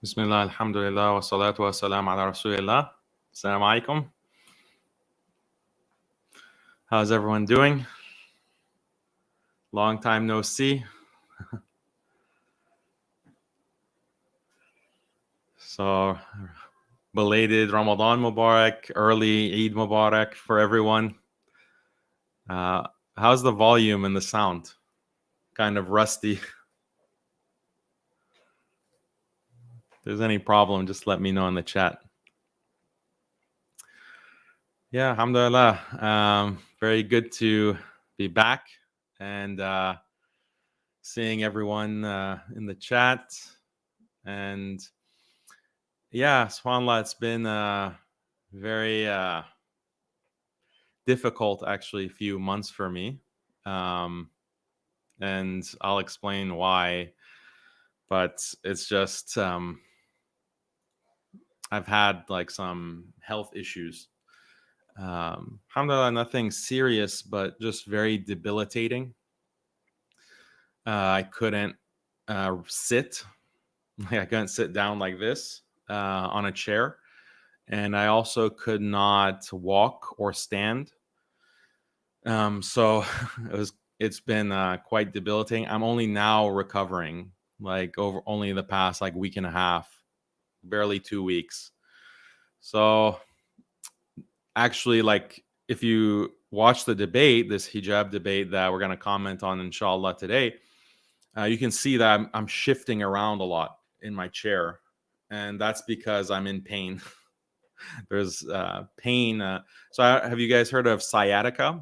Bismillah, alhamdulillah, wa salatu wa salam ala rasulillah. Assalamu alaikum. How's everyone doing? Long time no see. So, belated Ramadan Mubarak, early Eid Mubarak for everyone. How's the volume and the sound? Kind of rusty. If there's any problem, just let me know in the chat. Yeah, alhamdulillah. Very good to be back and seeing everyone in the chat. And yeah, subhanAllah, it's been very difficult, actually, few months for me. And I'll explain why. But it's just, I've had like some health issues. Alhamdulillah, nothing serious, but just very debilitating. I couldn't sit. I couldn't sit down like this on a chair. And I also could not walk or stand. So it's been quite debilitating. I'm only now recovering, like over only the past like week and a half, barely 2 weeks. So actually, like if you watch the debate, this hijab debate that we're going to comment on inshallah today, you can see that I'm shifting around a lot in my chair, and that's because I'm in pain. There's pain. So have you guys heard of sciatica?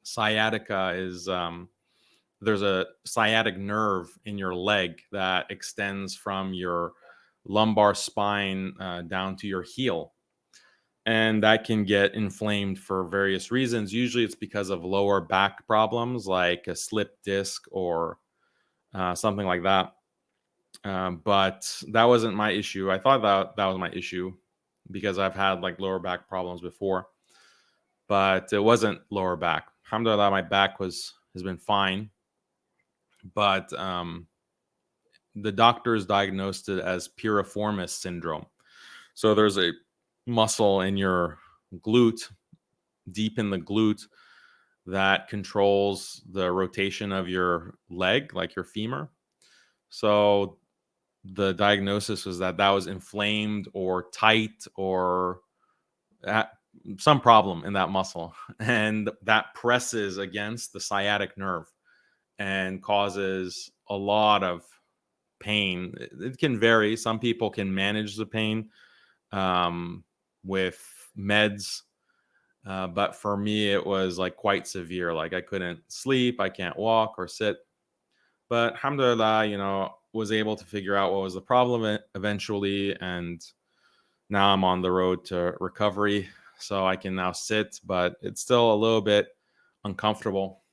Sciatica is there's a sciatic nerve in your leg that extends from your lumbar spine down to your heel. And that can get inflamed for various reasons. Usually it's because of lower back problems like a slip disc or something like that. But that wasn't my issue. I thought that was my issue because I've had like lower back problems before. But it wasn't lower back. Alhamdulillah, my back has been fine. But the doctors diagnosed it as piriformis syndrome. So there's a muscle in your glute, deep in the glute, that controls the rotation of your leg, like your femur. So the diagnosis was that was inflamed or tight or some problem in that muscle, and that presses against the sciatic nerve and causes a lot of pain. It can vary. Some people can manage the pain with meds, but for me it was like quite severe. Like I couldn't sleep, I can't walk or sit. But alhamdulillah, was able to figure out what was the problem eventually, and now I'm on the road to recovery, so I can now sit, but it's still a little bit uncomfortable.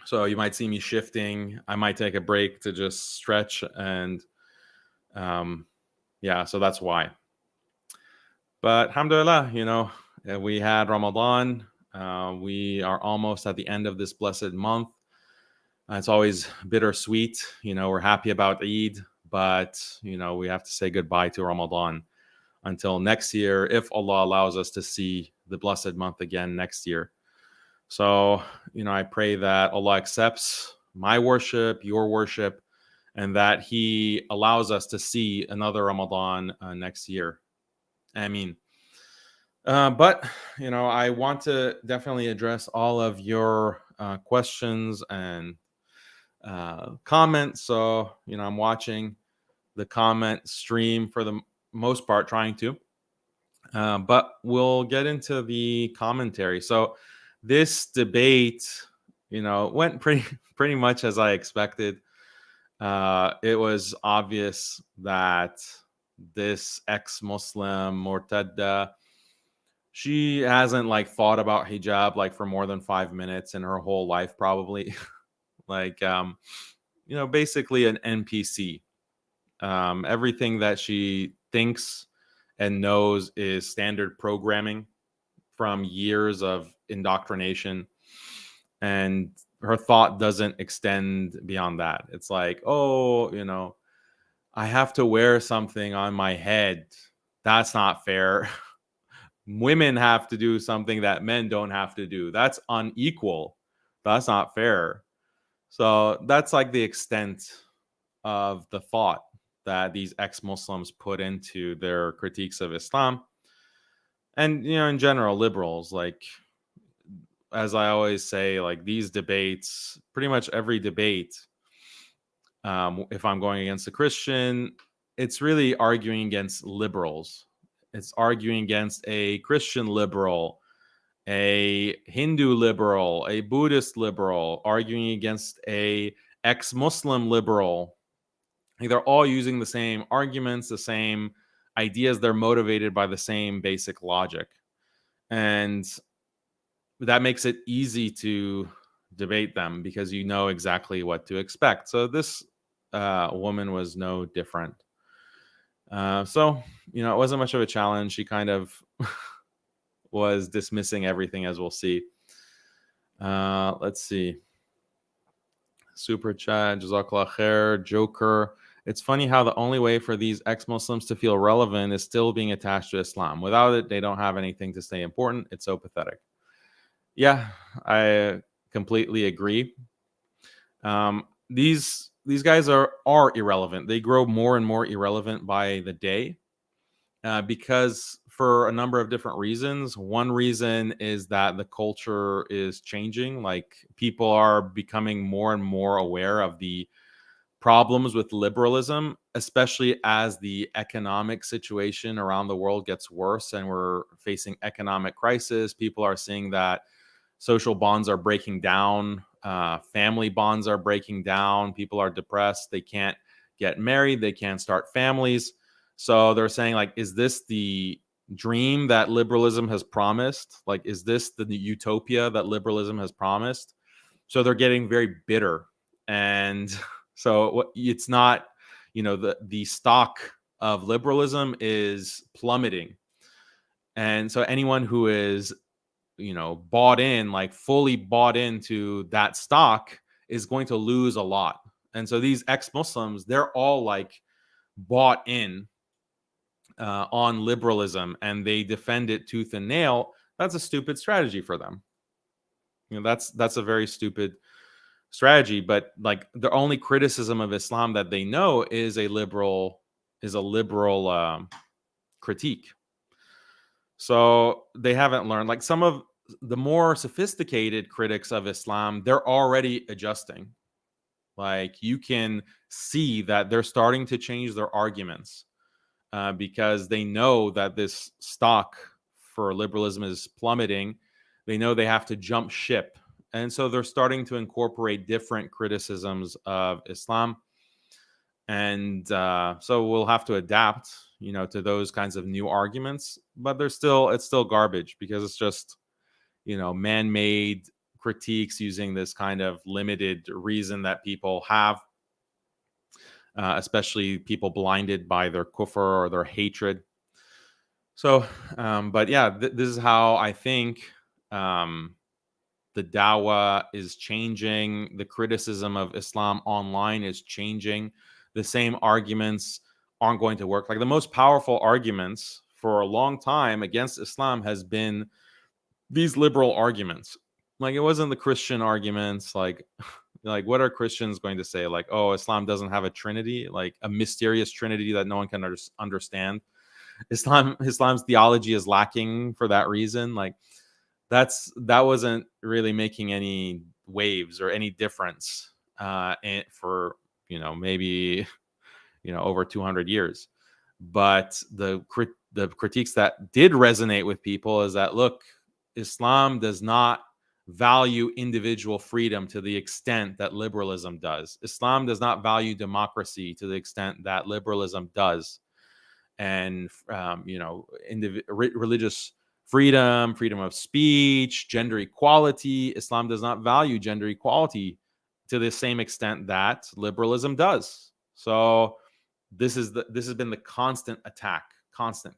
So you might see me shifting. I might take a break to just stretch, and yeah, so that's why. But alhamdulillah, we had Ramadan. We are almost at the end of this blessed month. It's always bittersweet. We're happy about Eid, but, we have to say goodbye to Ramadan until next year, if Allah allows us to see the blessed month again next year. So, I pray that Allah accepts my worship, your worship, and that He allows us to see another Ramadan next year. Ameen. But, I want to definitely address all of your questions and comments. So, I'm watching the comment stream for the most part, trying to. But we'll get into the commentary. So this debate, went pretty much as I expected. It was obvious that this ex-Muslim Mortada, she hasn't like thought about hijab like for more than 5 minutes in her whole life, probably. Like, basically an NPC. Everything that she thinks and knows is standard programming from years of indoctrination, and her thought doesn't extend beyond that. It's like, I have to wear something on my head. That's not fair. Women have to do something that men don't have to do. That's unequal. That's not fair. So that's like the extent of the thought that these ex-Muslims put into their critiques of Islam. And in general, liberals, like, as I always say, like, these debates, pretty much every debate, if I'm going against a Christian, it's really arguing against liberals. It's arguing against a Christian liberal, a Hindu liberal, a Buddhist liberal, arguing against a ex-Muslim liberal. Like, they're all using the same arguments, the same ideas. They're motivated by the same basic logic. And that makes it easy to debate them because you know exactly what to expect. So this woman was no different. So, it wasn't much of a challenge. She kind of was dismissing everything, as we'll see. Let's see. Super chat, Jazakallah khair, Joker. It's funny how the only way for these ex-Muslims to feel relevant is still being attached to Islam. Without it, they don't have anything to stay important. It's so pathetic. Yeah, I completely agree. These guys are irrelevant. They grow more and more irrelevant by the day, because for a number of different reasons. One reason is that the culture is changing. Like, people are becoming more and more aware of the problems with liberalism, especially as the economic situation around the world gets worse and we're facing economic crisis. People are seeing that social bonds are breaking down, family bonds are breaking down, people are depressed, they can't get married, they can't start families. So they're saying, like, is this the dream that liberalism has promised? Like, is this the utopia that liberalism has promised? So they're getting very bitter. And so it's not, the stock of liberalism is plummeting. And so anyone who is, bought in, like fully bought into that stock, is going to lose a lot. And so these ex-Muslims, they're all like bought in on liberalism, and they defend it tooth and nail. That's a stupid strategy for them. That's a very stupid strategy. But like, the only criticism of Islam that they know is a liberal critique. So they haven't learned. Like, some of the more sophisticated critics of Islam, they're already adjusting. Like, you can see that they're starting to change their arguments, because they know that this stock for liberalism is plummeting. They know they have to jump ship. And so they're starting to incorporate different criticisms of Islam. And so we'll have to adapt, to those kinds of new arguments. But it's still garbage, because it's just, man-made critiques using this kind of limited reason that people have, especially people blinded by their kufr or their hatred. So, but yeah, this is how I think the dawah is changing. The criticism of Islam online is changing. The same arguments aren't going to work. Like, the most powerful arguments for a long time against Islam has been these liberal arguments. Like, it wasn't the Christian arguments. Like what are Christians going to say? Like, oh, Islam doesn't have a trinity, like a mysterious trinity that no one can understand. Islam's theology is lacking for that reason. Like, that wasn't really making any waves or any difference for maybe over 200 years. But the critiques that did resonate with people is that, look, Islam does not value individual freedom to the extent that liberalism does. Islam does not value democracy to the extent that liberalism does. And religious freedom of speech, gender equality. Islam does not value gender equality to the same extent that liberalism does. So this has been the constant attack, constant.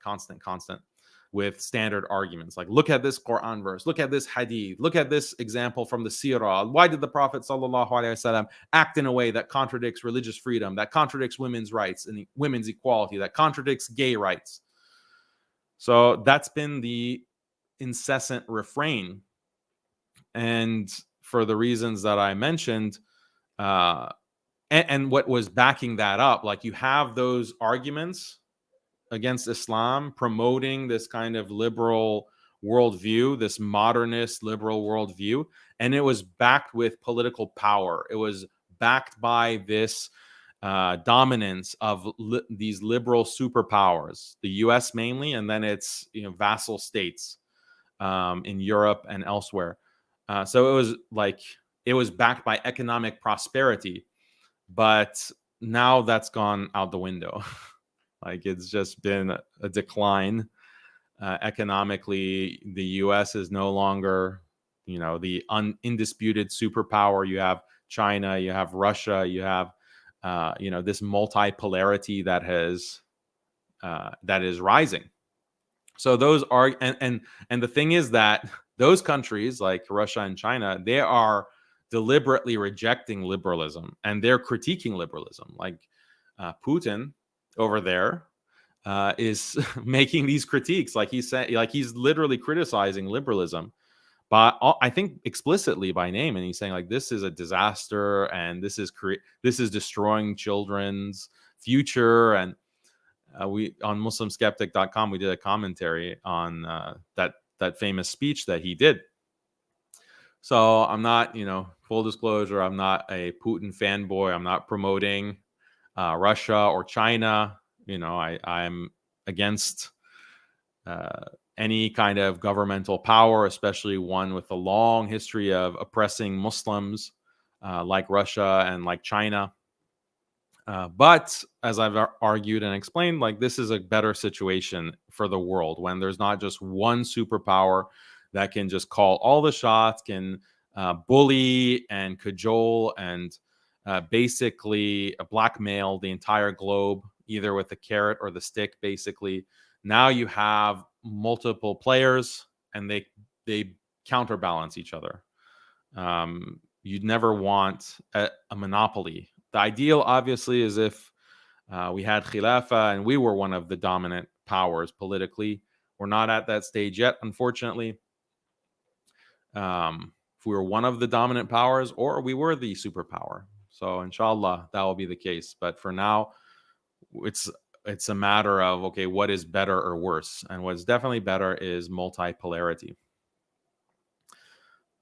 with standard arguments. Like, look at this Quran verse, look at this hadith, look at this example from the seerah. Why did the Prophet sallallahu alaihi wasallam act in a way that contradicts religious freedom, that contradicts women's rights and women's equality, that contradicts gay rights? So that's been the incessant refrain. And for the reasons that I mentioned, and what was backing that up, like, you have those arguments against Islam promoting this kind of liberal worldview, this modernist liberal worldview, and it was backed with political power. It was backed by this dominance of these liberal superpowers, the U.S. mainly, and then its vassal states in Europe and elsewhere. So it was backed by economic prosperity, but now that's gone out the window. Like, it's just been a decline economically. The U.S. is no longer, the undisputed superpower. You have China, you have Russia, you have, this multi-polarity that is rising. So those are, and the thing is that those countries like Russia and China, they are deliberately rejecting liberalism, and they're critiquing liberalism. Like Putin over there is making these critiques, like he's literally criticizing liberalism, but I think explicitly by name, and he's saying, like, this is a disaster, and this is destroying children's future. And we on MuslimSkeptic.com, we did a commentary on that famous speech that he did. So I'm not, full disclosure, I'm not a Putin fanboy. I'm not promoting Russia or China. I'm against any kind of governmental power, especially one with a long history of oppressing Muslims, like Russia and like China. But as I've argued and explained, like, this is a better situation for the world when there's not just one superpower that can just call all the shots, can bully and cajole and basically blackmail the entire globe, either with the carrot or the stick, basically. Now you have multiple players, and they counterbalance each other. You'd never want a monopoly. The ideal, obviously, is if we had Khilafah and we were one of the dominant powers politically. We're not at that stage yet, unfortunately. If we were one of the dominant powers, or we were the superpower. So inshallah, that will be the case. But for now, it's a matter of, okay, what is better or worse? And what's definitely better is multipolarity.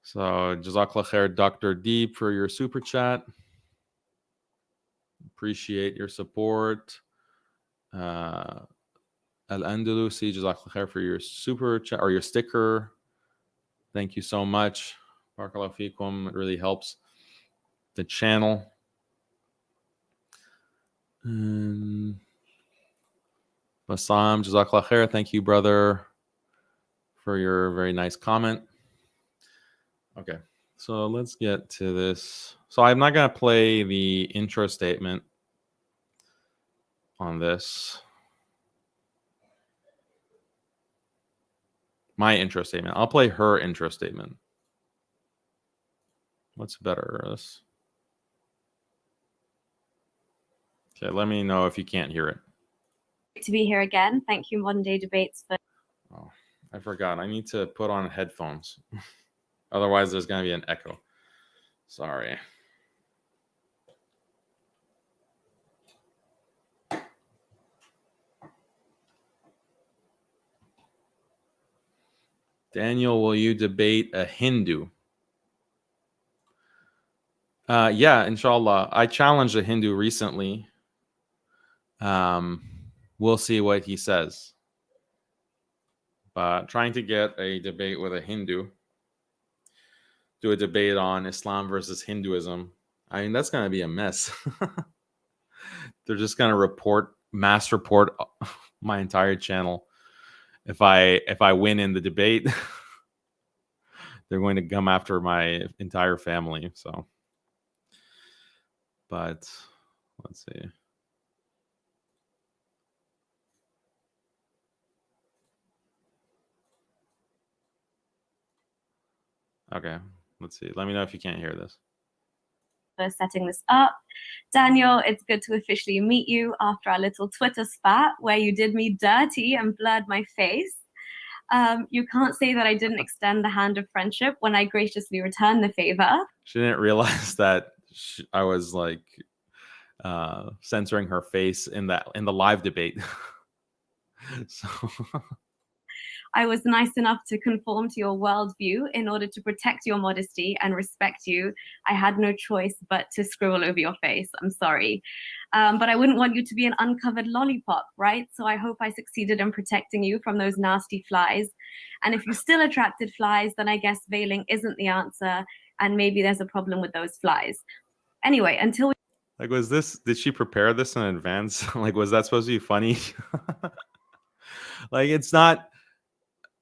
So Jazakallah khair, Dr. Deep, for your super chat. Appreciate your support. Al-Andalusi, Jazakallah khair, for your super chat or your sticker. Thank you so much. Barakallahu feekum. It really helps the channel. Bassam, Jazakallah khair. Thank you, brother, for your very nice comment. Okay, so let's get to this. So I'm not going to play the intro statement on this. My intro statement. I'll play her intro statement. What's better? This. Okay, let me know if you can't hear it. To be here again. Thank you, Modern Day Debates. Oh, I forgot. I need to put on headphones. Otherwise, there's going to be an echo. Sorry. Daniel, will you debate a Hindu? Yeah, inshallah. I challenged a Hindu recently. We'll see what he says. But trying to get a debate with a Hindu, do a debate on Islam versus Hinduism, I mean, that's going to be a mess. They're just going to mass report my entire channel. If I win in the debate, they're going to come after my entire family. So, but let's see. Okay, let's see. Let me know if you can't hear this. For setting this up. Daniel, it's good to officially meet you after our little Twitter spat where you did me dirty and blurred my face. You can't say that I didn't extend the hand of friendship when I graciously returned the favor. She didn't realize that I was like censoring her face in the live debate. So I was nice enough to conform to your worldview in order to protect your modesty and respect you. I had no choice but to scribble over your face. I'm sorry. But I wouldn't want you to be an uncovered lollipop, right? So I hope I succeeded in protecting you from those nasty flies. And if you still attracted flies, then I guess veiling isn't the answer. And maybe there's a problem with those flies. Anyway, until we like, did she prepare this in advance? Like, was that supposed to be funny? Like, it's not,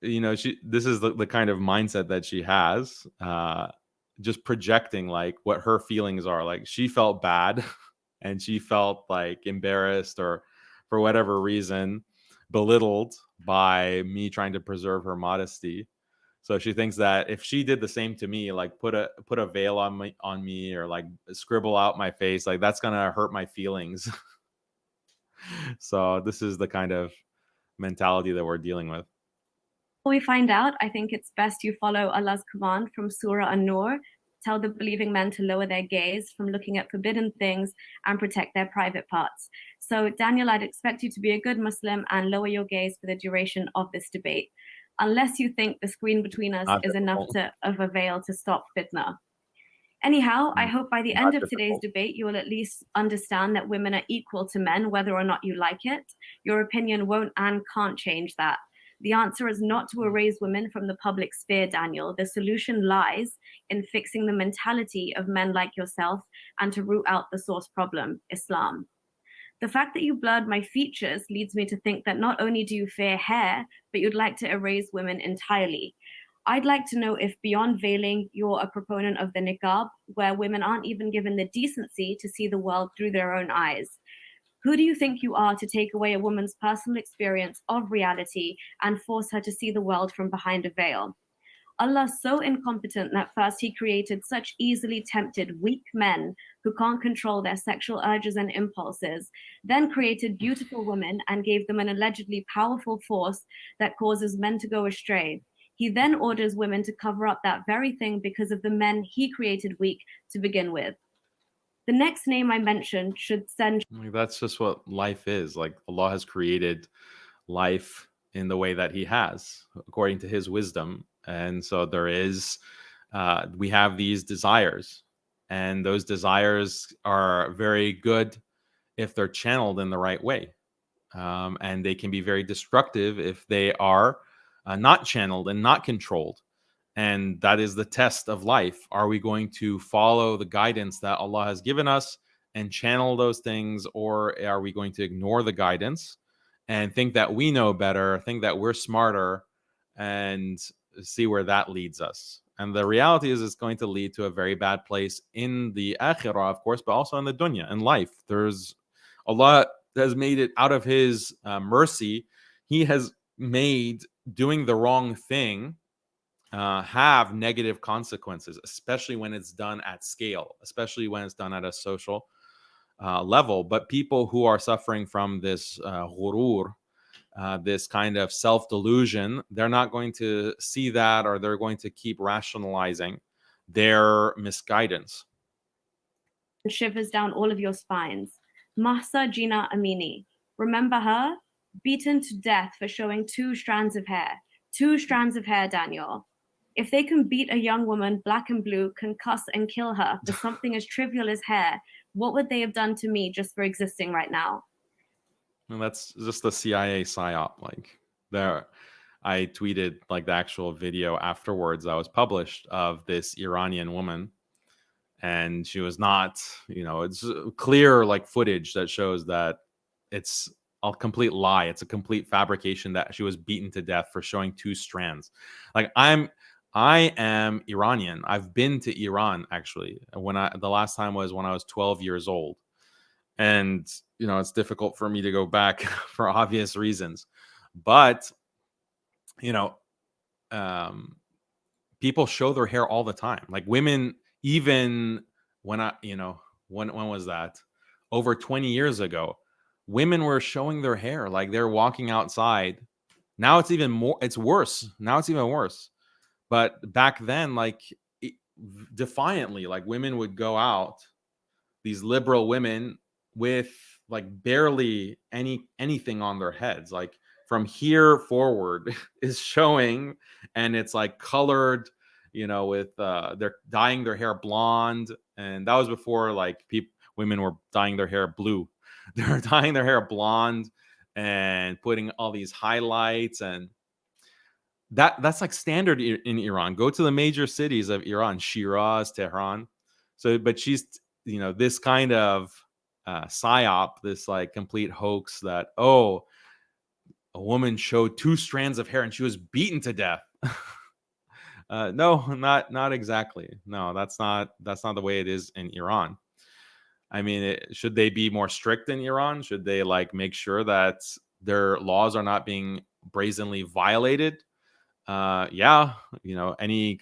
this is the kind of mindset that she has, just projecting like what her feelings are. Like, she felt bad and she felt like embarrassed or for whatever reason belittled by me trying to preserve her modesty. So she thinks that if she did the same to me, like put a veil on me or like scribble out my face, like that's gonna hurt my feelings. So this is the kind of mentality that we're dealing with. find out, I think it's best you follow Allah's command from Surah An-Nur. Tell the believing men to lower their gaze from looking at forbidden things and protect their private parts. So, Daniel, I'd expect you to be a good Muslim and lower your gaze for the duration of this debate, unless you think the screen between us Not is enough difficult. of a veil to stop fitna. Anyhow, I hope by the Not end of today's difficult. debate, you will at least understand that women are equal to men, whether or not you like it. Your opinion won't and can't change that. The answer is not to erase women from the public sphere, Daniel. The solution lies in fixing the mentality of men like yourself and to root out the source problem, Islam. The fact that you blurred my features leads me to think that not only do you fear hair, but you'd like to erase women entirely. I'd like to know if beyond veiling, you're a proponent of the niqab, where women aren't even given the decency to see the world through their own eyes. Who do you think you are to take away a woman's personal experience of reality and force her to see the world from behind a veil? Allah's so incompetent that first he created such easily tempted, weak men who can't control their sexual urges and impulses, then created beautiful women and gave them an allegedly powerful force that causes men to go astray. He then orders women to cover up that very thing because of the men he created weak to begin with. The next name I mentioned should send. Like, that's just what life is. Like, Allah has created life in the way that He has, according to His wisdom. And so we have these desires, and those desires are very good if they're channeled in the right way. And they can be very destructive if they are not channeled and not controlled. And that is the test of life. Are we going to follow the guidance that Allah has given us and channel those things, or are we going to ignore the guidance and think that we know better, think that we're smarter, and see where that leads us? And the reality is, it's going to lead to a very bad place in the akhirah, of course, but also in the dunya, in life. Allah has made it out of His mercy. He has made doing the wrong thing have negative consequences, especially when it's done at scale, especially when it's done at a social level. But people who are suffering from this ghurur, this kind of self-delusion, they're not going to see that, or they're going to keep rationalizing their misguidance. Shivers down all of your spines. Mahsa Jina Amini. Remember her? Beaten to death for showing 2 strands of hair. 2 strands of hair, Daniel. If they can beat a young woman black and blue, concuss and kill her for something as trivial as hair, what would they have done to me just for existing right now? And that's just the CIA psyop. Like, I tweeted like the actual video afterwards that was published of this Iranian woman, and she was not, it's clear like footage that shows that it's a complete lie. It's a complete fabrication that she was beaten to death for showing 2 strands. Like, I am Iranian. I've been to Iran, actually. The last time was when I was 12 years old. And, it's difficult for me to go back for obvious reasons. But, um, people show their hair all the time. Like women, even when when was that? Over 20 years ago, women were showing their hair, like they're walking outside. Now it's even more, it's worse. Now it's even worse. But back then, like defiantly, like women would go out, these liberal women with like barely anything on their heads, like from here forward is showing, and it's like colored, with they're dyeing their hair blonde, and that was before like women were dyeing their hair blue. They're dyeing their hair blonde and putting all these highlights, and that's like standard in Iran. Go to the major cities of Iran, Shiraz, Tehran. So, but she's, this kind of psyop, this like complete hoax that, oh, a woman showed 2 strands of hair and she was beaten to death. No, not exactly. No, that's not the way it is in Iran. I mean, should they be more strict in Iran? Should they like make sure that their laws are not being brazenly violated? Yeah, any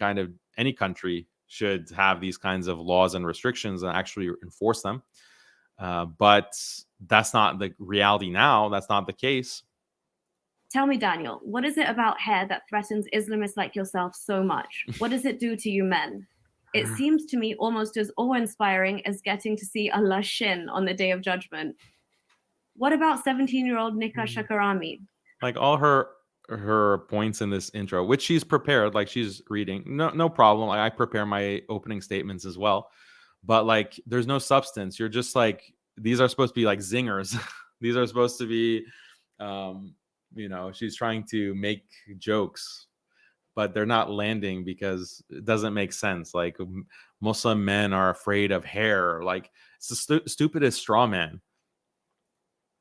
country should have these kinds of laws and restrictions and actually enforce them. But that's not the reality now. That's not the case. Tell me, Daniel, what is it about hair that threatens Islamists like yourself so much? What does it do to you men? It seems to me almost as awe-inspiring as getting to see Allah's shin on the Day of Judgment. What about 17-year-old Nika Shakarami? Like all her points in this intro, which she's prepared, like she's reading, no problem. I prepare my opening statements as well, but like there's no substance. You're just like, these are supposed to be like zingers. These are supposed to be she's trying to make jokes, but they're not landing because it doesn't make sense. Like Muslim men are afraid of hair. Like it's the stupidest straw man.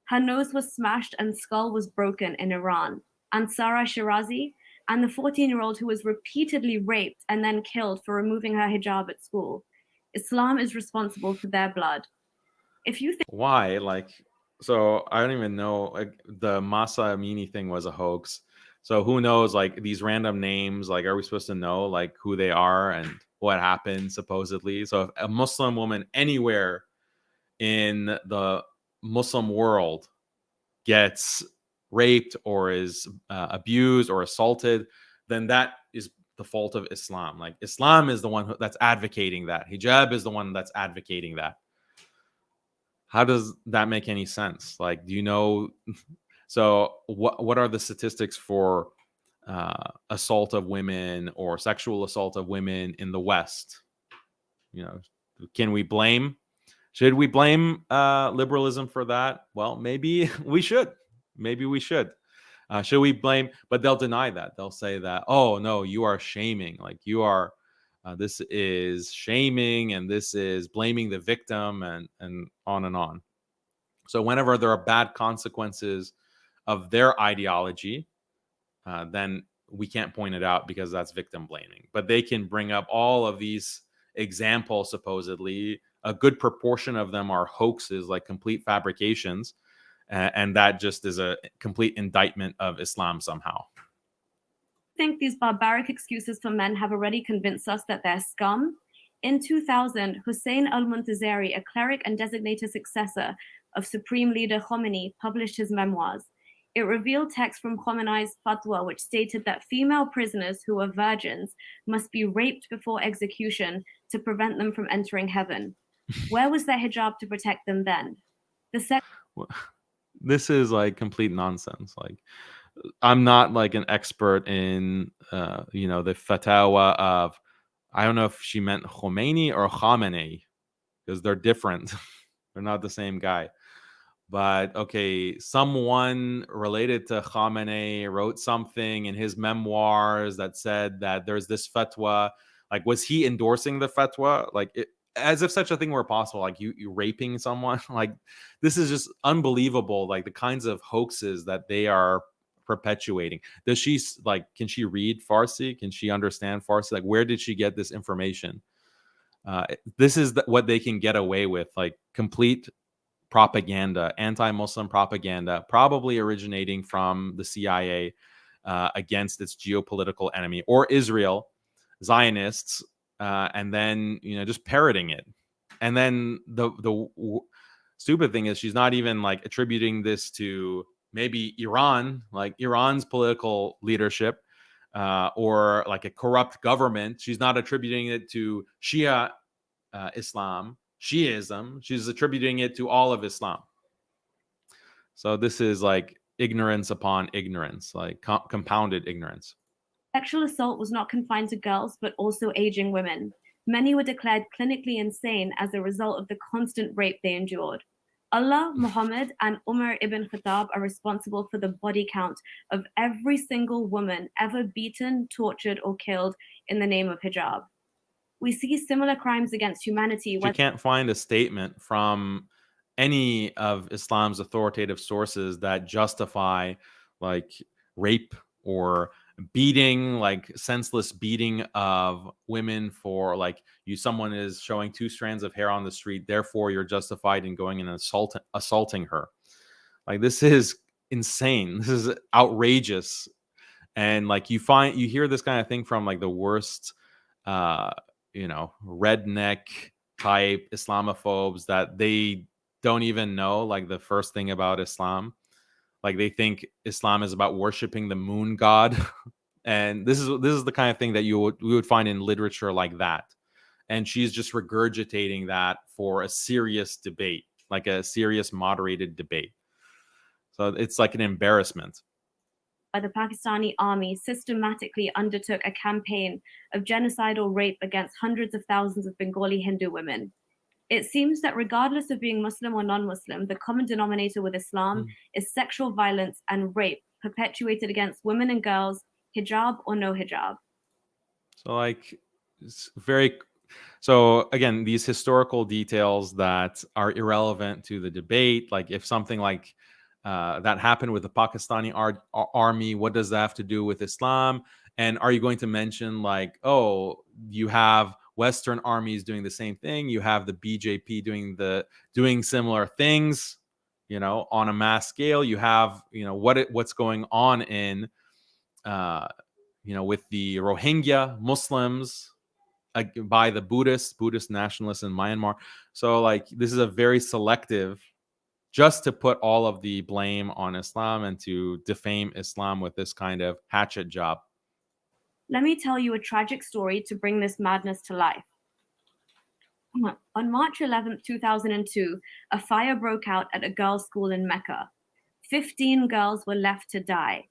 Her nose was smashed and skull was broken in Iran. Ansara Shirazi, and the 14-year-old who was repeatedly raped and then killed for removing her hijab at school. Islam is responsible for their blood. If you think why, like, so I don't even know, like the Masa Amini thing was a hoax. So who knows, like these random names, like are we supposed to know like who they are and what happened supposedly? So if a Muslim woman anywhere in the Muslim world gets raped or is abused or assaulted, then that is the fault of Islam. Like Islam is the one that's advocating that. Hijab is the one that's advocating that. How does that make any sense? Like, do you know? So what are the statistics for assault of women or sexual assault of women in the West? Can we blame? Should we blame liberalism for that? Well, maybe we should. Maybe we should. Should we blame? But they'll deny that. They'll say that, oh no, you are shaming. Like you are. This is shaming, and this is blaming the victim, and on and on. So whenever there are bad consequences of their ideology, then we can't point it out because that's victim blaming. But they can bring up all of these examples, supposedly. A good proportion of them are hoaxes, like complete fabrications. And that just is a complete indictment of Islam somehow. I think these barbaric excuses for men have already convinced us that they're scum. In 2000, Hussein al-Muntazeri, a cleric and designated successor of Supreme Leader Khomeini, published his memoirs. It revealed text from Khomeini's fatwa, which stated that female prisoners who are virgins must be raped before execution to prevent them from entering heaven. Where was their hijab to protect them then? This is like complete nonsense. Like, I'm not like an expert in, the fatwa of, I don't know if she meant Khomeini or Khamenei, because they're different. They're not the same guy. But okay, someone related to Khamenei wrote something in his memoirs that said that there's this fatwa. Like, was he endorsing the fatwa? Like, as if such a thing were possible. Like you raping someone. Like, this is just unbelievable. Like the kinds of hoaxes that they are perpetuating. Does she can she read Farsi? Can she understand Farsi? Like, where did she get this information? This is what they can get away with, like complete propaganda, anti-Muslim propaganda, probably originating from the CIA against its geopolitical enemy or Israel. Zionists, and then just parroting it. And then stupid thing is she's not even like attributing this to maybe Iran, like Iran's political leadership, or like a corrupt government. She's not attributing it to Shia Islam, Shiism. She's attributing it to all of Islam. So this is like ignorance upon ignorance, like compounded ignorance. Sexual assault was not confined to girls, but also aging women. Many were declared clinically insane as a result of the constant rape they endured. Allah, Muhammad, and Umar ibn Khattab are responsible for the body count of every single woman ever beaten, tortured, or killed in the name of hijab. We see similar crimes against humanity. You can't find a statement from any of Islam's authoritative sources that justify like rape or beating, like senseless beating of women for like someone is showing 2 strands of hair on the street, therefore you're justified in going and assaulting her. Like, this is insane. This is outrageous. And like you hear this kind of thing from like the worst redneck type Islamophobes that they don't even know like the first thing about Islam. Like, they think Islam is about worshiping the moon god. And this is the kind of thing that we would find in literature like that. And she's just regurgitating that for a serious debate, like a serious moderated debate. So it's like an embarrassment. The Pakistani army systematically undertook a campaign of genocidal rape against hundreds of thousands of Bengali Hindu women. It seems that regardless of being Muslim or non-Muslim, the common denominator with Islam is sexual violence and rape perpetuated against women and girls, hijab or no hijab. So like, it's so again, these historical details that are irrelevant to the debate, like if something like that happened with the Pakistani army, what does that have to do with Islam? And are you going to mention like, oh, you have Western armies doing the same thing, you have the BJP doing similar things, on a mass scale. You have, what's going on in, with the Rohingya Muslims by the Buddhist nationalists in Myanmar. So like, this is a very selective, just to put all of the blame on Islam and to defame Islam with this kind of hatchet job. Let me tell you a tragic story to bring this madness to life. On March 11, 2002, a fire broke out at a girls' school in Mecca. 15 girls were left to die.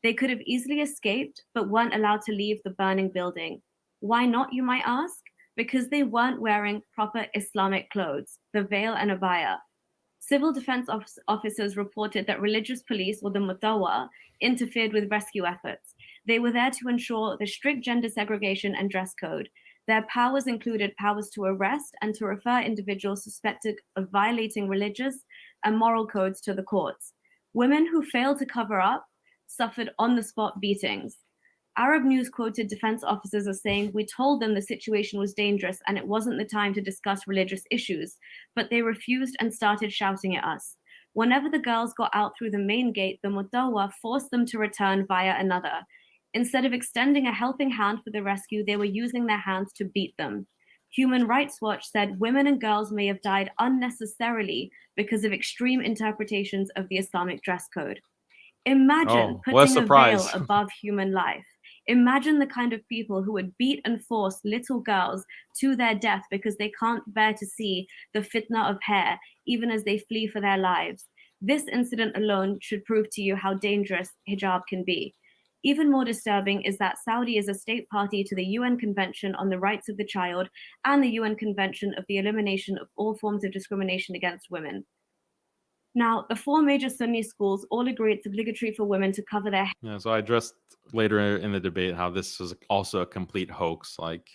They could have easily escaped, but weren't allowed to leave the burning building. Why not, you might ask? Because they weren't wearing proper Islamic clothes, the veil and abaya. Civil defense officers reported that religious police, or the Mutawa, interfered with rescue efforts. They were there to ensure the strict gender segregation and dress code. Their powers included powers to arrest and to refer individuals suspected of violating religious and moral codes to the courts. Women who failed to cover up suffered on-the-spot beatings. Arab News quoted defense officers as saying, "We told them the situation was dangerous and it wasn't the time to discuss religious issues, but they refused and started shouting at us. Whenever the girls got out through the main gate, the Mutawa forced them to return via another. Instead of extending a helping hand for the rescue, they were using their hands to beat them." Human Rights Watch said women and girls may have died unnecessarily because of extreme interpretations of the Islamic dress code. Imagine putting a veil above human life. Imagine the kind of people who would beat and force little girls to their death because they can't bear to see the fitna of hair, even as they flee for their lives. This incident alone should prove to you how dangerous hijab can be. Even more disturbing is that Saudi is a state party to the UN Convention on the Rights of the Child and the UN Convention of the Elimination of All Forms of Discrimination Against Women. Now, the 4 major Sunni schools all agree it's obligatory for women to cover their head. Yeah, so I addressed later in the debate how this is also a complete hoax. Like,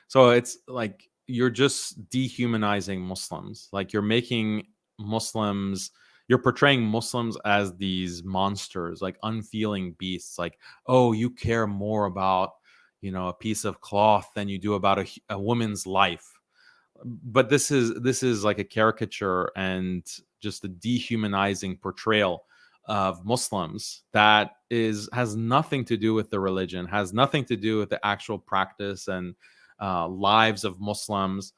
so it's like you're just dehumanizing Muslims. Like, you're making Muslims, you're portraying Muslims as these monsters, like unfeeling beasts. Like, oh, you care more about, a piece of cloth than you do about a woman's life. But this is like a caricature and just a dehumanizing portrayal of Muslims that has nothing to do with the religion, has nothing to do with the actual practice and lives of Muslims.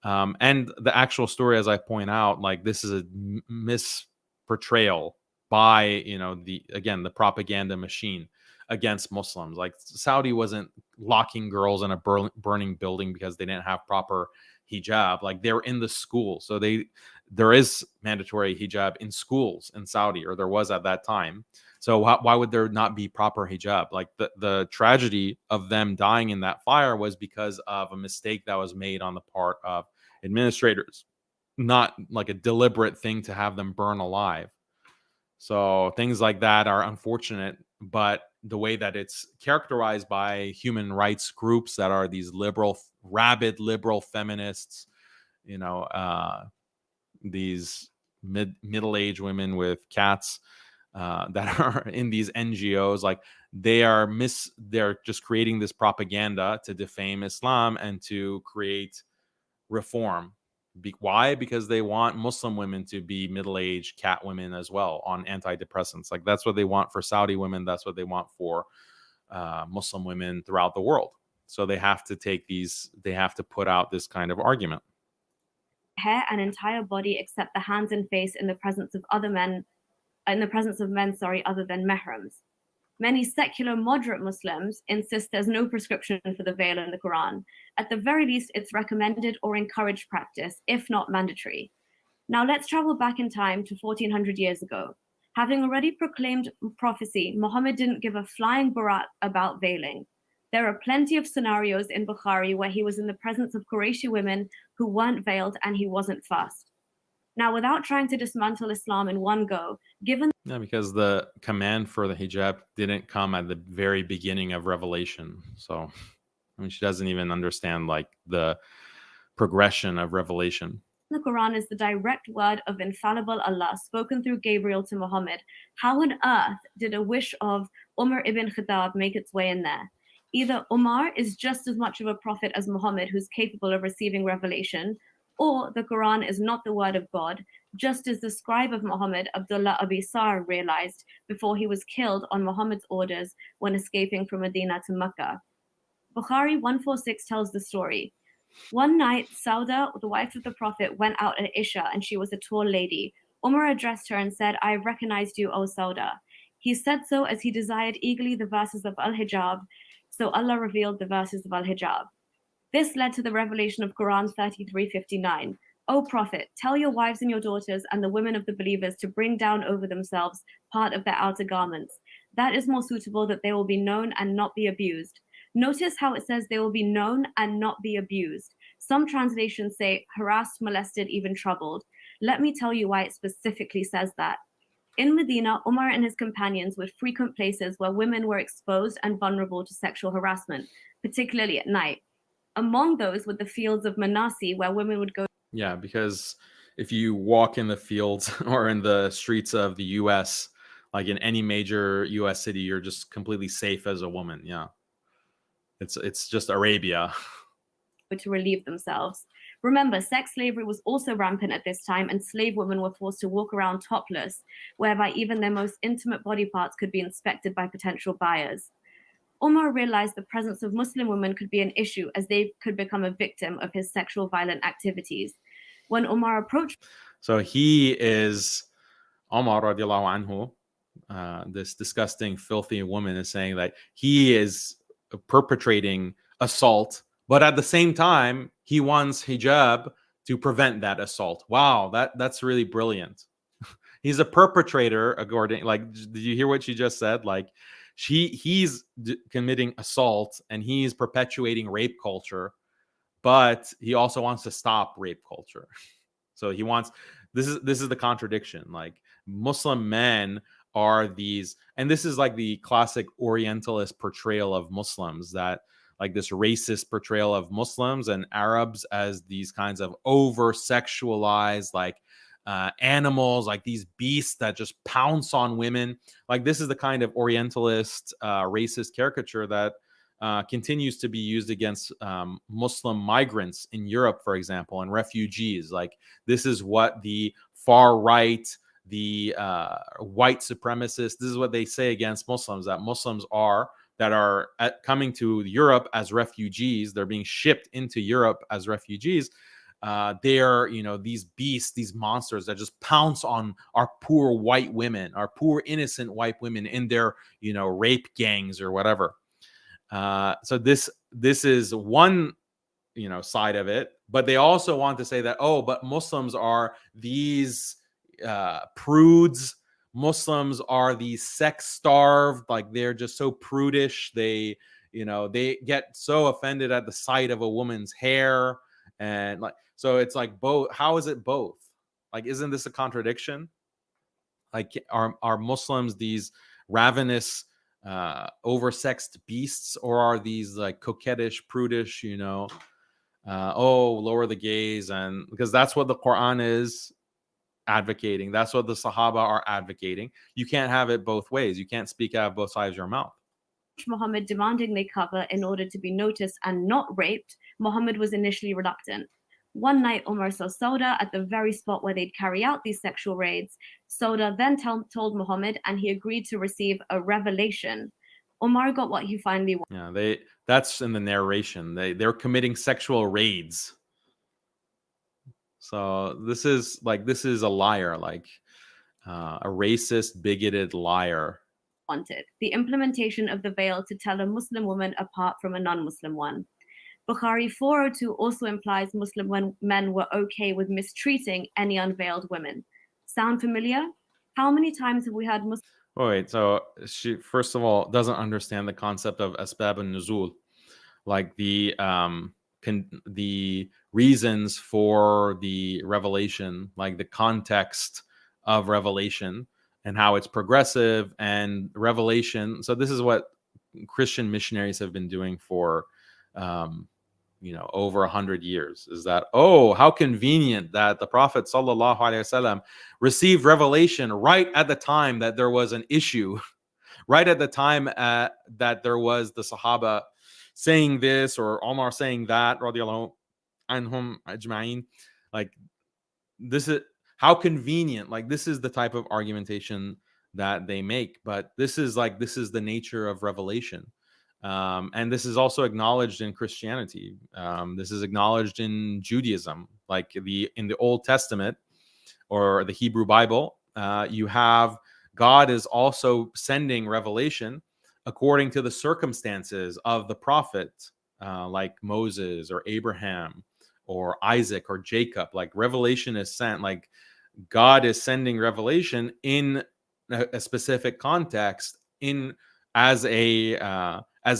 And the actual story, as I point out, like this is a misportrayal by, the propaganda machine against Muslims. Like Saudi wasn't locking girls in a burning building because they didn't have proper hijab. Like they were in the school, so there is mandatory hijab in schools in Saudi, or there was at that time. So why would there not be proper hijab? Like the tragedy of them dying in that fire was because of a mistake that was made on the part of administrators, not like a deliberate thing to have them burn alive. So things like that are unfortunate, but the way that it's characterized by human rights groups that are these rabid liberal feminists, these middle-aged women with cats that are in these NGOs, like they're just creating this propaganda to defame Islam and to create reform. Why? Because they want Muslim women to be middle-aged cat women as well on antidepressants. Like that's what they want for Saudi women. That's what they want for Muslim women throughout the world. So they have to put out this kind of argument. Hair and entire body except the hands and face in the presence of men, other than mehrams. Many secular moderate Muslims insist there's no prescription for the veil in the Quran. At the very least, it's recommended or encouraged practice, if not mandatory. Now let's travel back in time to 1400 years ago. Having already proclaimed prophecy, Muhammad didn't give a flying barat about veiling. There are plenty of scenarios in Bukhari where he was in the presence of Qurayshi women who weren't veiled and he wasn't fussed. Now, without trying to dismantle Islam in one go, given because the command for the hijab didn't come at the very beginning of Revelation. So, she doesn't even understand like the progression of Revelation. The Quran is the direct word of infallible Allah spoken through Gabriel to Muhammad. How on earth did a wish of Umar ibn Khattab make its way in there? Either Umar is just as much of a prophet as Muhammad, who's capable of receiving revelation, or the Quran is not the word of God, just as the scribe of Muhammad, Abdullah Abi Sar, realized before he was killed on Muhammad's orders when escaping from Medina to Mecca. Bukhari 146 tells the story. One night, Sauda, the wife of the Prophet, went out at Isha, and she was a tall lady. Umar addressed her and said, "I have recognized you, O Sauda." He said so as he desired eagerly the verses of Al-Hijab, so Allah revealed the verses of Al-Hijab. This led to the revelation of Quran 33:59. O Prophet, tell your wives and your daughters and the women of the believers to bring down over themselves part of their outer garments. That is more suitable, that they will be known and not be abused. Notice how it says they will be known and not be abused. Some translations say harassed, molested, even troubled. Let me tell you why it specifically says that. In Medina, Umar and his companions were frequent places where women were exposed and vulnerable to sexual harassment, particularly at night. Among those were the fields of Manasi, where women would go. Yeah, because if you walk in the fields or in the streets of the US, like in any major US city, you're just completely safe as a woman. Yeah. It's just Arabia. To relieve themselves. Remember, sex slavery was also rampant at this time, and slave women were forced to walk around topless, whereby even their most intimate body parts could be inspected by potential buyers. Umar realized the presence of Muslim women could be an issue, as they could become a victim of his sexual violent activities. When Umar approached, so he is Umar radiallahu anhu, this disgusting, filthy woman, is saying that he is perpetrating assault, but at the same time, he wants hijab to prevent that assault. Wow, that's really brilliant. He's a perpetrator, according, like, did you hear what she just said? Like, he's committing assault and he's perpetuating rape culture, but he also wants to stop rape culture. So he wants, this is the contradiction. Like, Muslim men are these, and this is like the classic Orientalist portrayal of Muslims, that like this racist portrayal of Muslims and Arabs as these kinds of over sexualized, like animals, like these beasts that just pounce on women. Like, this is the kind of Orientalist racist caricature that continues to be used against Muslim migrants in Europe, for example, and refugees. Like, this is what the far right, the white supremacists. This is what they say against Muslims, that Muslims are coming to Europe as refugees. They're being shipped into Europe as refugees. They're, these beasts, these monsters that just pounce on our poor white women, our poor innocent white women in their, rape gangs or whatever. So this is one, side of it. But they also want to say that, but Muslims are these prudes. Muslims are these sex starved, like they're just so prudish. They get so offended at the sight of a woman's hair, and like, so it's like both. How is it both? Like, isn't this a contradiction? Like, are Muslims these ravenous, oversexed beasts, or are these like coquettish, prudish, lower the gaze? And because that's what the Quran is advocating, that's what the Sahaba are advocating. You can't have it both ways. You can't speak out of both sides of your mouth. Muhammad demanding they cover in order to be noticed and not raped, Muhammad was initially reluctant. One night, Umar saw Sauda at the very spot where they'd carry out these sexual raids. Sauda then told Muhammad, and he agreed to receive a revelation. Umar got what he finally wanted. Yeah, that's in the narration. They're committing sexual raids. So this is a liar, like a racist, bigoted liar. Wanted the implementation of the veil to tell a Muslim woman apart from a non-Muslim one. Bukhari 402 also implies Muslim men were okay with mistreating any unveiled women. Sound familiar? How many times have we heard Muslims? Oh, wait, so she, first of all, doesn't understand the concept of asbab an-nuzul, like the reasons for the revelation, like the context of revelation and how it's progressive and revelation. So this is what Christian missionaries have been doing for over 100 years, is that, how convenient that the Prophet sallallahu alaihi wasallam received revelation right at the time that there was an issue, right at the time that there was the Sahaba saying this or Omar saying that, radiallahu anhum ajma'in. Like, this is how convenient. Like, this is the type of argumentation that they make, but this is the nature of revelation. And this is also acknowledged in Christianity. This is acknowledged in Judaism, like in the Old Testament or the Hebrew Bible. You have God is also sending revelation according to the circumstances of the prophet, like Moses or Abraham or Isaac or Jacob. Like, revelation is sent, like God is sending revelation in a specific context, as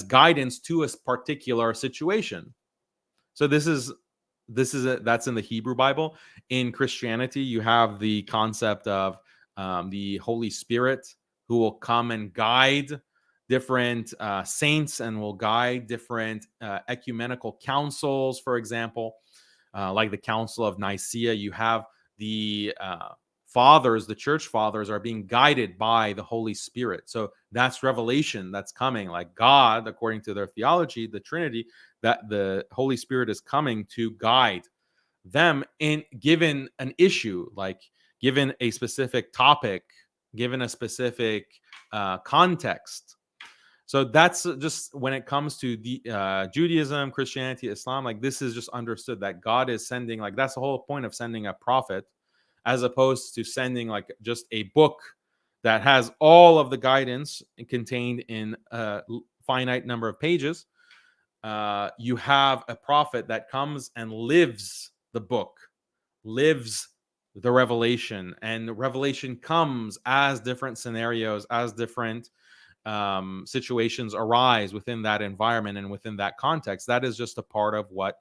guidance to a particular situation. So that's in the Hebrew Bible. In Christianity, you have the concept of the Holy Spirit, who will come and guide different saints and will guide different ecumenical councils. For example, like the Council of Nicaea, you have the fathers, the church fathers, are being guided by the Holy Spirit. So that's revelation that's coming. Like, God, according to their theology, the Trinity, that the Holy Spirit is coming to guide them in given an issue, like given a specific topic, given a specific context. So that's just when it comes to the Judaism, Christianity, Islam, like this is just understood that God is sending, like that's the whole point of sending a prophet, as opposed to sending like just a book that has all of the guidance contained in a finite number of pages. You have a prophet that comes and lives the book, lives the revelation, and revelation comes as different scenarios, as different situations arise within that environment and within that context. That is just a part of what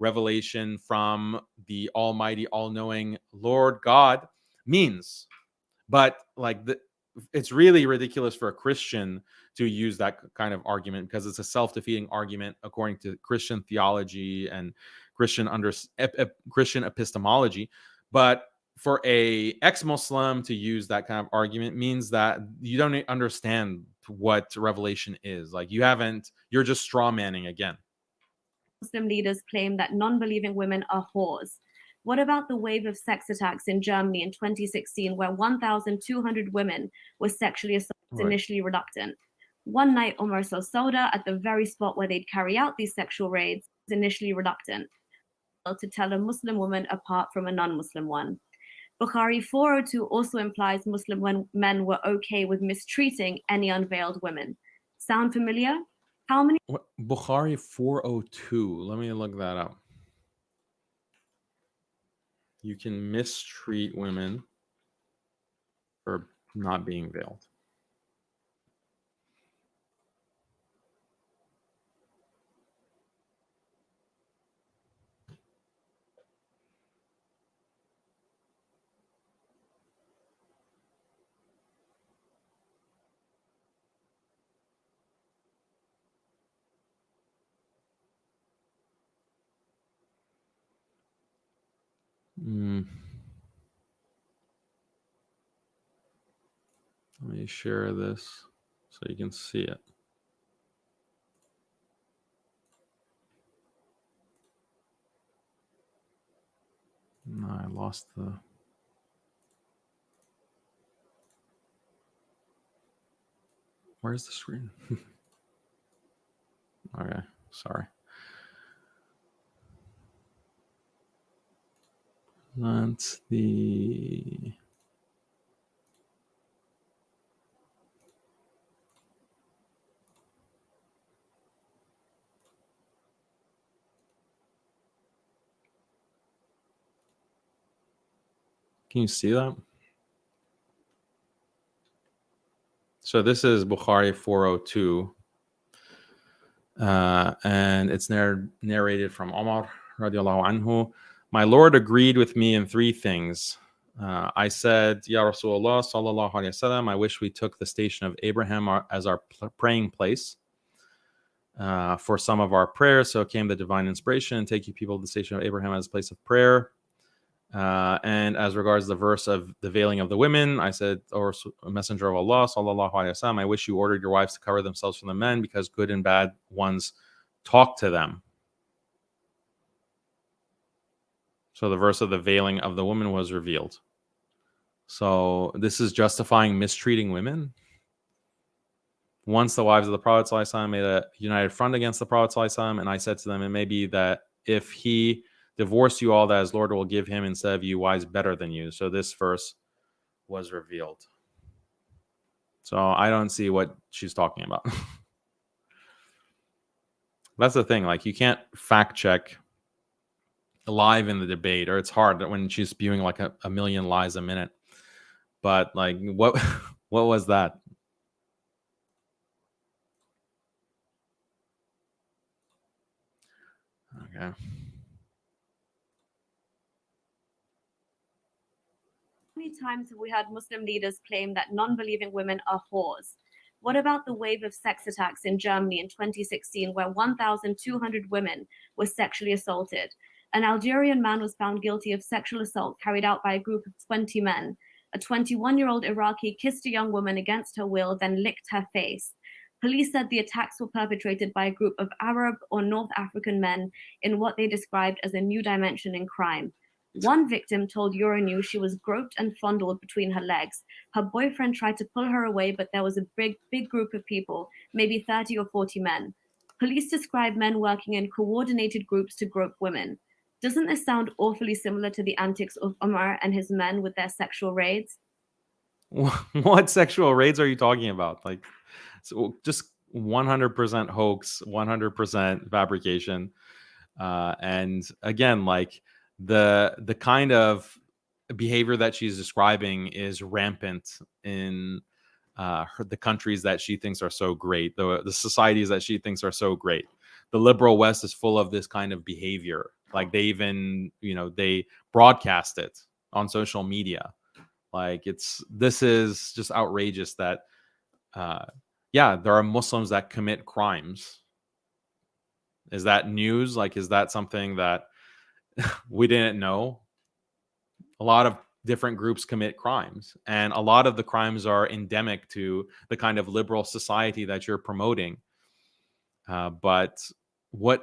revelation from the almighty, all-knowing Lord God means. But like it's really ridiculous for a Christian to use that kind of argument, because it's a self-defeating argument according to Christian theology and Christian Christian epistemology. But for a ex-Muslim to use that kind of argument means that you don't understand what revelation is. Like, you're just straw manning again. Muslim leaders claim that non-believing women are whores. What about the wave of sex attacks in Germany in 2016, where 1,200 women were sexually assaulted, Right. initially reluctant? One night, Omar saw Sauda at the very spot where they'd carry out these sexual raids, was initially reluctant to tell a Muslim woman apart from a non-Muslim one. Bukhari 402 also implies Muslim men were okay with mistreating any unveiled women. Sound familiar? How many What? Bukhari 402. Let me look that up. You can mistreat women for not being veiled. Mm. Let me share this so you can see it. No, I lost the. Where's the screen? Okay, sorry. That's the. Can you see that? So this is Bukhari 402. And it's narrated from Omar radiallahu anhu. My Lord agreed with me in three things. I said, Ya Rasulullah sallallahu alaihi wasallam, I wish we took the station of Abraham as our praying place for some of our prayers. So came the divine inspiration, take you people to the station of Abraham as a place of prayer. And as regards the verse of the veiling of the women, I said, or Messenger of Allah sallallahu alaihi wasallam, I wish you ordered your wives to cover themselves from the men because good and bad ones talk to them. So the verse of the veiling of the woman was revealed. So this is justifying mistreating women. Once the wives of the Prophet ﷺ made a united front against the Prophet ﷺ, and I said to them, it may be that if he divorced you all, that his Lord will give him instead of you wives better than you. So this verse was revealed. So I don't see what she's talking about. That's the thing. Like, you can't fact check live in the debate, or it's hard when she's spewing like a million lies a minute. But like, what was that? Okay. How many times have we heard Muslim leaders claim that non-believing women are whores? What about the wave of sex attacks in Germany in 2016, where 1,200 women were sexually assaulted? An Algerian man was found guilty of sexual assault carried out by a group of 20 men. A 21-year-old Iraqi kissed a young woman against her will, then licked her face. Police said the attacks were perpetrated by a group of Arab or North African men in what they described as a new dimension in crime. One victim told Euronews she was groped and fondled between her legs. Her boyfriend tried to pull her away, but there was a big group of people, maybe 30 or 40 men. Police describe men working in coordinated groups to grope women. Doesn't this sound awfully similar to the antics of Omar and his men with their sexual raids? What sexual raids are you talking about? Like, so just 100% hoax, 100% fabrication. And again, like the kind of behavior that she's describing is rampant in the countries that she thinks are so great, the societies that she thinks are so great. The liberal West is full of this kind of behavior. Like, they even, they broadcast it on social media. Like, this is just outrageous that, there are Muslims that commit crimes. Is that news? Like, is that something that we didn't know? A lot of different groups commit crimes, and a lot of the crimes are endemic to the kind of liberal society that you're promoting. But what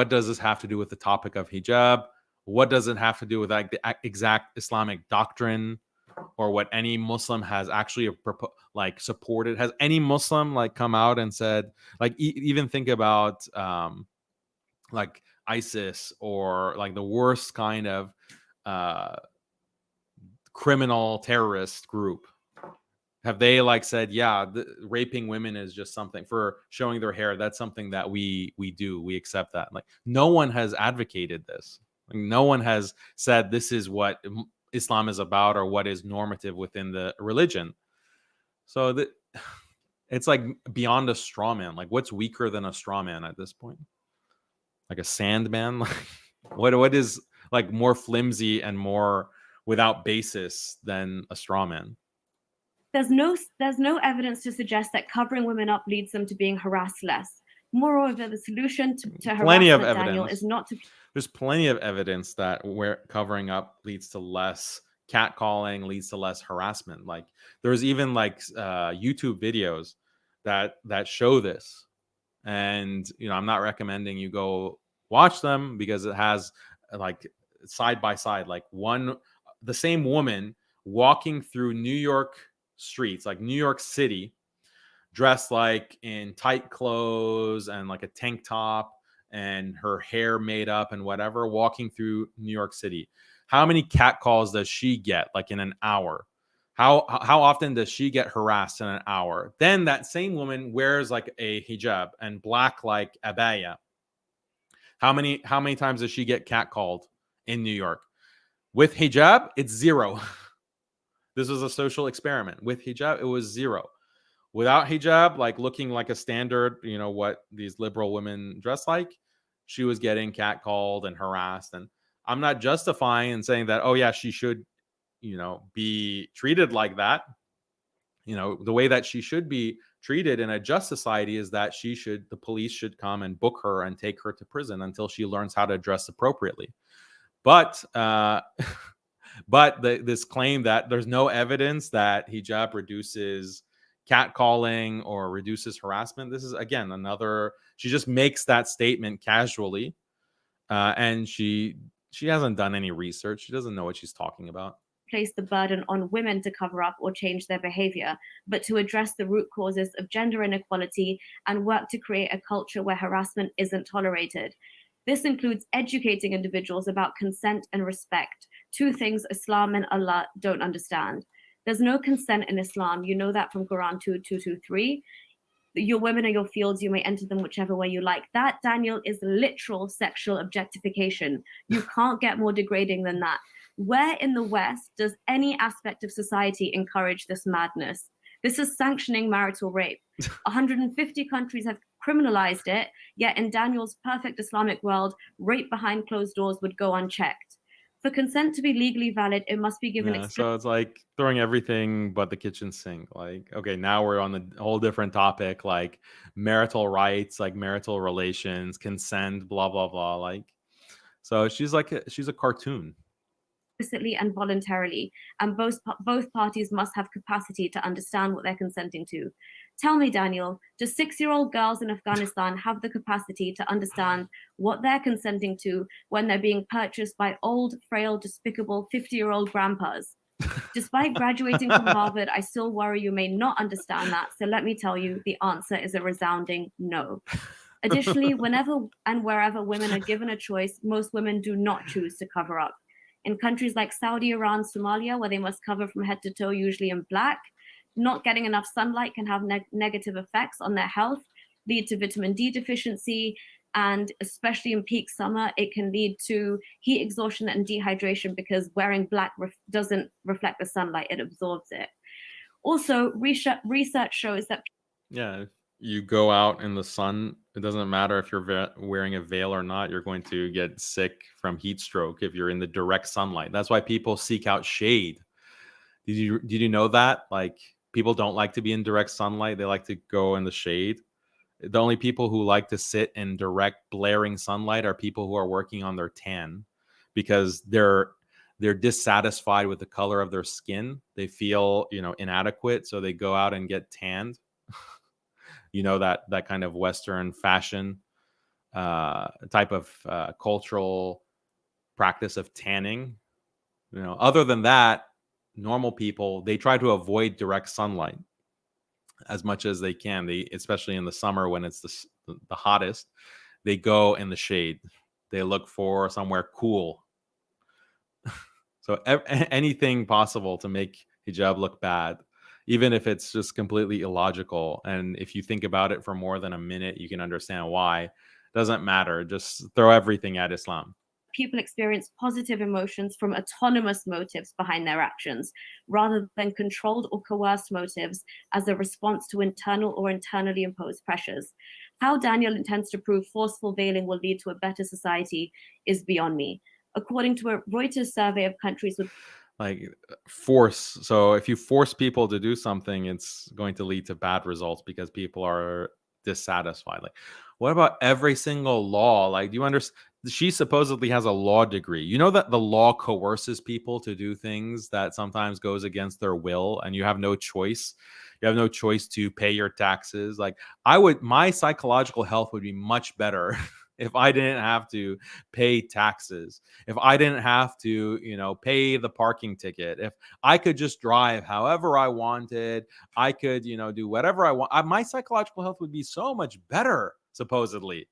does this have to do with the topic of hijab What does it have to do with like the exact Islamic doctrine or what any Muslim has actually like supported? Has any Muslim like come out and said, like, even think about like ISIS or like the worst kind of uh, criminal terrorist group? Have they like said, yeah, raping women is just something for showing their hair? That's something that we do. We accept that. Like no one has advocated this. Like, no one has said this is what Islam is about or what is normative within the religion. So that it's like beyond a straw man. Like what's weaker than a straw man at this point? Like a sandman? Like what is like more flimsy and more without basis than a straw man? There's no evidence to suggest that covering women up leads them to being harassed less. Moreover, the solution to Plenty of harassment, Daniel, evidence. is not to There's plenty of evidence that where covering up leads to less catcalling, leads to less harassment. Like there's even like YouTube videos that show this, and I'm not recommending you go watch them because it has like side by side, like the same woman walking through New York streets, like New York City, dressed like in tight clothes and like a tank top and her hair made up and whatever, walking through New York City. How many catcalls does she get like in an hour? How often does she get harassed in an hour? Then that same woman wears like a hijab and black like abaya. How many times does she get catcalled in New York? With hijab, it's zero. This was a social experiment. With hijab, it was zero. Without hijab, like looking like a standard, what these liberal women dress like, she was getting catcalled and harassed. And I'm not justifying and saying that, oh yeah, she should, be treated like that. The way that she should be treated in a just society is that the police should come and book her and take her to prison until she learns how to dress appropriately. But this claim that there's no evidence that hijab reduces catcalling or reduces harassment, this is again another. She just makes that statement casually, and she hasn't done any research. She doesn't know what she's talking about. place the burden on women to cover up or change their behavior, but to address the root causes of gender inequality and work to create a culture where harassment isn't tolerated. This includes educating individuals about consent and respect, two things Islam and Allah don't understand. There's no consent in Islam. You know that from Quran 2:223. Your women are your fields, you may enter them whichever way you like. That, Daniel, is literal sexual objectification. You can't get more degrading than that. Where in the West does any aspect of society encourage this madness? This is sanctioning marital rape. 150 countries have criminalized it, yet in Daniel's perfect Islamic world, rape behind closed doors would go unchecked. For consent to be legally valid, it must be given. Yeah, so it's like throwing everything but the kitchen sink. Like, okay, now we're on a whole different topic, like marital rights, like marital relations, consent, blah blah blah. Like, so she's a cartoon. Explicitly and voluntarily, and both parties must have capacity to understand what they're consenting to. Tell me, Daniel, do 6-year-old girls in Afghanistan have the capacity to understand what they're consenting to when they're being purchased by old, frail, despicable 50-year-old grandpas? Despite graduating from Harvard, I still worry you may not understand that. So let me tell you, the answer is a resounding no. Additionally, whenever and wherever women are given a choice, most women do not choose to cover up. In countries like Saudi, Iran, Somalia, where they must cover from head to toe, usually in black, not getting enough sunlight can have negative effects on their health, lead to vitamin D deficiency, and especially in peak summer, it can lead to heat exhaustion and dehydration because wearing black doesn't reflect the sunlight, it absorbs it. Also, research shows that yeah, you go out in the sun, it doesn't matter if you're wearing a veil or not, you're going to get sick from heat stroke if you're in the direct sunlight. That's why people seek out shade. Did you know that? Like, people don't like to be in direct sunlight, they like to go in the shade. The only people who like to sit in direct blaring sunlight are people who are working on their tan, because they're dissatisfied with the color of their skin. They feel, inadequate, so they go out and get tanned. That kind of Western fashion type of cultural practice of tanning. Other than that, normal people, they try to avoid direct sunlight as much as they can. They, especially in the summer when it's the hottest, they go in the shade. They look for somewhere cool. So anything possible to make hijab look bad, even if it's just completely illogical. And if you think about it for more than a minute, you can understand why. Doesn't matter. Just throw everything at Islam. People experience positive emotions from autonomous motives behind their actions, rather than controlled or coerced motives as a response to internal or internally imposed pressures. How Daniel intends to prove forceful veiling will lead to a better society is beyond me. According to a Reuters survey of countries with force. So if you force people to do something, it's going to lead to bad results because people are dissatisfied. Like, what about every single law? Like, do you understand? She supposedly has a law degree. You know that the law coerces people to do things that sometimes goes against their will, and you have no choice. You have no choice to pay your taxes. Like, my psychological health would be much better if I didn't have to pay taxes, if I didn't have to, pay the parking ticket, if I could just drive however I wanted, I could, do whatever I want. My psychological health would be so much better, supposedly.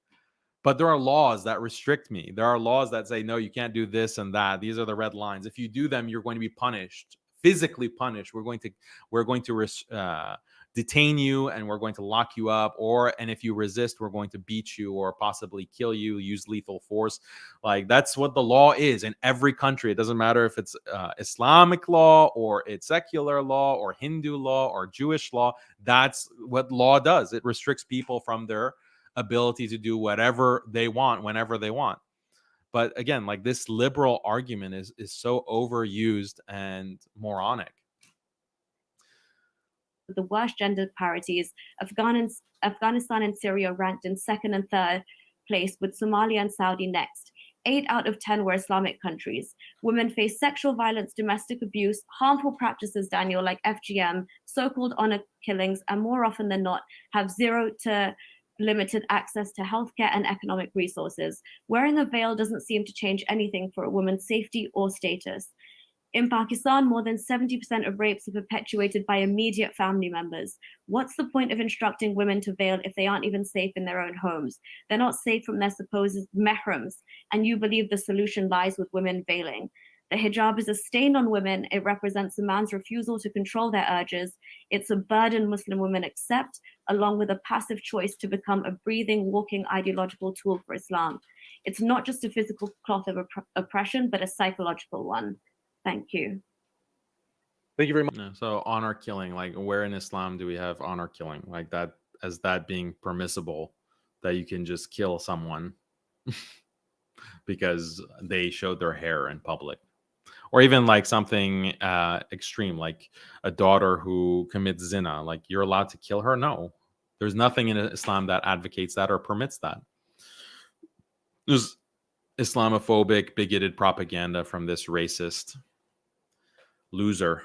But there are laws that restrict me. There are laws that say, no, you can't do this and that. These are the red lines. If you do them, you're going to be punished, physically punished. We're going to detain you, and we're going to lock you up. And if you resist, we're going to beat you or possibly kill you, use lethal force. Like, that's what the law is in every country. It doesn't matter if it's Islamic law or it's secular law or Hindu law or Jewish law. That's what law does. It restricts people from their ability to do whatever they want whenever they want. But again, like, this liberal argument is so overused and moronic. the worst gender parities, Afghanistan and Syria ranked in second and third place, with Somalia and Saudi next. 8 out of 10 were Islamic countries. Women face sexual violence, domestic abuse, harmful practices, Daniel, like FGM, so-called honor killings, and more often than not have zero to limited access to healthcare and economic resources. Wearing a veil doesn't seem to change anything for a woman's safety or status. In Pakistan, more than 70% of rapes are perpetuated by immediate family members. What's the point of instructing women to veil if they aren't even safe in their own homes? They're not safe from their supposed mehrams, and you believe the solution lies with women veiling. The hijab is a stain on women. It represents a man's refusal to control their urges. It's a burden Muslim women accept, along with a passive choice to become a breathing, walking ideological tool for Islam. It's not just a physical cloth of oppression, but a psychological one. Thank you. Thank you very much. Yeah, so honor killing, like, where in Islam do we have honor killing like that, as that being permissible, that you can just kill someone because they showed their hair in public? Or even like something extreme, like a daughter who commits zina, like, you're allowed to kill her? No, there's nothing in Islam that advocates that or permits that. There's Islamophobic, bigoted propaganda from this racist loser.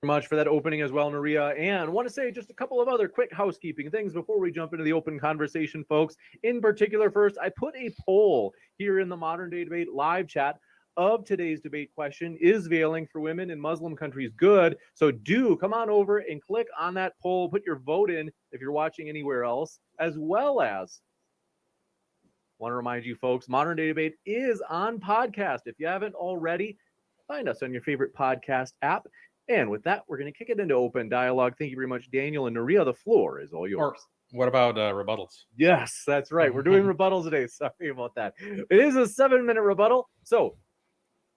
Much for that opening as well, Nuria. And want to say just a couple of other quick housekeeping things before we jump into the open conversation, folks. In particular, first, I put a poll here in the Modern Day Debate live chat of today's debate question: is veiling for women in Muslim countries good? So do come on over and click on that poll, put your vote in if you're watching anywhere else, as well as want to remind you folks, Modern Day Debate is on podcast. If you haven't already, find us on your favorite podcast app. And with that, we're going to kick it into open dialogue. Thank you very much, Daniel and Nuria. The floor is all yours. Or what about rebuttals? Yes, that's right. We're doing rebuttals today. Sorry about that. It is a 7-minute rebuttal. So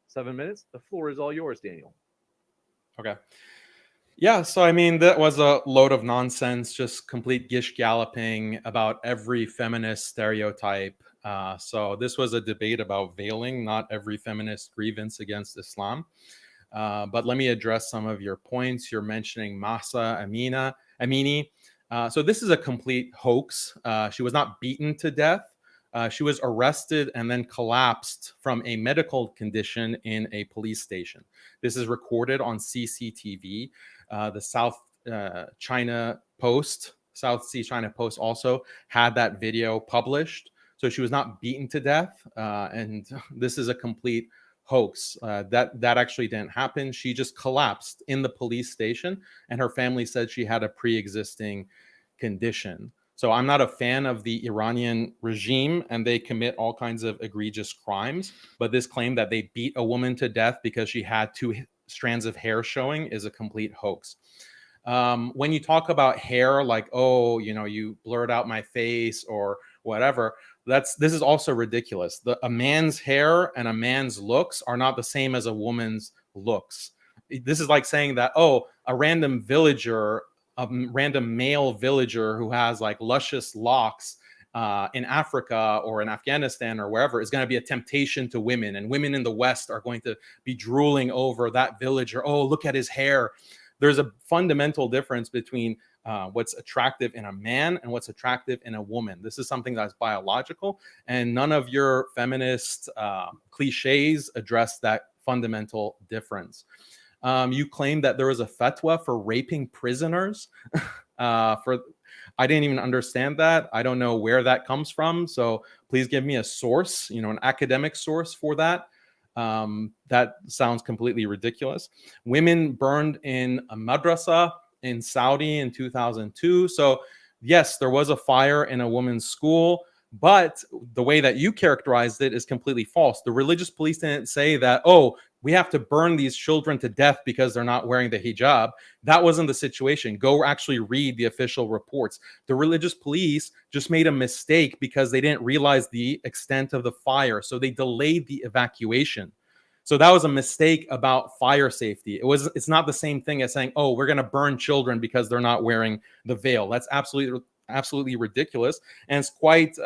7 minutes. The floor is all yours, Daniel. Okay. Yeah, so I mean, that was a load of nonsense, just complete gish galloping about every feminist stereotype. So this was a debate about veiling, not every feminist grievance against Islam. But let me address some of your points. You're mentioning Mahsa Amini. So this is a complete hoax. She was not beaten to death. She was arrested and then collapsed from a medical condition in a police station. This is recorded on CCTV. The South Sea China Post also had that video published. So she was not beaten to death. And this is a complete hoax. That actually didn't happen. She just collapsed in the police station, and her family said she had a pre-existing condition. So I'm not a fan of the Iranian regime, and they commit all kinds of egregious crimes. But this claim that they beat a woman to death because she had 2 strands of hair showing is a complete hoax. When you talk about hair, like, oh, you blurred out my face or whatever, this is also ridiculous. A man's hair and a man's looks are not the same as a woman's looks. This is like saying that, oh, a random male villager who has like luscious locks in Africa or in Afghanistan or wherever is going to be a temptation to women, and women in the West are going to be drooling over that villager. Oh, look at his hair. There's a fundamental difference between what's attractive in a man and what's attractive in a woman. This is something that's biological, and none of your feminist cliches address that fundamental difference. You claim that there was a fatwa for raping prisoners. I didn't even understand that. I don't know where that comes from. So please give me a source, an academic source for that. That sounds completely ridiculous. Women burned in a madrasa in Saudi in 2002. So yes, there was a fire in a woman's school, but the way that you characterized it is completely false. The religious police didn't say that, oh, we have to burn these children to death because they're not wearing the hijab. That wasn't the situation. Go actually read the official reports. The religious police just made a mistake because they didn't realize the extent of the fire. So they delayed the evacuation. So that was a mistake about fire safety. It's not the same thing as saying, oh, we're going to burn children because they're not wearing the veil. That's absolutely ridiculous. And it's quite,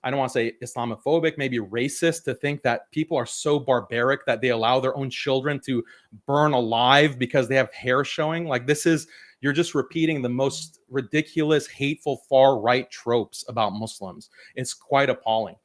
I don't want to say Islamophobic, maybe racist, to think that people are so barbaric that they allow their own children to burn alive because they have hair showing. Like, you're just repeating the most ridiculous, hateful, far-right tropes about Muslims. It's quite appalling.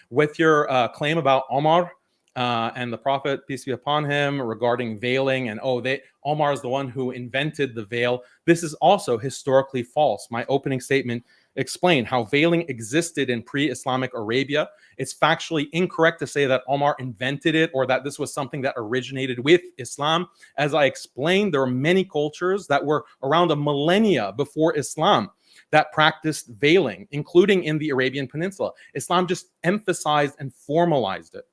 With your claim about Omar and the Prophet, peace be upon him, regarding veiling, and Omar is the one who invented the veil. This is also historically false. My opening statement explained how veiling existed in pre-Islamic Arabia. It's factually incorrect to say that Omar invented it or that this was something that originated with Islam. As I explained, there are many cultures that were around a millennia before Islam that practiced veiling, including in the Arabian Peninsula. Islam just emphasized and formalized it.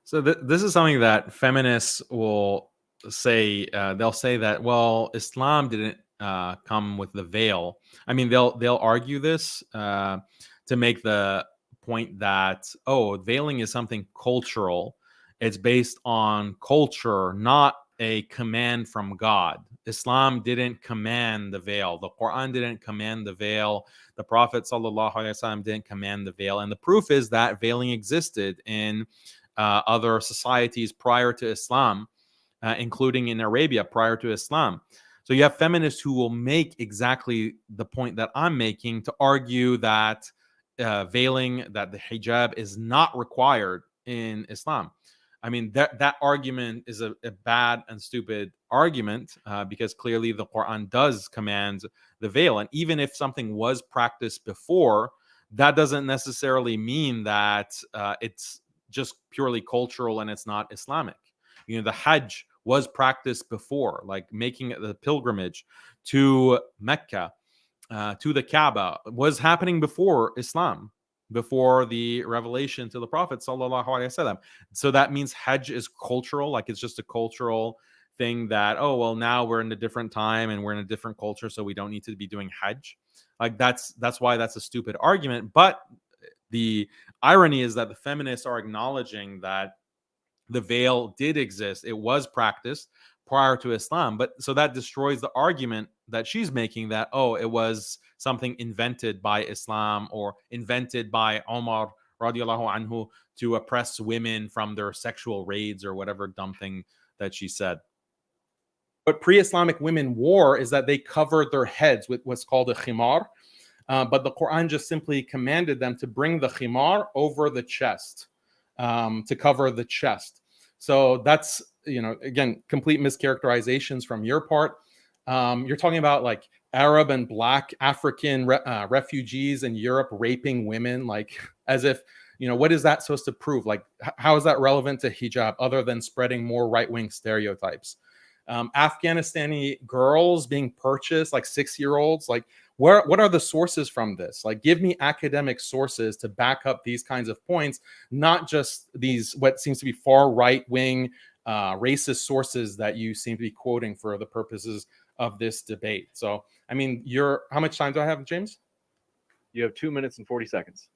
So this is something that feminists will say. They'll say that, well, Islam didn't come with the veil. I mean, they'll argue this to make the point that, oh, veiling is something cultural. It's based on culture, not a command from God. Islam didn't command the veil. The Quran didn't command the veil. The Prophet ﷺ didn't command the veil. And the proof is that veiling existed in other societies prior to Islam, including in Arabia prior to Islam. So you have feminists who will make exactly the point that I'm making to argue that veiling, that the hijab is not required in Islam. I mean, that argument is a bad and stupid argument because clearly the Quran does command the veil. And even if something was practiced before, that doesn't necessarily mean that it's just purely cultural and it's not Islamic. The Hajj was practiced before, like making the pilgrimage to Mecca, to the Kaaba, was happening before Islam, before the revelation to the Prophet sallallahu alaihi wasallam. So that means Hajj is cultural, like it's just a cultural thing that, oh, well, now we're in a different time and we're in a different culture, so we don't need to be doing Hajj. Like that's why that's a stupid argument. But the irony is that the feminists are acknowledging that the veil did exist. It was practiced prior to Islam. But so that destroys the argument that she's making that, oh, it was something invented by Islam or invented by Omar radiallahu anhu to oppress women from their sexual raids or whatever dumb thing that she said. What pre-Islamic women wore is that they covered their heads with what's called a khimar. But the Quran just simply commanded them to bring the khimar over the chest, to cover the chest. So that's, again, complete mischaracterizations from your part. You're talking about like Arab and Black African refugees in Europe raping women. Like, as if, what is that supposed to prove? Like, how is that relevant to hijab other than spreading more right-wing stereotypes? Afghanistani girls being purchased, like 6-year-olds, like what are the sources from this? Like, give me academic sources to back up these kinds of points, not just these what seems to be far right-wing racist sources that you seem to be quoting for the purposes of this debate. So, I mean, how much time do I have, James? You have 2 minutes and 40 seconds.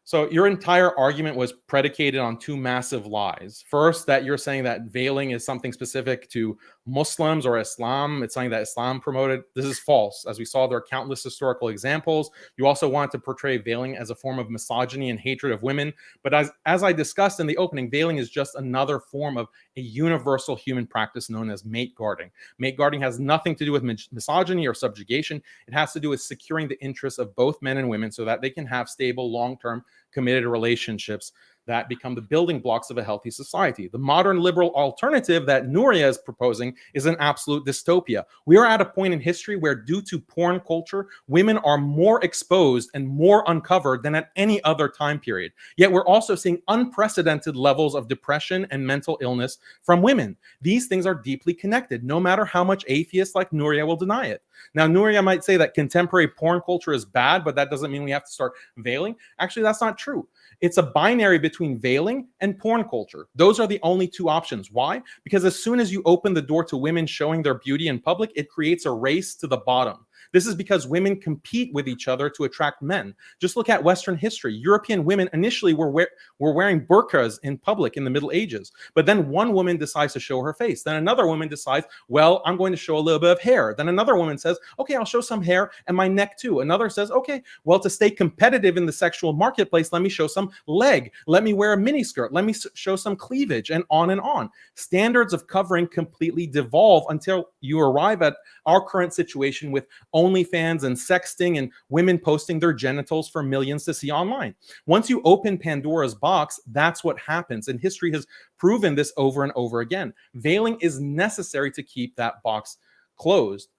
So your entire argument was predicated on two massive lies. First, that you're saying that veiling is something specific to Muslims or Islam. It's something that Islam promoted. This is false. As we saw, there are countless historical examples. You also want to portray veiling as a form of misogyny and hatred of women. But as I discussed in the opening, veiling is just another form of a universal human practice known as mate guarding. Mate guarding has nothing to do with misogyny or subjugation. It has to do with securing the interests of both men and women so that they can have stable, long-term, committed relationships that become the building blocks of a healthy society. The modern liberal alternative that Nuria is proposing is an absolute dystopia. We are at a point in history where, due to porn culture, women are more exposed and more uncovered than at any other time period. Yet we're also seeing unprecedented levels of depression and mental illness from women. These things are deeply connected, no matter how much atheists like Nuria will deny it. Now, Nuria might say that contemporary porn culture is bad, but that doesn't mean we have to start veiling. Actually, that's not true. It's a binary between veiling and porn culture. Those are the only two options. Why? Because as soon as you open the door to women showing their beauty in public, it creates a race to the bottom. This is because women compete with each other to attract men. Just look at Western history. European women initially were wearing burqas in public in the Middle Ages. But then one woman decides to show her face. Then another woman decides, well, I'm going to show a little bit of hair. Then another woman says, okay, I'll show some hair and my neck too. Another says, okay, well, to stay competitive in the sexual marketplace, let me show some leg. Let me wear a miniskirt. Let me show some cleavage, and on and on. Standards of covering completely devolve until you arrive at our current situation with OnlyFans and sexting and women posting their genitals for millions to see online. Once you open Pandora's box, that's what happens. And history has proven this over and over again. Veiling is necessary to keep that box closed.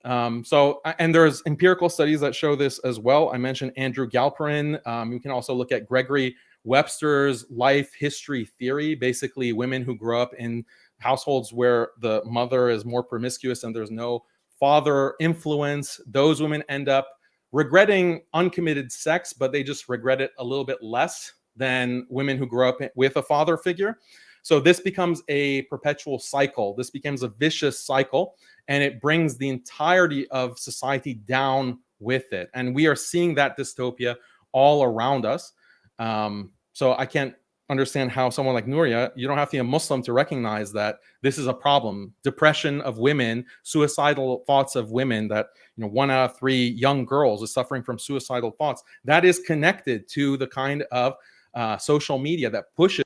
And there's empirical studies that show this as well. I mentioned Andrew Galperin. You can also look at Gregory Webster's life history theory. Basically, women who grow up in households where the mother is more promiscuous and there's no father influence, those women end up regretting uncommitted sex, but they just regret it a little bit less than women who grow up with a father figure. So this becomes a perpetual cycle. This becomes a vicious cycle, and it brings the entirety of society down with it. And we are seeing that dystopia all around us. So I can't understand how someone like Nuria, you don't have to be a Muslim to recognize that this is a problem. Depression of women, suicidal thoughts of women, that 1 out of 3 young girls is suffering from suicidal thoughts. That is connected to the kind of social media that pushes.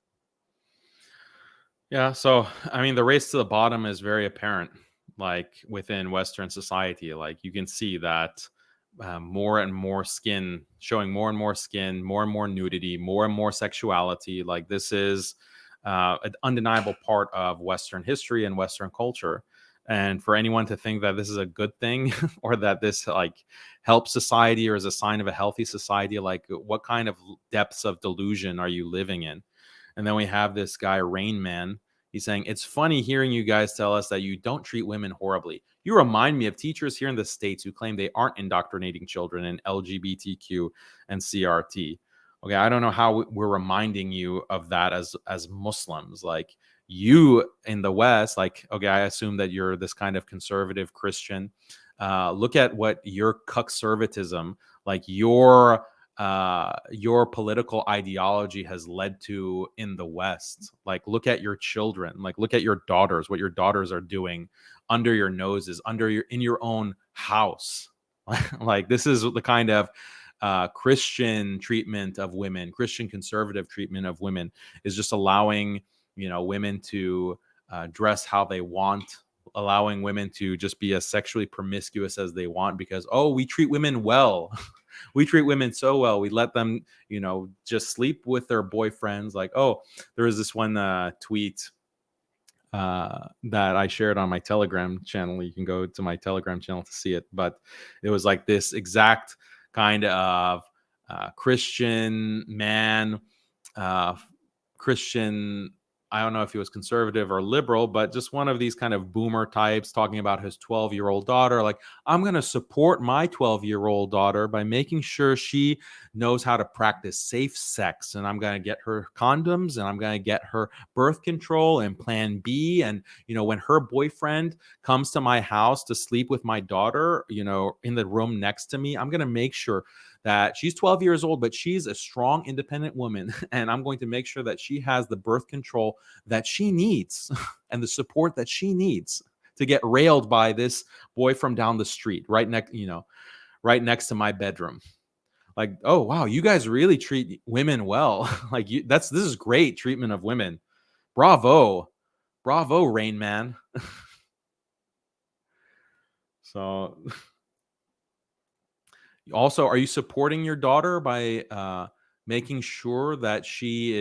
Yeah, so I mean, the race to the bottom is very apparent, like within Western society. Like you can see that more and more skin, showing more and more skin, more and more nudity, more and more sexuality. Like this is an undeniable part of Western history and Western culture. And for anyone to think that this is a good thing or that this like helps society or is a sign of a healthy society, like what kind of depths of delusion are you living in? And then we have this guy, Rain Man. He's saying, it's funny hearing you guys tell us that you don't treat women horribly. You remind me of teachers here in the States who claim they aren't indoctrinating children in LGBTQ and CRT. Okay, I don't know how we're reminding you of that as Muslims. Like you in the West, like, okay, I assume that you're this kind of conservative Christian. Look at what your cuckservatism, like your political ideology has led to in the West. Like, look at your children, like look at your daughters, what your daughters are doing under your noses, in your own house. Like this is the kind of Christian treatment of women, Christian conservative treatment of women, is just allowing, women to dress how they want, allowing women to just be as sexually promiscuous as they want because, oh, we treat women well. We treat women so well. We let them, just sleep with their boyfriends. Like, oh, there was this one tweet that I shared on my Telegram channel. You can go to my Telegram channel to see it. But it was like this exact kind of Christian man, Christian, I don't know if he was conservative or liberal, but just one of these kind of boomer types talking about his 12-year-old daughter. Like, I'm going to support my 12-year-old daughter by making sure she knows how to practice safe sex. And I'm going to get her condoms, and I'm going to get her birth control and plan B. And, when her boyfriend comes to my house to sleep with my daughter, in the room next to me, I'm going to make sure that she's 12 years old, but she's a strong, independent woman. And I'm going to make sure that she has the birth control that she needs and the support that she needs to get railed by this boy from down the street, right next to my bedroom. Like, oh, wow, you guys really treat women well. Like, this is great treatment of women. Bravo, Rain Man. So also, are you supporting your daughter by making sure that she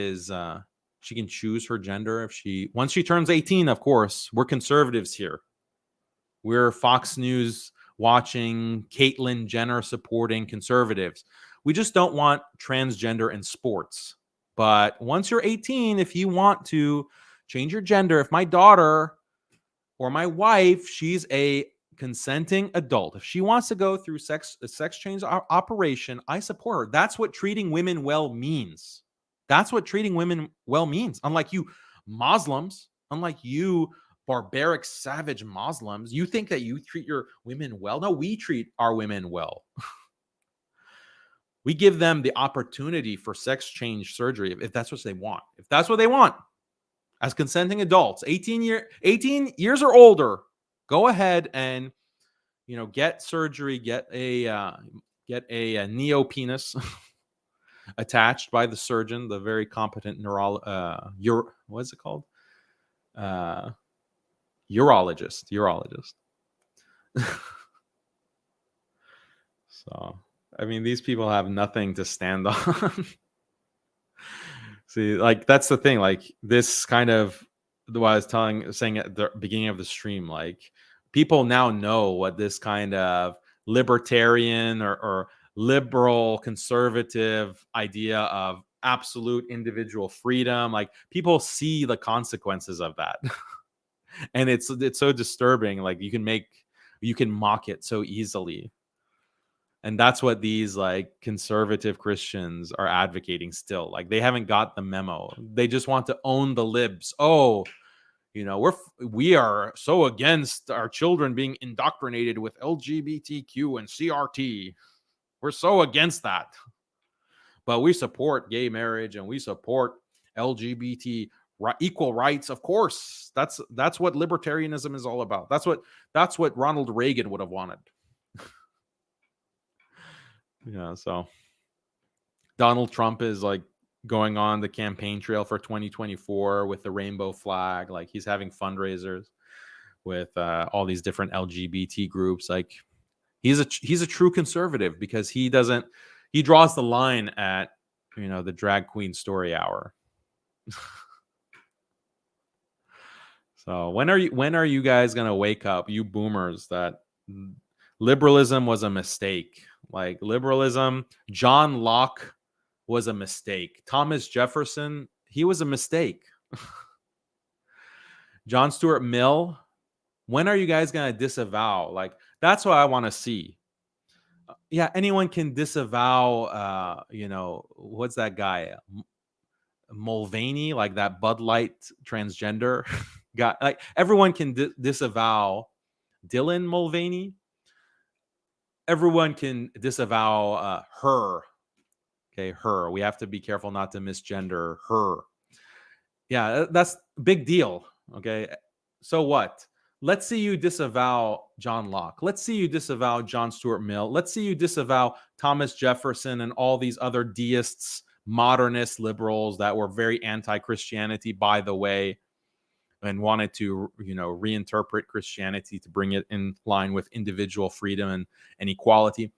can choose her gender once she turns 18? Of course, we're conservatives here. We're Fox News watching, Caitlyn Jenner supporting conservatives. We just don't want transgender in sports. But once you're 18, if you want to change your gender, if my daughter or my wife, she's a consenting adult, if she wants to go through a sex change operation, I support her. That's what treating women well means. That's what treating women well means. Unlike you Muslims, unlike you barbaric, savage Muslims, you think that you treat your women well. No, we treat our women well. We give them the opportunity for sex change surgery if that's what they want. If that's what they want, as consenting adults, 18 years or older, go ahead and get surgery, get a neo penis attached by the surgeon, the very competent what's it called? Urologist. So, I mean, these people have nothing to stand on. See, like, that's the thing. Like, this kind of what I was saying at the beginning of the stream, like, people now know what this kind of libertarian or liberal conservative idea of absolute individual freedom, like, people see the consequences of that. And it's so disturbing. Like, you can mock it so easily. And that's what these like conservative Christians are advocating still. Like, they haven't got the memo. They just want to own the libs. Oh, we are so against our children being indoctrinated with LGBTQ and CRT. We're so against that. But we support gay marriage and we support LGBT equal rights. Of course, that's what libertarianism is all about. That's what Ronald Reagan would have wanted. Yeah, so Donald Trump is like going on the campaign trail for 2024 with the rainbow flag. Like, he's having fundraisers with all these different LGBT groups. Like, he's a true conservative because he draws the line at the drag queen story hour. So when are you guys gonna wake up, you boomers, that liberalism was a mistake? Like, liberalism, John Locke was a mistake. Thomas Jefferson, he was a mistake. John Stuart Mill, when are you guys going to disavow? Like, that's what I want to see. Yeah, anyone can disavow, what's that guy? Mulvaney, like that Bud Light transgender guy. Like, everyone can disavow Dylan Mulvaney. Everyone can disavow her. Okay, her. We have to be careful not to misgender her. Yeah, that's a big deal. Okay, so what? Let's see you disavow John Locke. Let's see you disavow John Stuart Mill. Let's see you disavow Thomas Jefferson and all these other deists, modernist liberals that were very anti-Christianity, by the way, and wanted to, reinterpret Christianity to bring it in line with individual freedom and equality.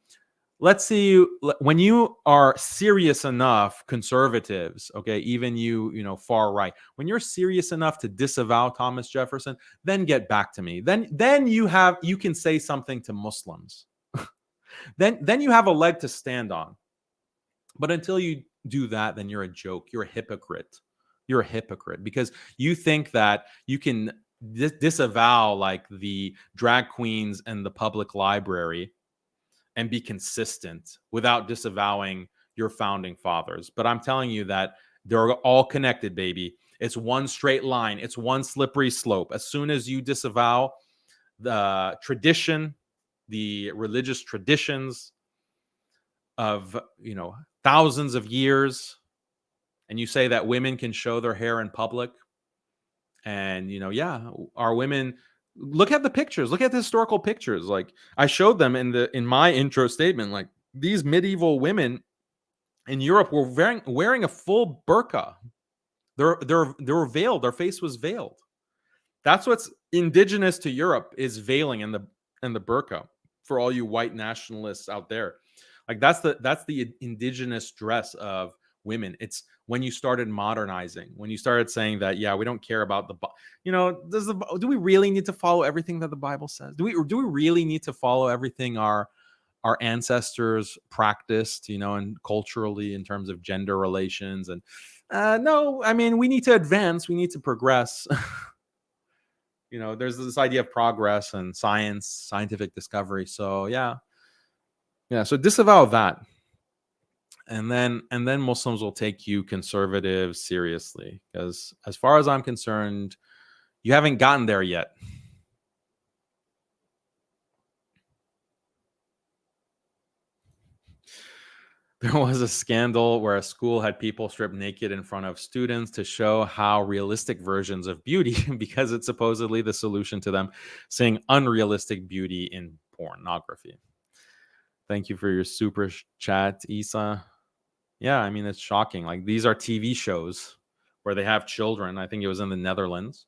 Let's see you, when you are serious enough, conservatives, okay, even you far right, when you're serious enough to disavow Thomas Jefferson, then get back to me. Then you can say something to Muslims. then you have a leg to stand on. But until you do that, then you're a joke. You're a hypocrite. You're a hypocrite because you think that you can disavow like the drag queens and the public library and be consistent without disavowing your founding fathers. But I'm telling you that they're all connected, baby. It's one straight line. It's one slippery slope. As soon as you disavow the tradition, the religious traditions of, thousands of years, and you say that women can show their hair in public, and our women, look at the pictures, look at the historical pictures. Like I showed them in my intro statement, like these medieval women in Europe were wearing a full burqa. They were veiled. Their face was veiled. That's what's indigenous to Europe, is veiling and the burqa. For all you white nationalists out there, like that's the indigenous dress of women. It's when you started modernizing, when you started saying that, yeah, we don't care about do we really need to follow everything that the Bible says? Do we really need to follow everything our ancestors practiced, and culturally in terms of gender relations? And no, I mean, we need to advance, we need to progress. There's this idea of progress and scientific discovery. So yeah, so disavow that, and then Muslims will take you conservatives seriously, because as far as I'm concerned, you haven't gotten there yet. There was a scandal where a school had people strip naked in front of students to show how realistic versions of beauty, because it's supposedly the solution to them seeing unrealistic beauty in pornography. Thank you for your super chat, Isa. Yeah, I mean, it's shocking. Like, these are TV shows where they have children. I think it was in the Netherlands,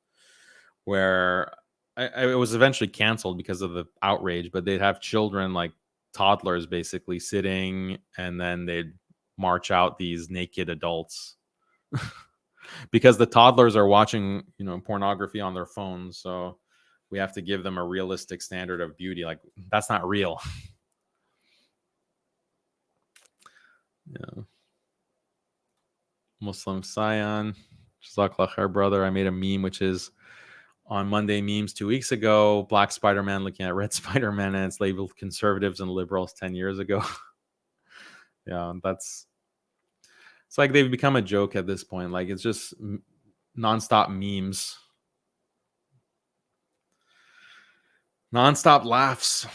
where it was eventually canceled because of the outrage, but they'd have children, like toddlers, basically sitting, and then they'd march out these naked adults because the toddlers are watching, pornography on their phones. So we have to give them a realistic standard of beauty. Like, that's not real. Yeah. Muslim Scion, Jazakallah khair, brother. I made a meme which is on Monday Memes 2 weeks ago, Black Spider-Man looking at Red Spider-Man, and it's labeled conservatives and liberals 10 years ago. Yeah, it's like they've become a joke at this point. Like, it's just nonstop memes, nonstop laughs.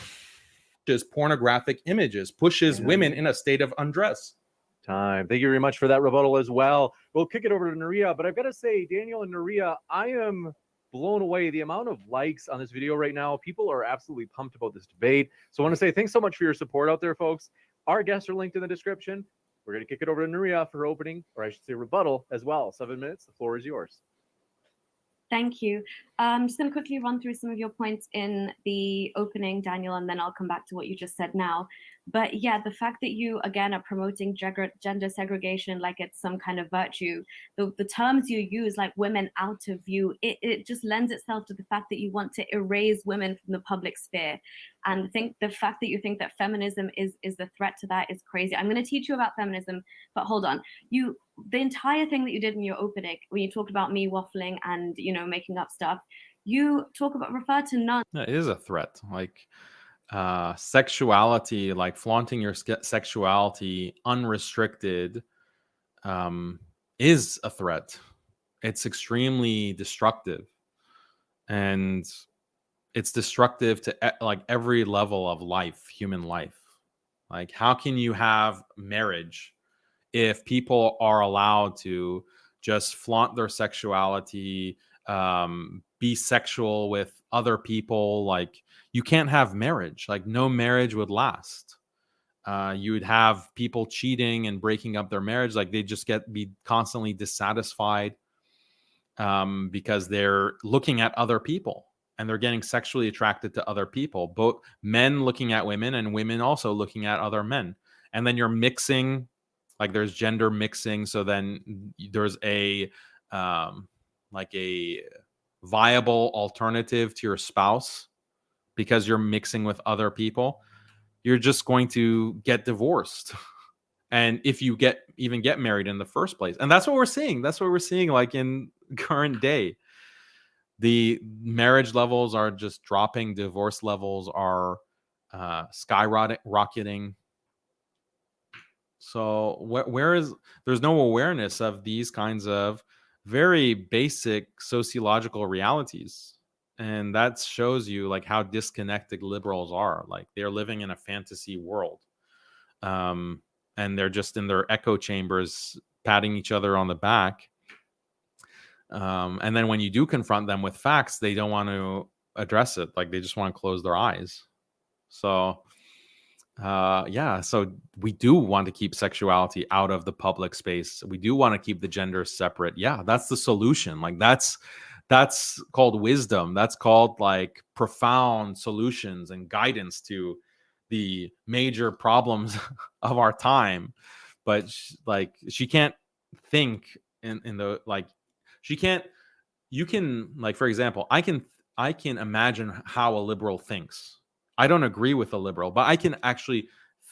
Just pornographic images, pushes women in a state of undress. Thank you very much for that rebuttal as well. We'll kick it over to Nuria, but I've got to say, Daniel and Nuria, I am blown away. The amount of likes on this video right now, people are absolutely pumped about this debate. So I want to say thanks so much for your support out there, folks. Our guests are linked in the description. We're going to kick it over to Nuria for opening, or I should say rebuttal as well. 7 minutes, the floor is yours. Thank you. I'm just going to quickly run through some of your points in the opening, Daniel, and then I'll come back to what you just said now. But yeah, the fact that you, again, are promoting gender segregation like it's some kind of virtue, the terms you use, like women out of view, it just lends itself to the fact that you want to erase women from the public sphere. And I think the fact that you think that feminism is the threat to that is crazy. I'm going to teach you about feminism, but hold on. The entire thing that you did in your opening, when you talked about me waffling and, making up stuff, you refer to none. It is a threat. Like, sexuality, like flaunting your sexuality unrestricted, is a threat. It's extremely destructive, and it's destructive to like every level of life, human life. Like, how can you have marriage if people are allowed to just flaunt their sexuality, be sexual with other people? Like, you can't have marriage. Like, no marriage would last. You would have people cheating and breaking up their marriage. Like, they just be constantly dissatisfied, because they're looking at other people and they're getting sexually attracted to other people, both men looking at women and women also looking at other men. And then you're mixing, like, there's gender mixing. So then there's a viable alternative to your spouse because you're mixing with other people. You're just going to get divorced. And if you even get married in the first place. And that's what we're seeing. That's what we're seeing like in current day. The marriage levels are just dropping, divorce levels are skyrocketing. So there's no awareness of these kinds of very basic sociological realities. And that shows you like how disconnected liberals are. Like they're living in a fantasy world. And they're just in their echo chambers patting each other on the back. And then when you do confront them with facts, they don't want to address it. Like they just want to close their eyes. So so we do want to keep sexuality out of the public space. We do want to keep the genders separate. Yeah, that's the solution. Like that's called wisdom. That's called like profound solutions and guidance to the major problems of our time. But she can't think in the like she can't you can like for example, I can imagine how a liberal thinks. I don't agree with a liberal, but I can actually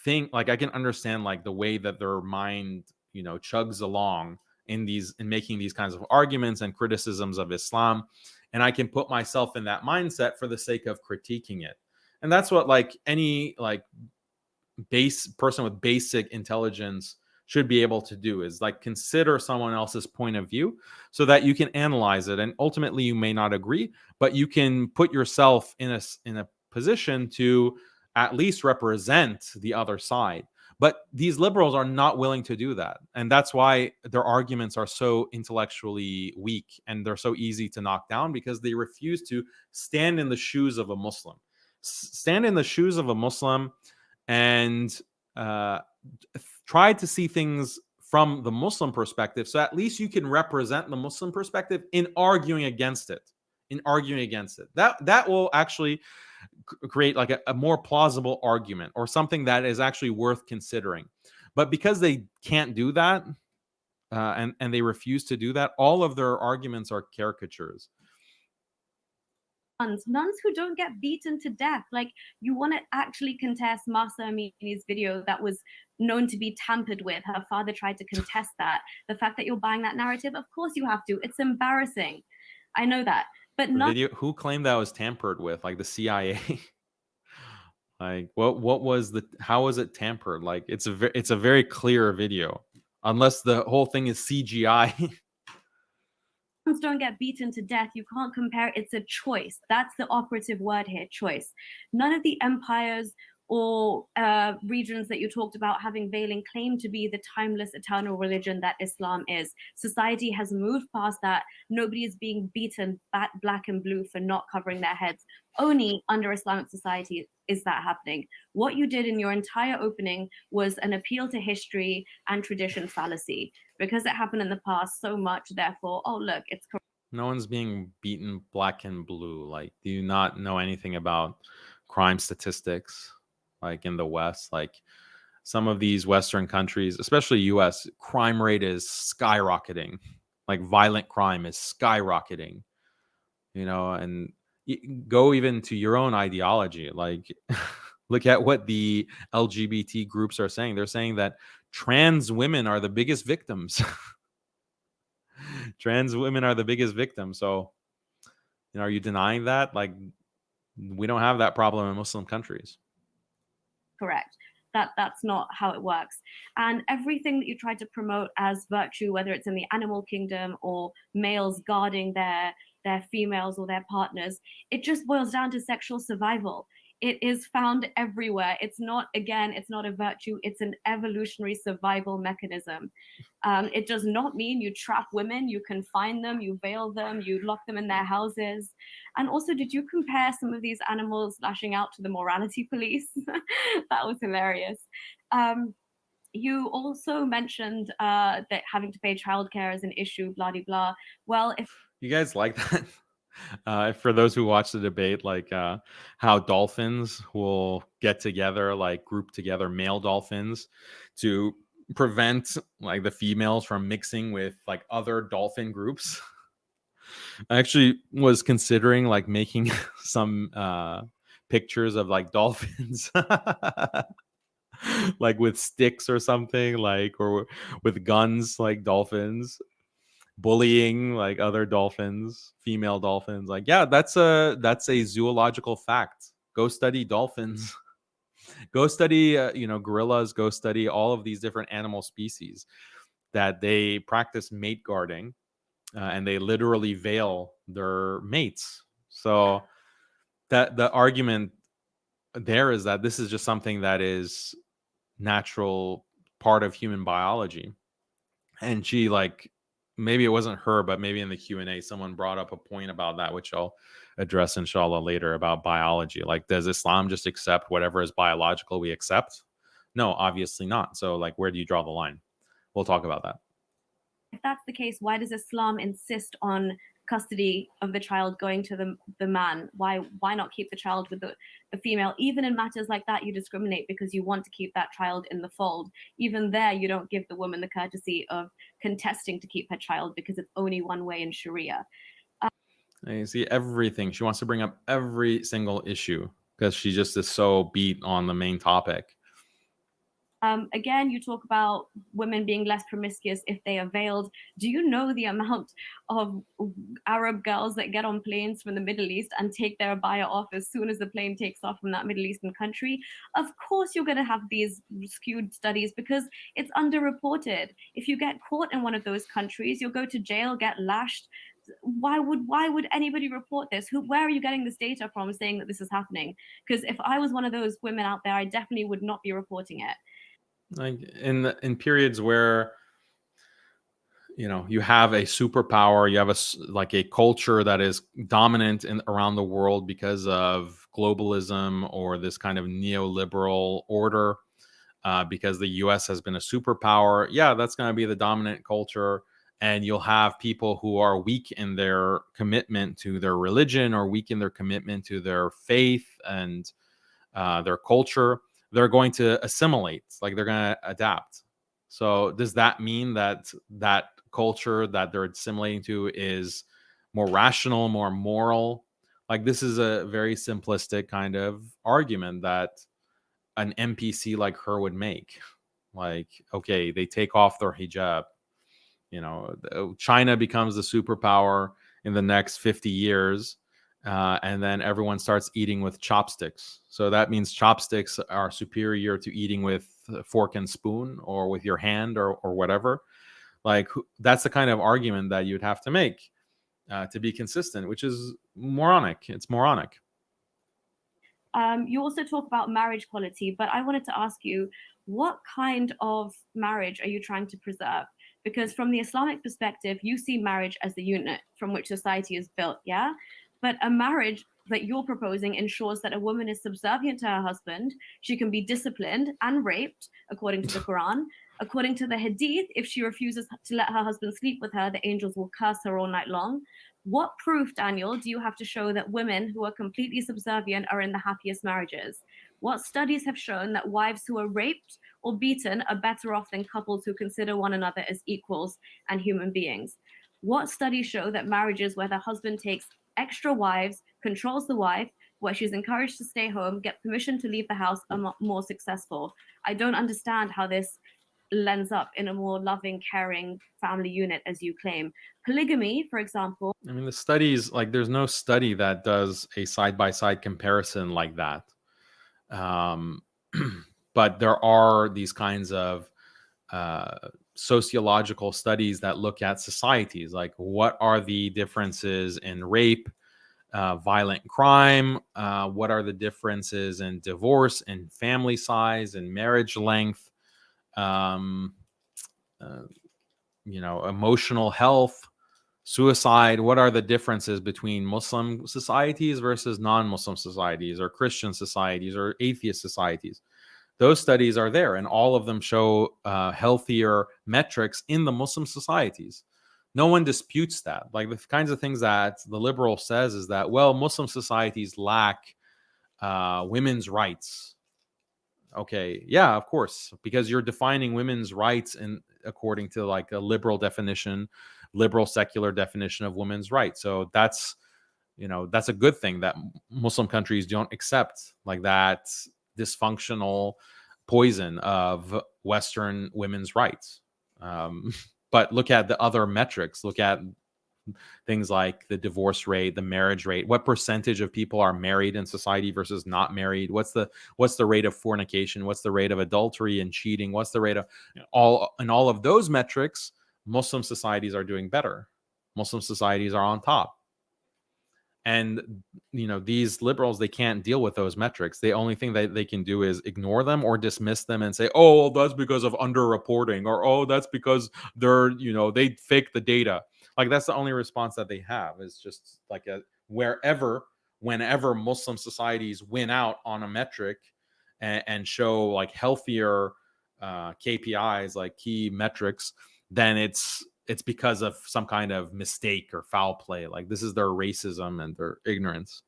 think like I can understand like the way that their mind, chugs along in making these kinds of arguments and criticisms of Islam. And I can put myself in that mindset for the sake of critiquing it. And that's what like any like base person with basic intelligence should be able to do, is like consider someone else's point of view so that you can analyze it. And ultimately you may not agree, but you can put yourself in a position to at least represent the other side. But these liberals are not willing to do that. And that's why their arguments are so intellectually weak and they're so easy to knock down, because they refuse to stand in the shoes of a Muslim. Stand in the shoes of a Muslim and try to see things from the Muslim perspective. So at least you can represent the Muslim perspective in arguing against it. That will actually create like a more plausible argument or something that is actually worth considering. But because they can't do that, and they refuse to do that, all of their arguments are caricatures. Nuns who don't get beaten to death. Like, you want to actually contest Mahsa Amini's video that was known to be tampered with. Her father tried to contest that. The fact that you're buying that narrative, of course you have to. It's embarrassing. I know that. But video, who claimed that was tampered with? Like the CIA? Like how was it tampered? Like it's a very clear video, unless the whole thing is CGI. Don't get beaten to death. You can't compare. It's a choice. That's the operative word here, choice. None of the empires or regions that you talked about having veiling claim to be the timeless, eternal religion that Islam is. Society has moved past that. Nobody is being beaten black and blue for not covering their heads. Only under Islamic society is that happening. What you did in your entire opening was an appeal to history and tradition fallacy. Because it happened in the past so much, therefore, oh, look, it's correct. No one's being beaten black and blue. Like, do you not know anything about crime statistics? Like in the West, like some of these Western countries, especially US, crime rate is skyrocketing. Like violent crime is skyrocketing, and go even to your own ideology. Like look at what the LGBT groups are saying. They're saying that trans women are the biggest victims. Trans women are the biggest victims. So, are you denying that? Like, we don't have that problem in Muslim countries. Correct. That's not how it works. And everything that you try to promote as virtue, whether it's in the animal kingdom or males guarding their females or their partners, it just boils down to sexual survival. It is found everywhere. It's not a virtue. It's an evolutionary survival mechanism. It does not mean you trap women. You confine them, you veil them, you lock them in their houses. And also, did you compare some of these animals lashing out to the morality police? That was hilarious. You also mentioned that having to pay childcare is an issue, blah, blah, blah. Well, if you guys like that, for those who watch the debate, like how dolphins will get together, like group together male dolphins to prevent like the females from mixing with like other dolphin groups. I actually was considering like making some pictures of like dolphins like with sticks or something, like, or with guns, like dolphins, bullying like other dolphins, female dolphins. Like, yeah, that's a zoological fact. Go study dolphins. Go study, gorillas. Go study all of these different animal species that they practice mate guarding, and they literally veil their mates. So that the argument there is that this is just something that is natural part of human biology. And she, like, maybe it wasn't her, but maybe in the Q&A someone brought up a point about that, which I'll address inshallah later, about biology. Like, does Islam just accept whatever is biological we accept? No, obviously not. So, like, where do you draw the line? We'll talk about that. If that's the case, why does Islam insist on custody of the child going to the man? Why not keep the child with the female? Even in matters like that, you discriminate because you want to keep that child in the fold. Even there, you don't give the woman the courtesy of contesting to keep her child because it's only one way in Sharia. And you see everything. She wants to bring up every single issue because she just is so beat on the main topic. Again, you talk about women being less promiscuous if they are veiled. Do you know the amount of Arab girls that get on planes from the Middle East and take their abaya off as soon as the plane takes off from that Middle Eastern country? Of course, you're going to have these skewed studies because it's underreported. If you get caught in one of those countries, you'll go to jail, get lashed. Why would anybody report this? Where are you getting this data from saying that this is happening? Because if I was one of those women out there, I definitely would not be reporting it. Like, in periods where you have a superpower, you have a culture that is dominant around the world because of globalism or this kind of neoliberal order, because the US has been a superpower. Yeah, that's going to be the dominant culture. And you'll have people who are weak in their commitment to their religion, or weak in their commitment to their faith and their culture. They're going to assimilate, like they're going to adapt. So does that mean that culture that they're assimilating to is more rational, more moral? Like, this is a very simplistic kind of argument that an NPC like her would make. Like, okay, they take off their hijab. China becomes the superpower in the next 50 years. And then everyone starts eating with chopsticks. So that means chopsticks are superior to eating with a fork and spoon, or with your hand, or whatever. Like, that's the kind of argument that you'd have to make to be consistent, which is moronic. It's moronic. You also talk about marriage quality, but I wanted to ask you, what kind of marriage are you trying to preserve? Because from the Islamic perspective, you see marriage as the unit from which society is built, yeah? But a marriage that you're proposing ensures that a woman is subservient to her husband. She can be disciplined and raped, according to the Quran. According to the Hadith, if she refuses to let her husband sleep with her, the angels will curse her all night long. What proof, Daniel, do you have to show that women who are completely subservient are in the happiest marriages? What studies have shown that wives who are raped or beaten are better off than couples who consider one another as equals and human beings? What studies show that marriages where the husband takes extra wives, controls the wife, where she's encouraged to stay home, get permission to leave the house, are more successful? I don't understand how this lends up in a more loving, caring family unit, as you claim. Polygamy, for example. I mean, the studies, like, there's no study that does a side-by-side comparison like that. But there are these kinds of sociological studies that look at societies, like what are the differences in rape, violent crime, what are the differences in divorce, and family size, and marriage length, emotional health, suicide. What are the differences between Muslim societies versus non-Muslim societies, or Christian societies, or atheist societies? Those studies are there, and all of them show healthier metrics in the Muslim societies. No one disputes that. Like, the kinds of things that the liberal says is that, well, Muslim societies lack women's rights. Okay, yeah, of course, because you're defining women's rights according to like a liberal definition, liberal secular definition of women's rights. So that's a good thing that Muslim countries don't accept like that dysfunctional poison of Western women's rights. But look at the other metrics. Look at things like the divorce rate, the marriage rate. What percentage of people are married in society versus not married? What's the rate of fornication? What's the rate of adultery and cheating? What's the rate of all of those metrics? Muslim societies are doing better. Muslim societies are on top. And these liberals, they can't deal with those metrics. The only thing that they can do is ignore them or dismiss them and say, oh, that's because of underreporting, or oh, that's because they fake the data. Like, that's the only response that they have, is just like whenever Muslim societies win out on a metric and show like healthier KPIs, like key metrics, then it's because of some kind of mistake or foul play. Like, this is their racism and their ignorance.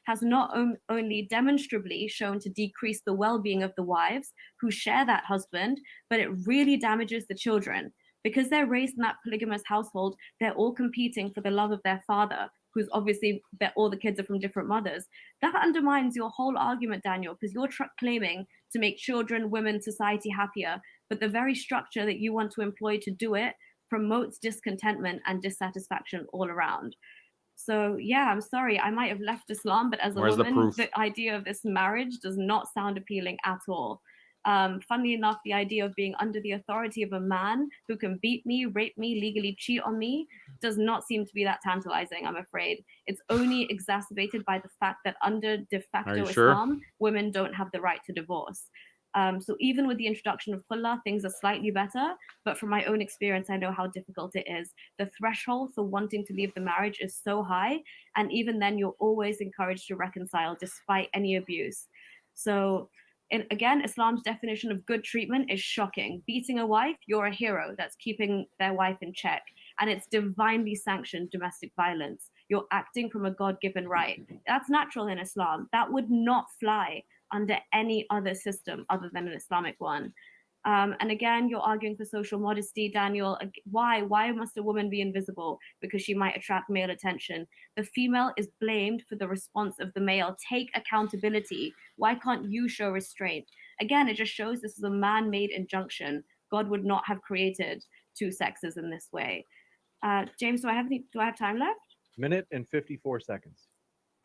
Has not only demonstrably shown to decrease the well-being of the wives who share that husband, but it really damages the children. Because they're raised in that polygamous household, they're all competing for the love of their father, who's obviously, all the kids are from different mothers. That undermines your whole argument, Daniel, because you're claiming to make children, women, society happier, but the very structure that you want to employ to do it promotes discontentment and dissatisfaction all around. So yeah, I'm sorry, I might have left Islam, but as a woman, the idea of this marriage does not sound appealing at all. Funnily enough, the idea of being under the authority of a man who can beat me, rape me, legally cheat on me does not seem to be that tantalizing, I'm afraid. It's only exacerbated by the fact that under de facto Islam, women don't have the right to divorce. So even with the introduction of khullah, things are slightly better, but from my own experience, I know how difficult it is. The threshold for wanting to leave the marriage is so high, and even then you're always encouraged to reconcile despite any abuse. So again, Islam's definition of good treatment is shocking. Beating a wife, you're a hero that's keeping their wife in check. And it's divinely sanctioned domestic violence. You're acting from a God-given right. That's natural in Islam. That would not fly under any other system other than an Islamic one. And again, you're arguing for social modesty, Daniel. Why? Why must a woman be invisible? Because she might attract male attention. The female is blamed for the response of the male. Take accountability. Why can't you show restraint? Again, it just shows this is a man-made injunction. God would not have created two sexes in this way. James, do I have time left? Minute and 54 seconds.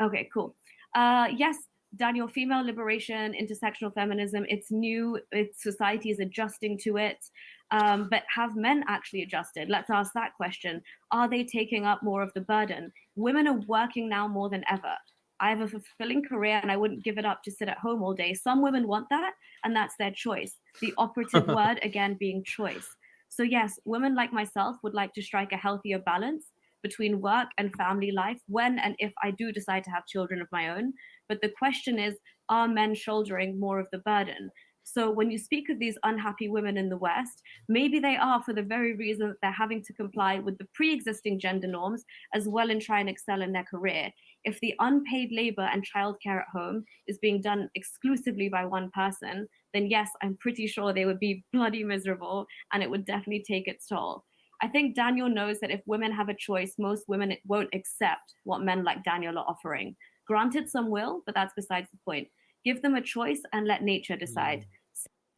Okay, cool. Yes, Daniel, female liberation, intersectional feminism, it's new, society is adjusting to it, but have men actually adjusted? Let's ask that question. Are they taking up more of the burden? Women are working now more than ever. I have a fulfilling career and I wouldn't give it up to sit at home all day. Some women want that, and that's their choice. The operative word, again, being choice. So yes, women like myself would like to strike a healthier balance between work and family life when and if I do decide to have children of my own. But the question is, are men shouldering more of the burden? So when you speak of these unhappy women in the West, maybe they are for the very reason that they're having to comply with the pre-existing gender norms as well and try and excel in their career. If the unpaid labor and childcare at home is being done exclusively by one person, then yes, I'm pretty sure they would be bloody miserable and it would definitely take its toll. I think Daniel knows that if women have a choice, most women won't accept what men like Daniel are offering. Granted, some will, but that's besides the point. Give them a choice and let nature decide.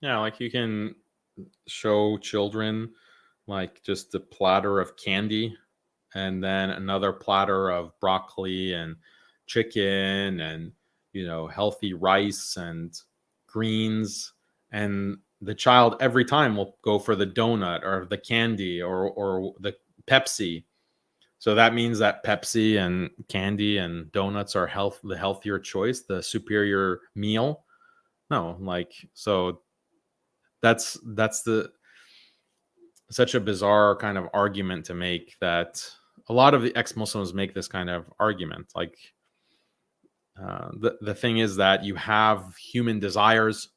Yeah, like you can show children like just a platter of candy and then another platter of broccoli and chicken and healthy rice and greens, and the child every time will go for the donut or the candy or the Pepsi. So that means that Pepsi and candy and donuts are the healthier choice, the superior meal. No, so that's such a bizarre kind of argument to make, that a lot of the ex-Muslims make this kind of argument. The thing is that you have human desires,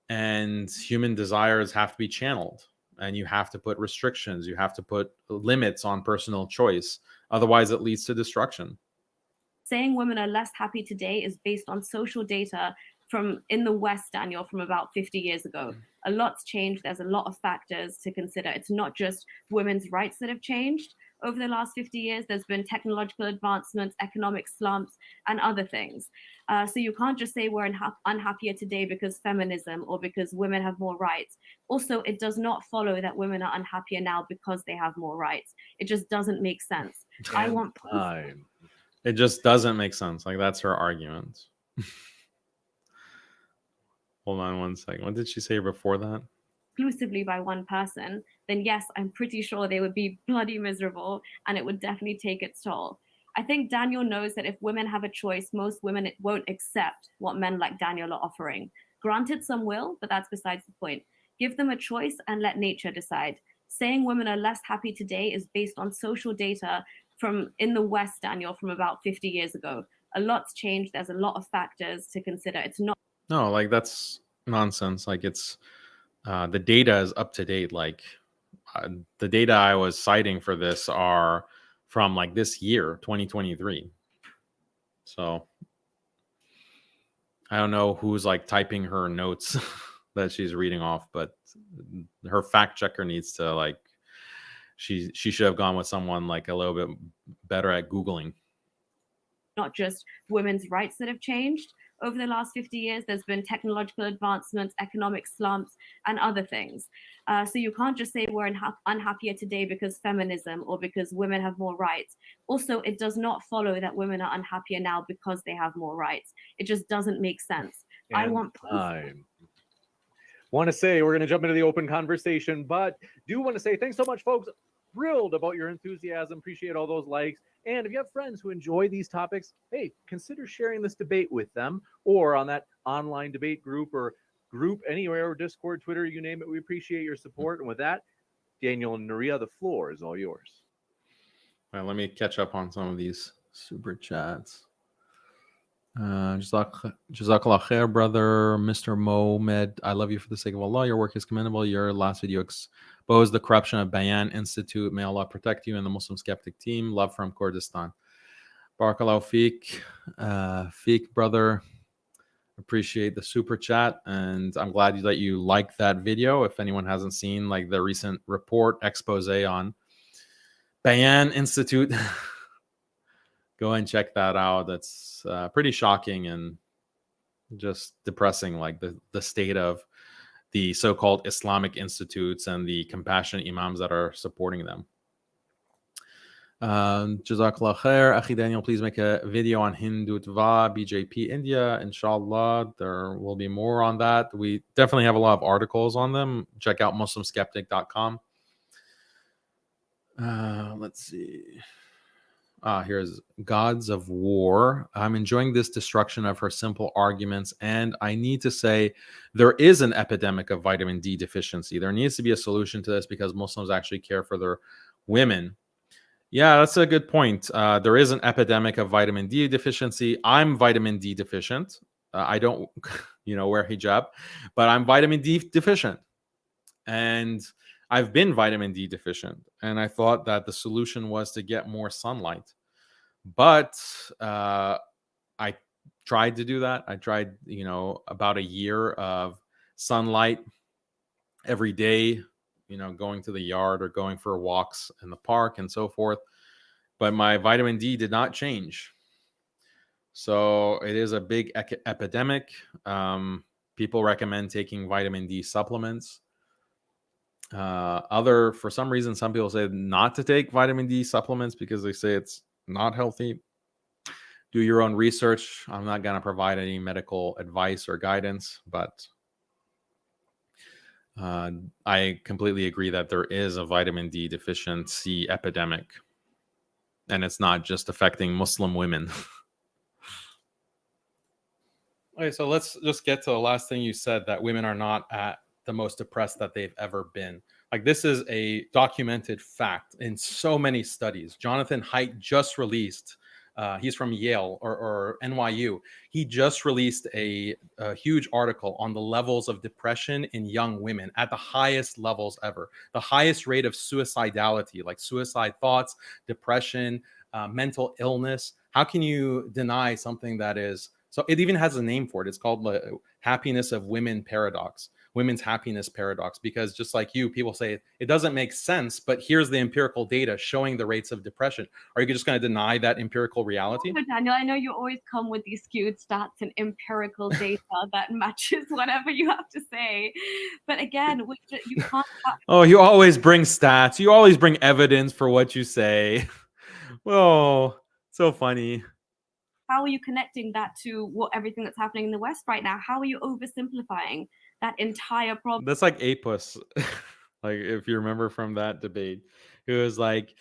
and human desires have to be channeled, and you have to put restrictions, you have to put limits on personal choice. Otherwise, it leads to destruction. Saying women are less happy today is based on social data from in the West, Daniel, from about 50 years ago. A lot's changed. There's a lot of factors to consider. It's not just women's rights that have changed. Over the last 50 years, there's been technological advancements, economic slumps, and other things. So you can't just say we're unhappier today because feminism or because women have more rights. Also, it does not follow that women are unhappier now because they have more rights. It just doesn't make sense. I want proof. It just doesn't make sense. Like, that's her argument. Hold on one second. What did she say before that? Exclusively by one person, then yes, I'm pretty sure they would be bloody miserable and it would definitely take its toll. I think Daniel knows that if women have a choice, most women won't accept what men like Daniel are offering. Granted, some will, but that's besides the point. Give them a choice and let nature decide. Saying women are less happy today is based on social data from in the West, Daniel, from about 50 years ago. A lot's changed. There's a lot of factors to consider. It's not. No, like, that's nonsense. Like, it's the data is up to date. Like, the data I was citing for this are from like this year, 2023. So I don't know who's like typing her notes that she's reading off, but her fact checker needs to like, she should have gone with someone like a little bit better at Googling. Not just women's rights that have changed over the last 50 years. There's been technological advancements, economic slumps, and other things. So you can't just say we're unhappier today because feminism or because women have more rights. Also, it does not follow that women are unhappier now because they have more rights. It just doesn't make sense. I want proof. Want to say we're going to jump into the open conversation, but do want to say thanks so much, folks. Thrilled about your enthusiasm. Appreciate all those likes. And if you have friends who enjoy these topics, hey, consider sharing this debate with them or on that online debate group or group anywhere, Discord, Twitter, you name it. We appreciate your support. And with that, Daniel and Nuria, the floor is all yours. All right, let me catch up on some of these super chats. Jazakallah khair, brother. Mr. Mohamed, I love you for the sake of Allah. Your work is commendable. Your last video exposed the corruption of Bayan Institute. May Allah protect you and the Muslim Skeptic team. Love from Kurdistan. Barakallahu feek, brother. Appreciate the super chat, and I'm glad that you liked that video. If anyone hasn't seen like the recent report expose on Bayan Institute, go and check that out. That's pretty shocking and just depressing, like the state of the so-called Islamic institutes and the compassionate imams that are supporting them. Jazakallah khair. Akhi Daniel, please make a video on Hindutva, BJP India. Inshallah, there will be more on that. We definitely have a lot of articles on them. Check out muslimskeptic.com. Let's see. Here's Gods of War. I'm enjoying this destruction of her simple arguments, and I need to say there is an epidemic of vitamin D deficiency. There needs to be a solution to this because Muslims actually care for their women. Yeah, that's a good point. There is an epidemic of vitamin D deficiency. I'm vitamin D deficient. I don't, wear hijab, but I'm vitamin D deficient. And I've been vitamin D deficient, and I thought that the solution was to get more sunlight. But I tried to do that. I tried, about a year of sunlight every day, going to the yard or going for walks in the park and so forth. But my vitamin D did not change. So it is a big epidemic. People recommend taking vitamin D supplements. For some reason, some people say not to take vitamin D supplements because they say it's not healthy. Do your own research. I'm not going to provide any medical advice or guidance, but I completely agree that there is a vitamin D deficiency epidemic, and it's not just affecting Muslim women. Okay, so let's just get to the last thing you said, that women are not at the most depressed that they've ever been. Like, this is a documented fact in so many studies. Jonathan Haidt just released, he's from Yale or NYU. He just released a huge article on the levels of depression in young women at the highest levels ever. The highest rate of suicidality, like suicide thoughts, depression, mental illness. How can you deny something that is... So it even has a name for it. It's called the happiness of women paradox, women's happiness paradox, because just like you, people say it doesn't make sense, but here's the empirical data showing the rates of depression. Are you just going to deny that empirical reality? No, Daniel, I know you always come with these skewed stats and empirical data that matches whatever you have to say. But again, you can't. Oh, you always bring stats. You always bring evidence for what you say. Oh, so funny. How are you connecting that to everything that's happening in the West right now? How are you oversimplifying that entire problem? That's like APUS. Like, if you remember from that debate, it was like,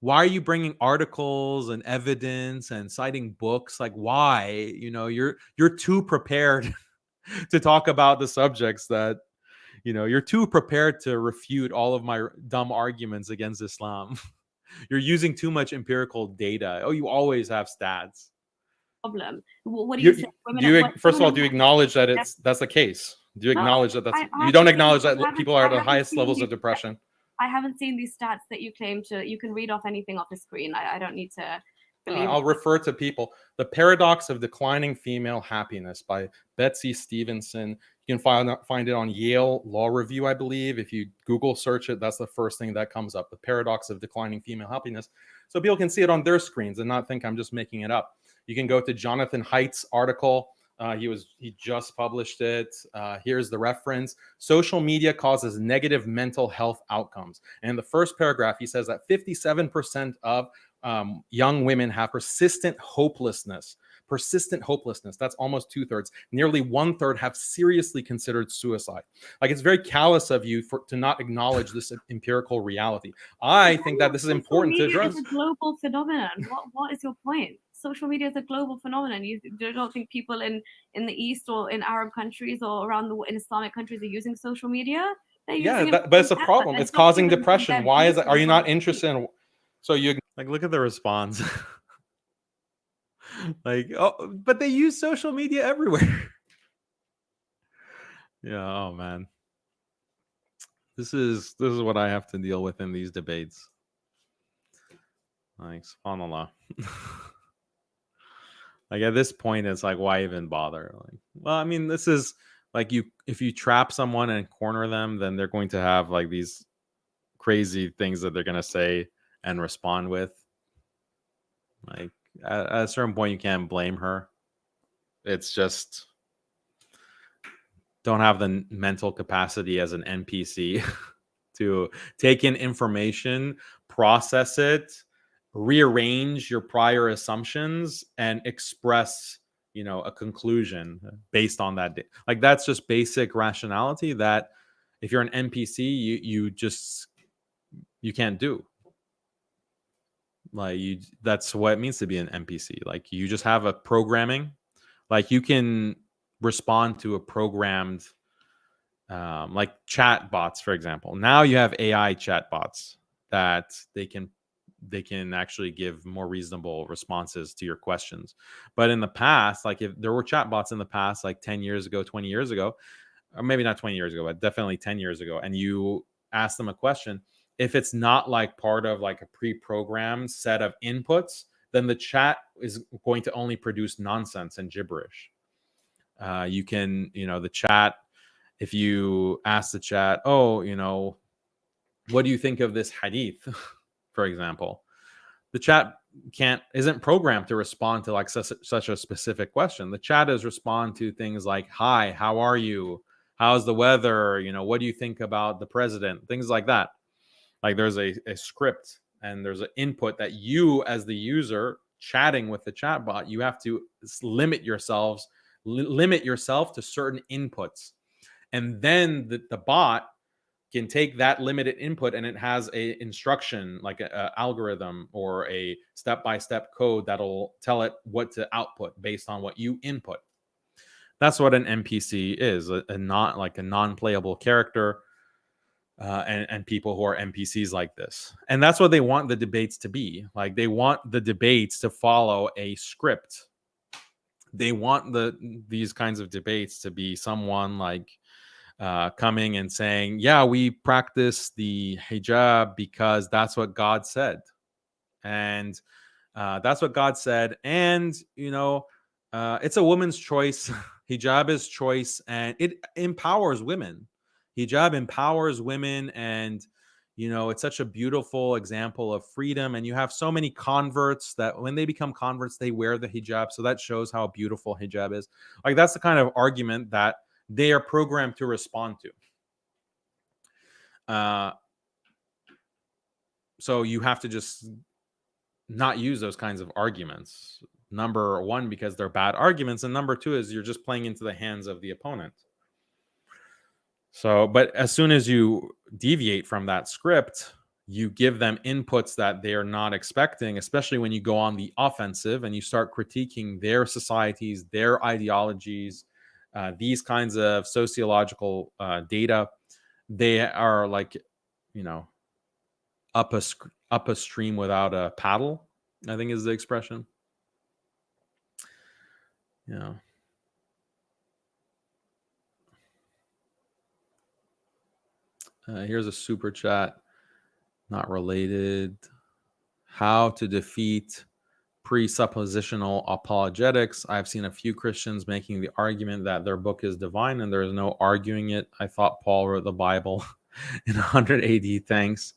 why are you bringing articles and evidence and citing books? Like, why? You're too prepared to talk about the subjects that, you're too prepared to refute all of my dumb arguments against Islam. You're using too much empirical data. Oh, you always have stats. Problem. What do you say? First of all, do you acknowledge that that's the case? Do you acknowledge that you don't acknowledge that people are at the highest levels of depression? I haven't seen these stats that you claim to. You can read off anything off the screen. I don't need to believe. I'll refer to people. The Paradox of Declining Female Happiness by Betsy Stevenson. You can find it on Yale Law Review, I believe. If you Google search it, that's the first thing that comes up. The Paradox of Declining Female Happiness. So people can see it on their screens and not think I'm just making it up. You can go to Jonathan Haidt's article. He just published it. Here's the reference. Social media causes negative mental health outcomes. And in the first paragraph, he says that 57% of young women have persistent hopelessness. That's almost 2/3. Nearly 1/3 have seriously considered suicide. Like, it's very callous of you to not acknowledge this empirical reality. I think that this is important to address. It's a global phenomenon. What is your point? Social media is a global phenomenon. You don't think people in the East or in Arab countries or around in Islamic countries are using social media? But it's a problem. It's causing depression. Why is that? Are you not interested in? So you look at the response. But they use social media everywhere. Yeah. Oh man. This is what I have to deal with in these debates. Like, subhanallah. Like, at this point, it's like, why even bother? Like, well, I mean, this is like, if you trap someone and corner them, then they're going to have like these crazy things that they're going to say and respond with. Like, at a certain point, you can't blame her. It's just don't have the mental capacity as an NPC to take in information, process it, rearrange your prior assumptions, and express, a conclusion based on that. Like, that's just basic rationality that if you're an NPC, you can't do. Like, that's what it means to be an NPC. Like, you just have a programming. Like, you can respond to a programmed, like chat bots, for example. Now you have AI chat bots that they can actually give more reasonable responses to your questions. But in the past, like, if there were chat bots in the past, like 10 years ago, 20 years ago, or maybe not 20 years ago, but definitely 10 years ago, and you ask them a question, if it's not like part of like a pre-programmed set of inputs, then the chat is going to only produce nonsense and gibberish. You can, the chat, if you ask the chat, what do you think of this hadith, for example, the chat isn't programmed to respond to like such a specific question. The chat is respond to things like, hi, how are you? How's the weather? What do you think about the president? Things like that. Like, there's a script and there's an input that you, as the user chatting with the chatbot, you have to limit yourself to certain inputs. And then the bot can take that limited input, and it has a instruction, like a algorithm or a step-by-step code that'll tell it what to output based on what you input. That's what an NPC is, a non-playable character, and people who are NPCs like this. And that's what they want the debates to be. Like, they want the debates to follow a script. They want these kinds of debates to be someone like coming and saying, yeah, we practice the hijab because that's what God said. And that's what God said. And, it's a woman's choice Hijab is choice, and it empowers women. Hijab empowers women, and it's such a beautiful example of freedom. And you have so many converts that when they become converts, they wear the hijab. So that shows how beautiful hijab is. Like, that's the kind of argument that they are programmed to respond to. So you have to just not use those kinds of arguments. Number one, because they're bad arguments, and number two is you're just playing into the hands of the opponent. So, but as soon as you deviate from that script, you give them inputs that they are not expecting, especially when you go on the offensive and you start critiquing their societies, their ideologies, these kinds of sociological data. They are like, up a stream without a paddle, I think is the expression. Here's a super chat, not related. How to defeat presuppositional apologetics. I've seen a few Christians making the argument that their book is divine and there is no arguing it. I thought Paul wrote the Bible in 100 AD. Thanks.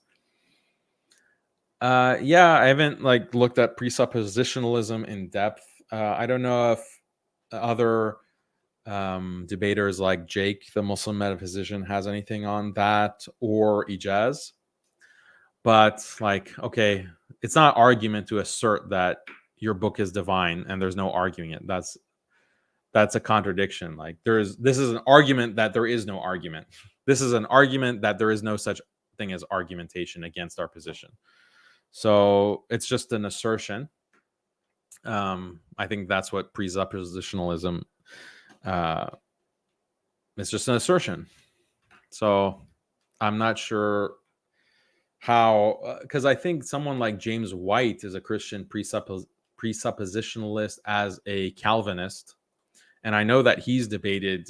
Yeah, I haven't looked at presuppositionalism in depth. I don't know if other debaters like Jake, the Muslim metaphysician, has anything on that, or Ijaz. But okay, it's not argument to assert that your book is divine and there's no arguing it. That's a contradiction. This is an argument that there is no argument. This is an argument that there is no such thing as argumentation against our position. So it's just an assertion. I think that's what presuppositionalism. It's just an assertion. So I'm not sure how, because I think someone like James White is a Christian presuppositionalist as a Calvinist, and I know that he's debated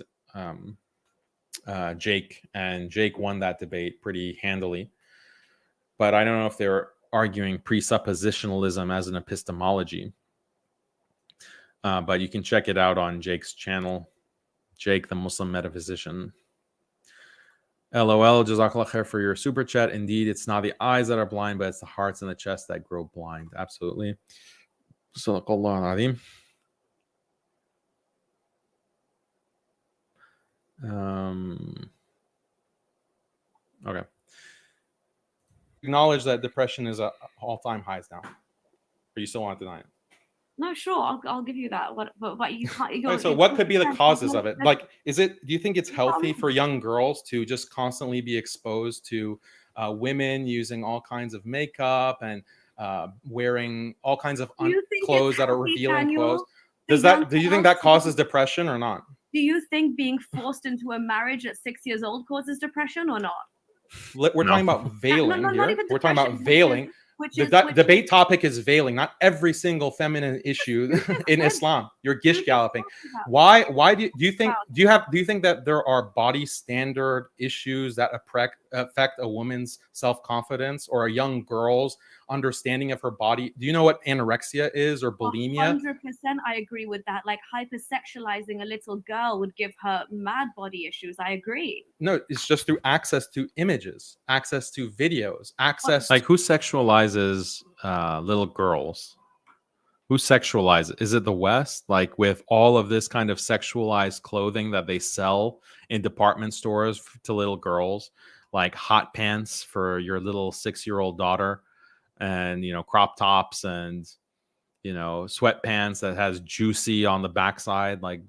Jake, and Jake won that debate pretty handily. But I don't know if they're arguing presuppositionalism as an epistemology. But you can check it out on Jake's channel, Jake the Muslim Metaphysician. LOL, Jazakallah khair for your super chat. Indeed, it's not the eyes that are blind, but it's the hearts and the chest that grow blind. Absolutely. Sadaqallah al-Azim. Okay. Acknowledge that depression is at all-time highs now. Or you still want to deny it? No, sure, I'll give you that. But you can't. Okay, so what could be the causes of it? Do you think it's healthy for young girls to just constantly be exposed to women using all kinds of makeup and wearing all kinds of clothes that are revealing clothes? Do you think that causes depression or not? Do you think being forced into a marriage at 6 years old causes depression or not? We're talking about veiling here. We're talking about veiling. The debate topic is veiling, not every single feminine issue in Islam. You're gish galloping. Why do you think that there are body standard issues that affect a woman's self-confidence or a young girl's understanding of her body? Do you know what anorexia is or bulimia? 100%, I agree with that. Hypersexualizing a little girl would give her mad body issues. I agree. No, it's just through access to images, access to videos, access. Who sexualizes little girls? Who sexualizes? Is it the West? With all of this kind of sexualized clothing that they sell in department stores to little girls, like hot pants for your little 6-year-old daughter, and crop tops and sweatpants that has juicy on the backside, like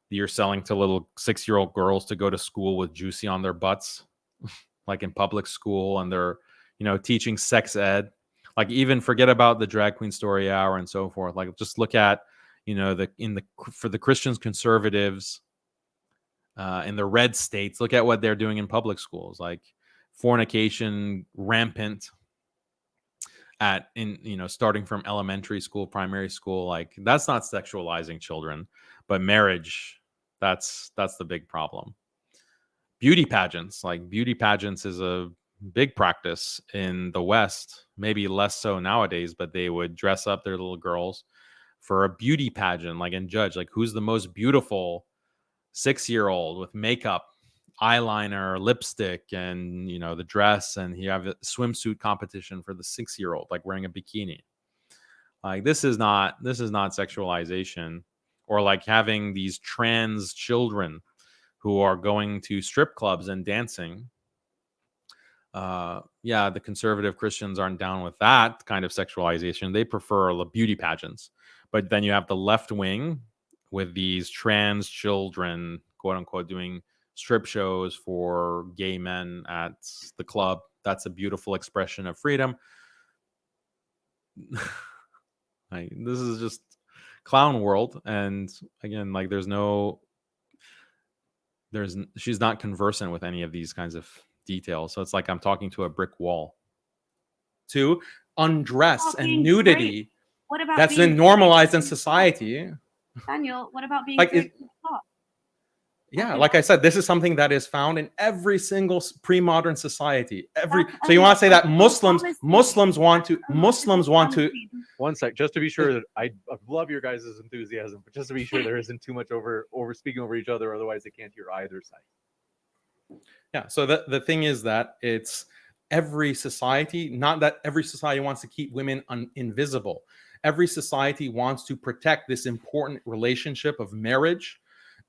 you're selling to little 6-year-old girls to go to school with juicy on their butts, like in public school, and they're teaching sex ed. Even forget about the drag queen story hour and so forth. Just look at for the Christians, conservatives in the red states, look at what they're doing in public schools, fornication rampant starting from elementary school, primary school. That's not sexualizing children, but marriage, that's the big problem. Beauty pageants is a big practice in the West, maybe less so nowadays, but they would dress up their little girls for a beauty pageant, and judge who's the most beautiful 6-year-old with makeup, eyeliner, lipstick, and the dress, and you have a swimsuit competition for the 6-year-old, like wearing a bikini. Like this is not sexualization. Or like having these trans children who are going to strip clubs and dancing. The conservative Christians aren't down with that kind of sexualization. They prefer the beauty pageants. But then you have the left wing with these trans children, quote unquote, doing strip shows for gay men at the club. That's a beautiful expression of freedom. Like, this is just clown world. And again, like she's not conversant with any of these kinds of details. So it's like I'm talking to a brick wall. 2, undress and nudity. What about that's been normalized in society. Daniel, what about being like like I said, this is something that is found in every single pre-modern society. So you want to say that Muslims want to 1 sec, just to be sure that I love your guys' enthusiasm, but just to be sure there isn't too much over speaking over each other, otherwise they can't hear either side. Yeah, so the thing is that it's every society, not that every society wants to keep women invisible. Every society wants to protect this important relationship of marriage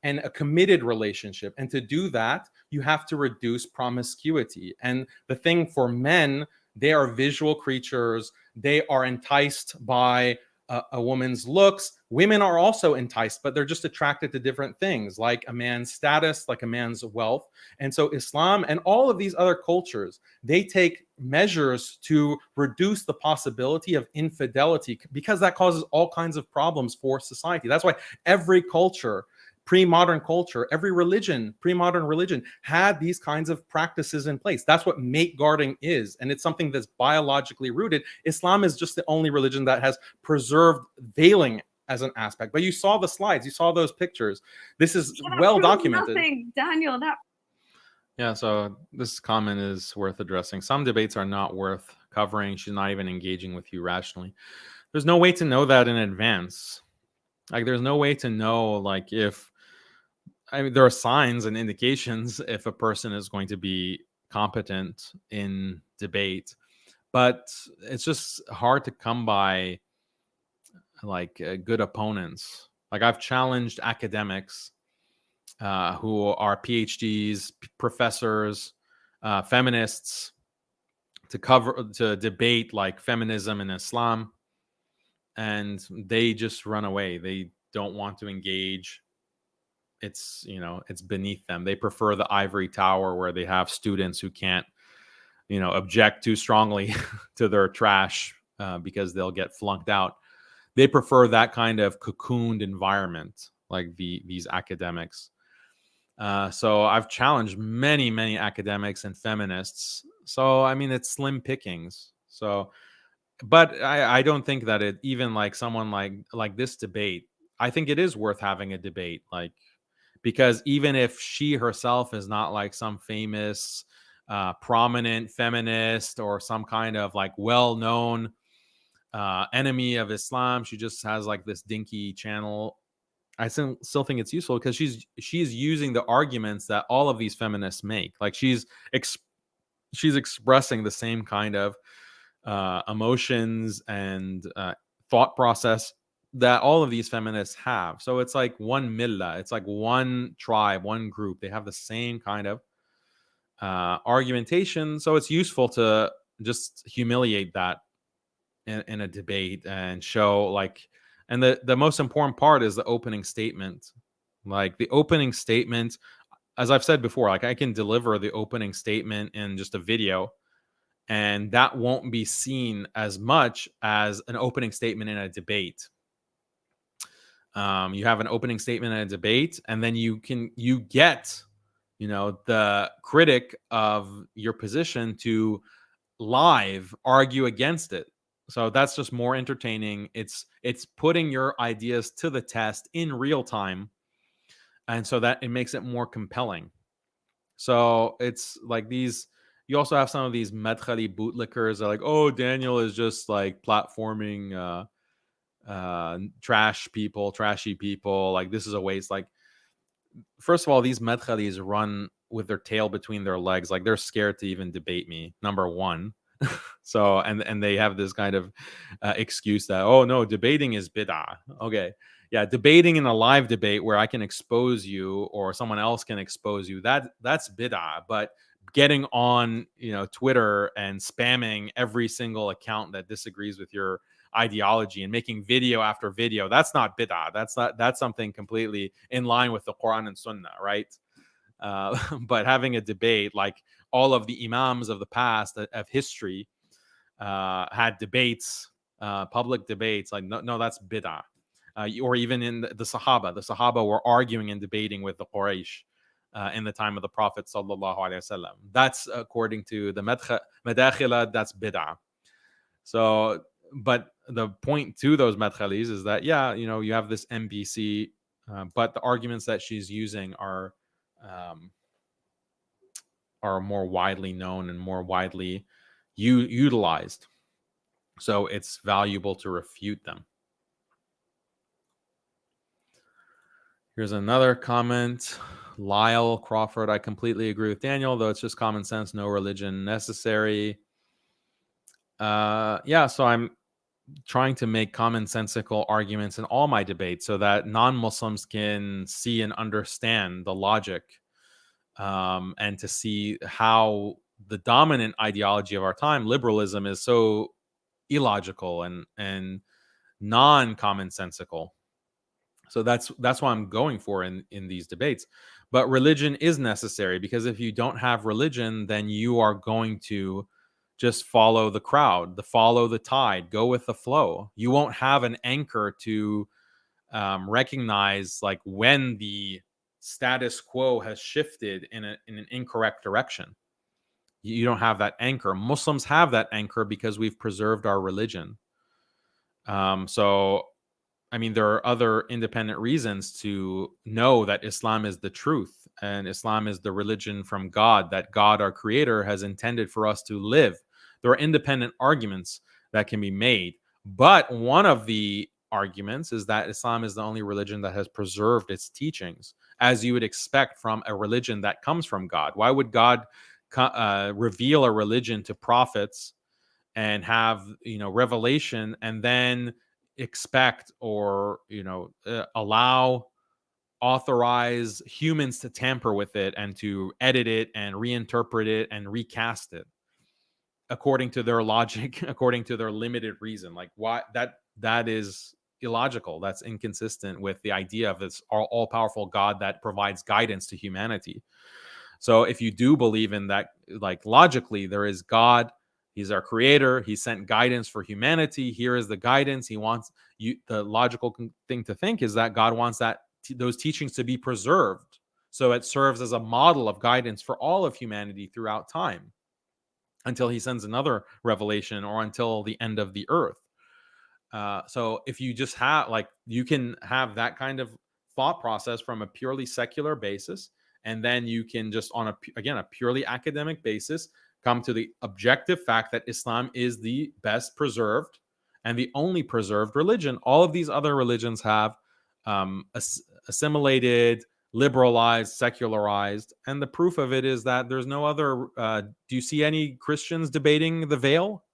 and a committed relationship. And to do that, you have to reduce promiscuity. And the thing for men, they are visual creatures. They are enticed by a woman's looks. Women are also enticed, but they're just attracted to different things, like a man's status, like a man's wealth. And so Islam and all of these other cultures, they take measures to reduce the possibility of infidelity, because that causes all kinds of problems for society. That's why every culture, pre-modern culture, every religion, pre-modern religion, had these kinds of practices in place. That's what mate guarding is, and it's something that's biologically rooted. Islam is just the only religion that has preserved veiling as an aspect. But you saw the slides, you saw those pictures. This is well documented. Daniel, Yeah, so this comment is worth addressing. Some debates are not worth covering. She's not even engaging with you rationally. There's no way to know that in advance. Like, there's no way to know, like, there are signs and indications if a person is going to be competent in debate, but it's just hard to come by, like, good opponents. Like, I've challenged academics who are PhDs, professors, feminists, to debate like feminism and Islam, and they just run away. They don't want to engage. It's beneath them. They prefer the ivory tower where they have students who can't object too strongly to their trash because they'll get flunked out. They prefer that kind of cocooned environment, like these academics. So I've challenged many academics and feminists. So I mean, it's slim pickings. So, but I don't think that it, even like someone like this debate, I think it is worth having a debate, like, because even if she herself is not like some famous prominent feminist or some kind of like well-known enemy of Islam, she just has like this dinky channel, I still think it's useful, because she's using the arguments that all of these feminists make. Like, she's expressing the same kind of emotions and thought process that all of these feminists have. So it's like one millah, it's like one tribe, one group. They have the same kind of argumentation. So it's useful to just humiliate that in a debate and show, like, and the most important part is the opening statement. Like, the opening statement, as I've said before, like, I can deliver the opening statement in just a video, and that won't be seen as much as an opening statement in a debate. You have an opening statement in a debate, and then you get the critic of your position to live argue against it. So that's just more entertaining. It's putting your ideas to the test in real time, and so that it makes it more compelling. So it's like these. You also have some of these Medkhali bootlickers that are like, oh, Daniel is just like platforming trashy people. Like, this is a waste. Like, first of all, these madkhalis run with their tail between their legs. Like, they're scared to even debate me, number one. So, and they have this kind of excuse that, oh no, debating is bid'ah. Okay. Yeah, debating in a live debate where I can expose you or someone else can expose you, that's bid'ah. But getting on, Twitter and spamming every single account that disagrees with your ideology and making video after video, that's not bid'ah. That's something completely in line with the Quran and Sunnah, right? But having a debate, like all of the imams of the past of history had debates, public debates, like no, that's bid'ah. Or even in the Sahaba were arguing and debating with the Quraysh in the time of the Prophet sallallahu alaihi wasallam. That's according to the Madakhila, that's bid'ah. So, but the point to those madkhalis is that, yeah, you have this MBC, but the arguments that she's using are more widely known and more widely utilized. So it's valuable to refute them. Here's another comment. Lyle Crawford, I completely agree with Daniel, though it's just common sense, no religion necessary. Yeah, so I'm trying to make commonsensical arguments in all my debates so that non-Muslims can see and understand the logic, and to see how the dominant ideology of our time, liberalism, is so illogical and non-commonsensical. So that's what I'm going for in these debates. But religion is necessary, because if you don't have religion, then you are going to just follow the crowd, follow the tide, go with the flow. You won't have an anchor to recognize, like, when the status quo has shifted in an incorrect direction. You don't have that anchor. Muslims have that anchor because we've preserved our religion. So, I mean, there are other independent reasons to know that Islam is the truth and Islam is the religion from God, that God, our creator, has intended for us to live. There are independent arguments that can be made. But one of the arguments is that Islam is the only religion that has preserved its teachings, as you would expect from a religion that comes from God. Why would God reveal a religion to prophets and have, revelation, and then expect or, authorize humans to tamper with it and to edit it and reinterpret it and recast it according to their logic, according to their limited reason? Like, why? That is illogical. That's inconsistent with the idea of this all-powerful God that provides guidance to humanity. So if you do believe in that, like, logically, there is God, he's our creator, he sent guidance for humanity, here is the guidance he wants you. The logical thing to think is that God wants those teachings to be preserved, so it serves as a model of guidance for all of humanity throughout time, until he sends another revelation or until the end of the earth. So if you just have, like, you can have that kind of thought process from a purely secular basis, and then you can just, on a purely academic basis, come to the objective fact that Islam is the best preserved and the only preserved religion. All of these other religions have assimilated, liberalized, secularized, and the proof of it is that there's no other. Do you see any Christians debating the veil?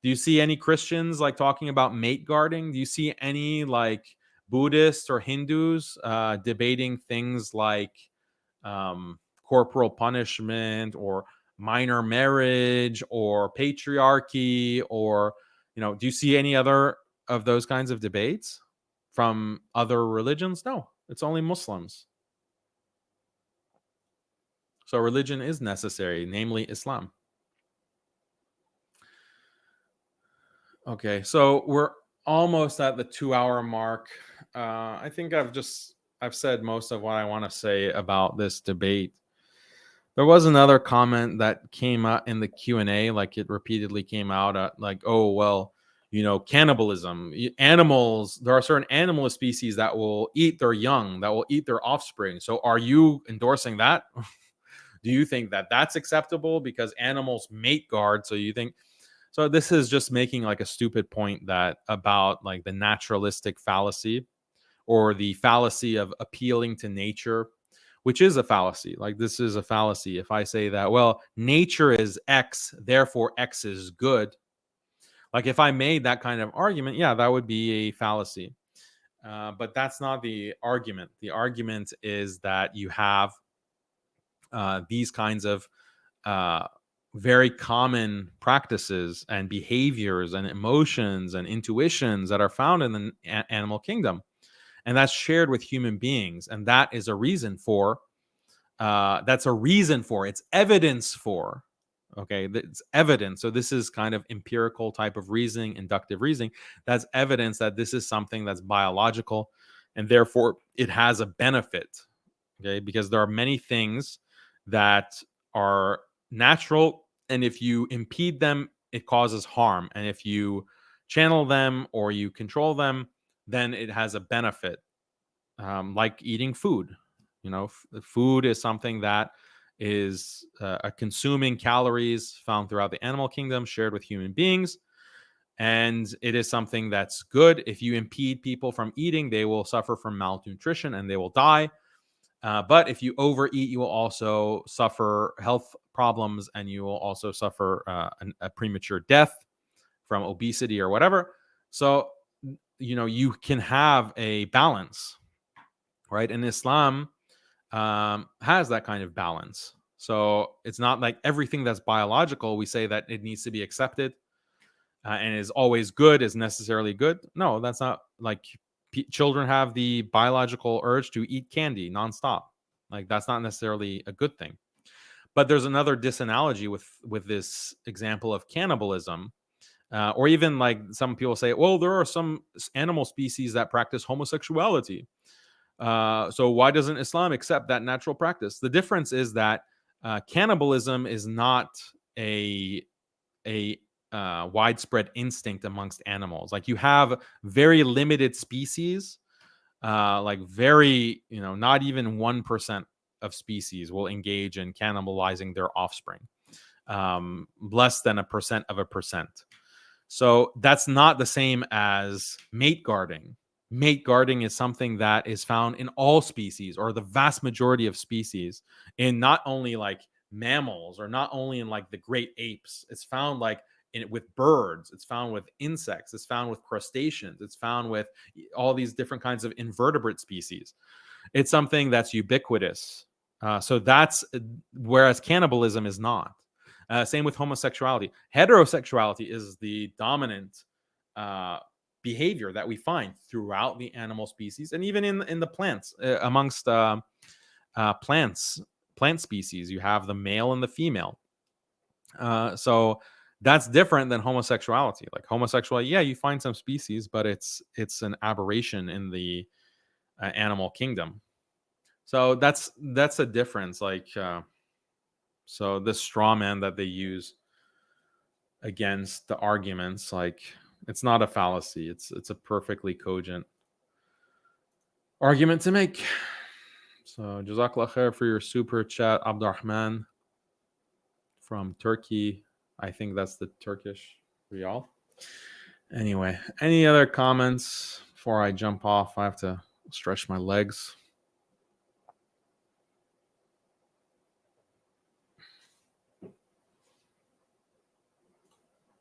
Do you see any Christians, like, talking about mate guarding? Do you see any, like, Buddhists or Hindus debating things like corporal punishment or minor marriage or patriarchy? Or, do you see any other of those kinds of debates from other religions? No, it's only Muslims. So religion is necessary, namely Islam. Okay, so we're almost at the 2-hour mark. I think I've said most of what I want to say about this debate. There was another comment that came out in the Q&A, like, it repeatedly came out, like, oh, well, cannibalism, animals, there are certain animal species that will eat their young, that will eat their offspring. So are you endorsing that? Do you think that that's acceptable because animals mate guard? So you think, so this is just making, like, a stupid point that about, like, the naturalistic fallacy, or the fallacy of appealing to nature, which is a fallacy. Like, this is a fallacy. If I say that, well, nature is X, therefore X is good. Like, if I made that kind of argument, yeah, that would be a fallacy. But that's not the argument. The argument is that you have these kinds of very common practices and behaviors and emotions and intuitions that are found in the animal kingdom, and that's shared with human beings, and that is a reason for it's evidence for, okay, it's evidence. So this is kind of empirical type of reasoning, inductive reasoning. That's evidence that this is something that's biological, and therefore it has a benefit, okay, because there are many things that are natural, and if you impede them, it causes harm, and if you channel them or you control them, then it has a benefit, like eating food. Food is something that is consuming calories found throughout the animal kingdom, shared with human beings, and it is something that's good. If you impede people from eating, they will suffer from malnutrition and they will die. But if you overeat, you will also suffer health problems, and you will also suffer a premature death from obesity or whatever. So, you can have a balance, right? And Islam has that kind of balance. So it's not like everything that's biological, we say that it needs to be accepted and is always good, is necessarily good. No, that's not like children have the biological urge to eat candy nonstop. Like, that's not necessarily a good thing. But there's another disanalogy with this example of cannibalism, or even like some people say, well, there are some animal species that practice homosexuality. So why doesn't Islam accept that natural practice? The difference is that cannibalism is not a widespread instinct amongst animals. Like, you have very limited species, like very, not even 1% of species will engage in cannibalizing their offspring, less than 1%. So that's not the same as mate guarding. Mate guarding is something that is found in all species, or the vast majority of species, in not only like mammals, or not only in like the great apes. It's found like with birds, it's found with insects, it's found with crustaceans, it's found with all these different kinds of invertebrate species. It's something that's ubiquitous. So that's whereas cannibalism is not. Same with homosexuality. Heterosexuality is the dominant behavior that we find throughout the animal species, and even in the plants. Amongst plant species, you have the male and the female. So that's different than homosexuality. Like, homosexuality, yeah, you find some species, but it's an aberration in the animal kingdom. So that's a difference. Like, so this straw man that they use against the arguments, like, it's not a fallacy. It's a perfectly cogent argument to make. So Jazakallah khair for your super chat, Abdurrahman from Turkey. I think that's the Turkish rial. Anyway, any other comments before I jump off? I have to stretch my legs.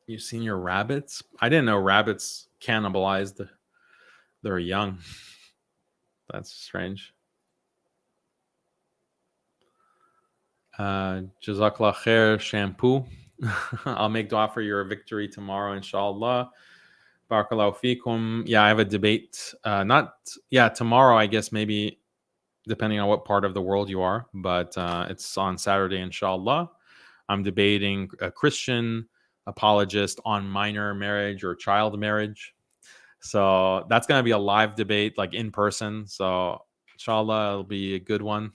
You seen your rabbits? I didn't know rabbits cannibalized their young. That's strange. Jazakallah khair, shampoo. I'll make dua for your victory tomorrow, inshallah. Barakallahu feekum. Yeah, I have a debate. Tomorrow, I guess, maybe, depending on what part of the world you are, but it's on Saturday, inshallah. I'm debating a Christian apologist on minor marriage or child marriage. So that's going to be a live debate, like in person. So inshallah, it'll be a good one.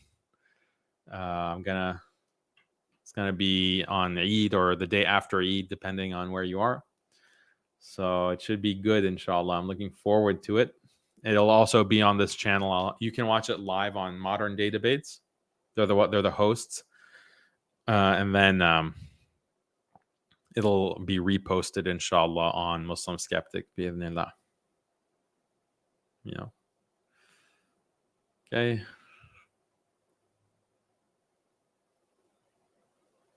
It's going to be on Eid or the day after Eid, depending on where you are. So it should be good, inshallah. I'm looking forward to it. It'll also be on this channel. You can watch it live on Modern Day Debates. They're the hosts. And then it'll be reposted, inshallah, on Muslim Skeptic, bi'idhnillah. Okay.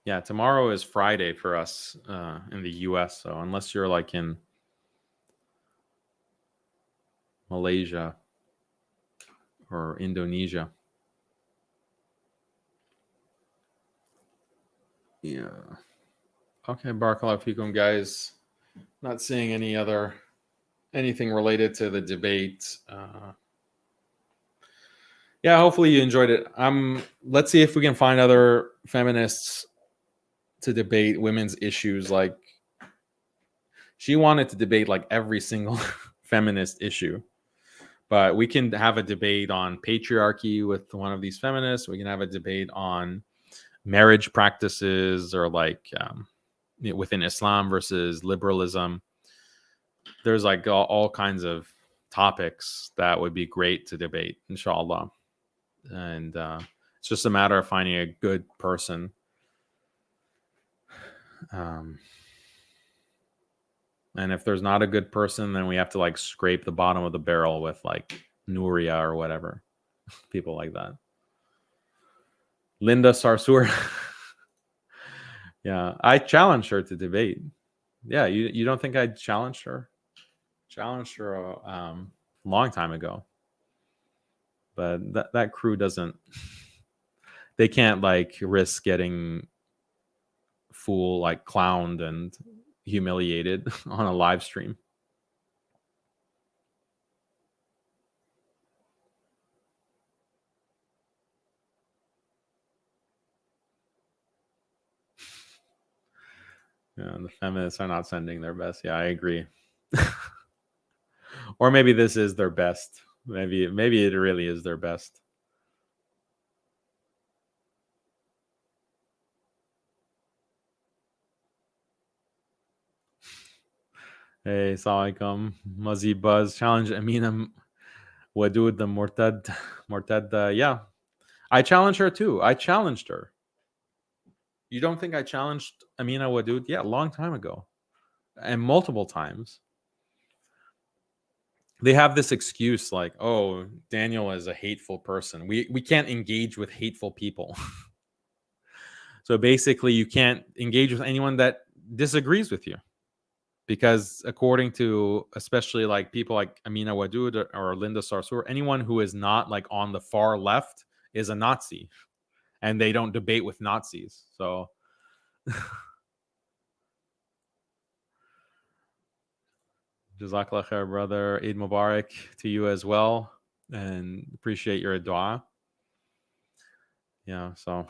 Yeah, tomorrow is Friday for us in the US. So unless you're like in Malaysia or Indonesia. Yeah. Okay, Barakallahu Fikum, guys. Not seeing anything related to the debate. Yeah, hopefully you enjoyed it. Let's see if we can find other feminists to debate women's issues. Like, she wanted to debate like every single feminist issue, but we can have a debate on patriarchy with one of these feminists. We can have a debate on marriage practices, or like within Islam versus liberalism. There's like all kinds of topics that would be great to debate, inshallah. And it's just a matter of finding a good person. And if there's not a good person, then we have to like scrape the bottom of the barrel with like Nuria or whatever. People like that. Linda Sarsour. Yeah, I challenged her to debate. Yeah, you don't think I challenged her? Challenged her a long time ago. But that crew doesn't, they can't like risk getting like clowned and humiliated on a live stream. Yeah, the feminists are not sending their best. Yeah, I agree. Or maybe this is their best. Maybe it really is their best. Hey, assalamualaikum. Muzzy Buzz challenge Amina Wadud the Mortad. Yeah, I challenged her too. I challenged her. You don't think I challenged Amina Wadud? Yeah, a long time ago, and multiple times. They have this excuse like, oh, Daniel is a hateful person. We can't engage with hateful people. So basically, you can't engage with anyone that disagrees with you. Because according to especially like people like Amina Wadud or Linda Sarsour, anyone who is not like on the far left is a Nazi. And they don't debate with Nazis. So Jazakallah khair, brother. Eid Mubarak to you as well. And appreciate your dua. Yeah, so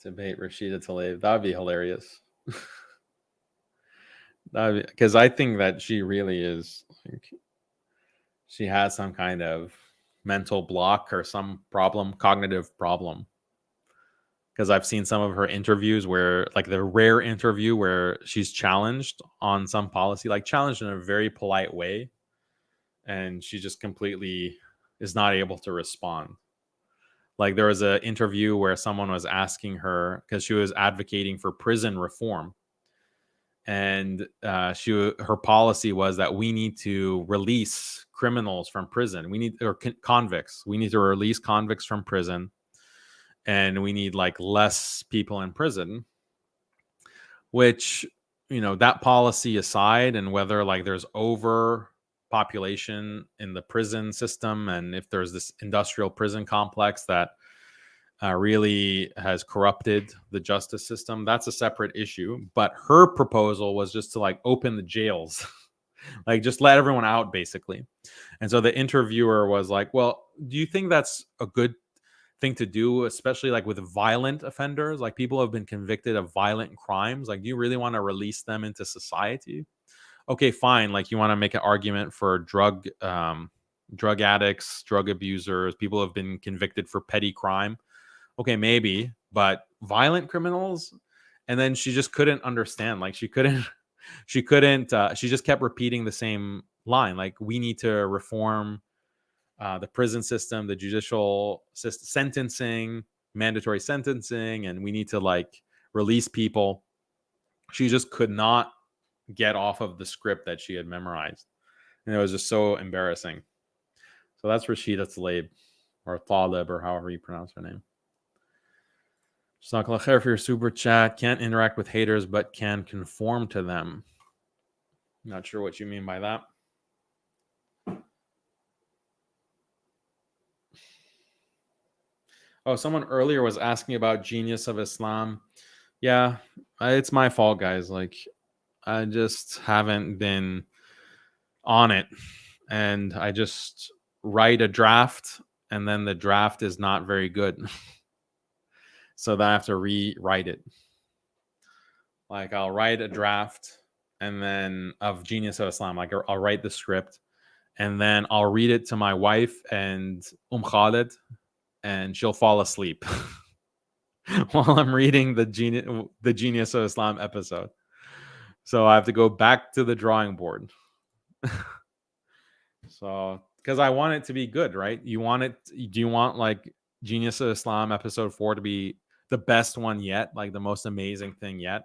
debate Rashida Tlaib. That would be hilarious. Because I think that she really is like, she has some kind of mental block or some problem, cognitive problem. Because I've seen some of her interviews where, like the rare interview where she's challenged on some policy, like challenged in a very polite way, and she just completely is not able to respond. Like there was an interview where someone was asking her, because she was advocating for prison reform, and her policy was that we need to release criminals from prison. Convicts. We need to release convicts from prison, and we need like less people in prison. Which, that policy aside, and whether like there's overpopulation in the prison system, and if there's this industrial prison complex that really has corrupted the justice system, that's a separate issue. But her proposal was just to like open the jails, like just let everyone out basically. And so the interviewer was like, well, do you think that's a good thing to do, especially like with violent offenders, like people who have been convicted of violent crimes? Like, do you really want to release them into society? Okay, fine. Like you want to make an argument for drug addicts, drug abusers, people who have been convicted for petty crime. Okay, maybe, but violent criminals? And then she just couldn't understand. Like she just kept repeating the same line. Like, we need to reform the prison system, the judicial sentencing, mandatory sentencing, and we need to like release people. She just could not get off of the script that she had memorized, and it was just so embarrassing. So that's Rashida Tlaib, or Talib, or however you pronounce her name. Jazakallah khair for your super chat. Can't interact with haters, but can conform to them. Not sure what you mean by that. Oh, someone earlier was asking about Genius of Islam. Yeah, it's my fault, guys. Like, I just haven't been on it. And I just write a draft, and then the draft is not very good. So then I have to rewrite it. Like, I'll write a draft and then of Genius of Islam. Like, I'll write the script, and then I'll read it to my wife and Khalid, and she'll fall asleep while I'm reading the Genius of Islam episode. So I have to go back to the drawing board. So, because I want it to be good, right? Do you want like Genius of Islam episode 4 to be the best one yet, like the most amazing thing yet?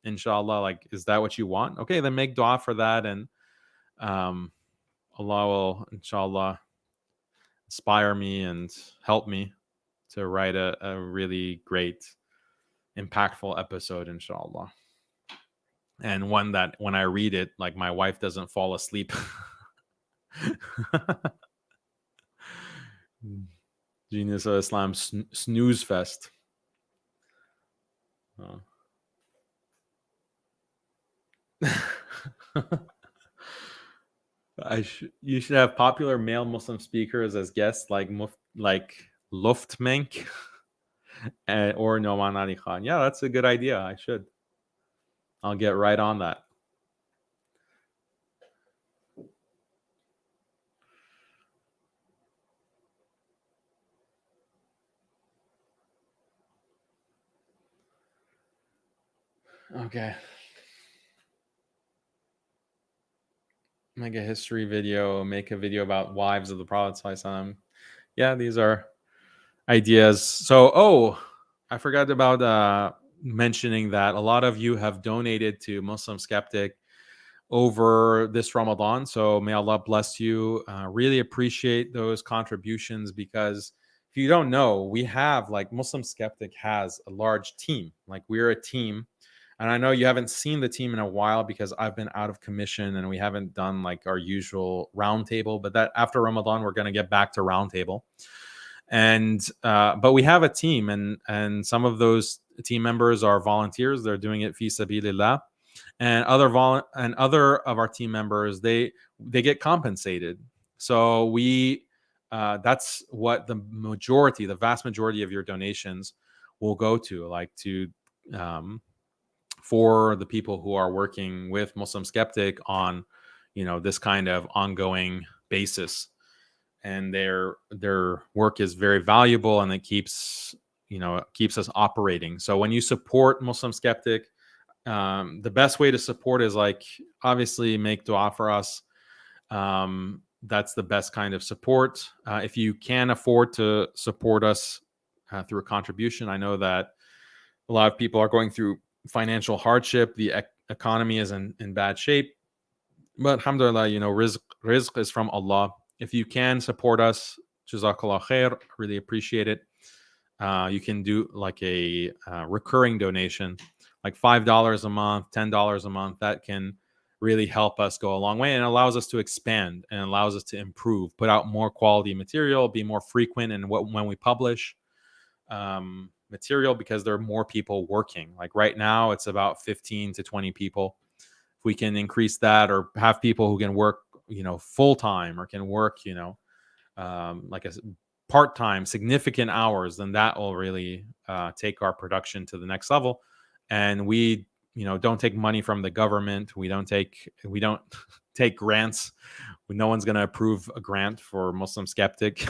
Inshallah, like, is that what you want? Okay, then make dua for that, and Allah will, inshallah, inspire me and help me to write a really great, impactful episode, inshallah. And one that when I read it, like, my wife doesn't fall asleep. Genius of Islam snooze fest. Oh. You should have popular male Muslim speakers as guests, like Luftmenk or Noman Ali Khan. Yeah, that's a good idea. I'll get right on that. Okay. Make a history video, make a video about wives of the Prophet ﷺ. Yeah, these are ideas. So, I forgot about mentioning that a lot of you have donated to Muslim Skeptic over this Ramadan. So may Allah bless you. Really appreciate those contributions, because if you don't know, we have, like, Muslim Skeptic has a large team. Like, we're a team. And I know you haven't seen the team in a while because I've been out of commission and we haven't done like our usual roundtable. But that after Ramadan, we're going to get back to roundtable. And but we have a team, and some of those team members are volunteers. They're doing it fi sabilillah, and other of our team members, they get compensated. So we that's what the vast majority of your donations will go to, like, to for the people who are working with Muslim Skeptic on, this kind of ongoing basis. And their work is very valuable, and it keeps us operating. So when you support Muslim Skeptic, the best way to support is, like, obviously make dua for us. That's the best kind of support. If you can afford to support us through a contribution, I know that a lot of people are going through financial hardship. The economy is in bad shape, but alhamdulillah, rizq is from Allah. If you can support us, jazakallah khair, really appreciate it. You can do like a recurring donation, like $5 a month, $10 a month. That can really help us go a long way, and allows us to expand and allows us to improve, put out more quality material, be more frequent in when we publish material, because there are more people working. Like right now, it's about 15 to 20 people. If we can increase that, or have people who can work, full time, or can work, like a part-time, significant hours, then that will really take our production to the next level. And we, don't take money from the government. We don't take grants. No one's going to approve a grant for Muslim Skeptic,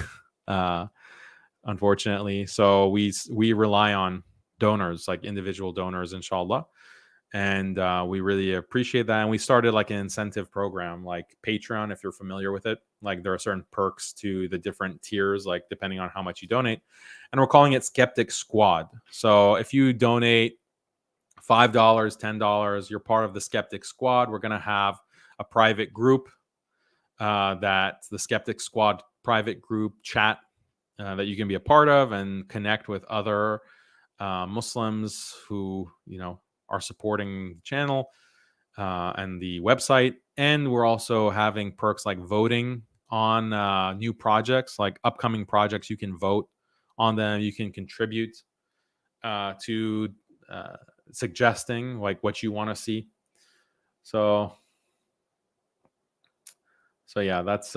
unfortunately. So we rely on donors, like individual donors, inshallah. And we really appreciate that. And we started like an incentive program like Patreon, if you're familiar with it. Like there are certain perks to the different tiers, like depending on how much you donate. And we're calling it Skeptic Squad. So if you donate $5, $10, you're part of the Skeptic Squad. We're going to have a private group, that's the Skeptic Squad private group chat, that you can be a part of and connect with other Muslims who, are supporting the channel and the website. And we're also having perks like voting on new projects, like upcoming projects. You can vote on them. You can contribute to suggesting like what you want to see. So yeah, that's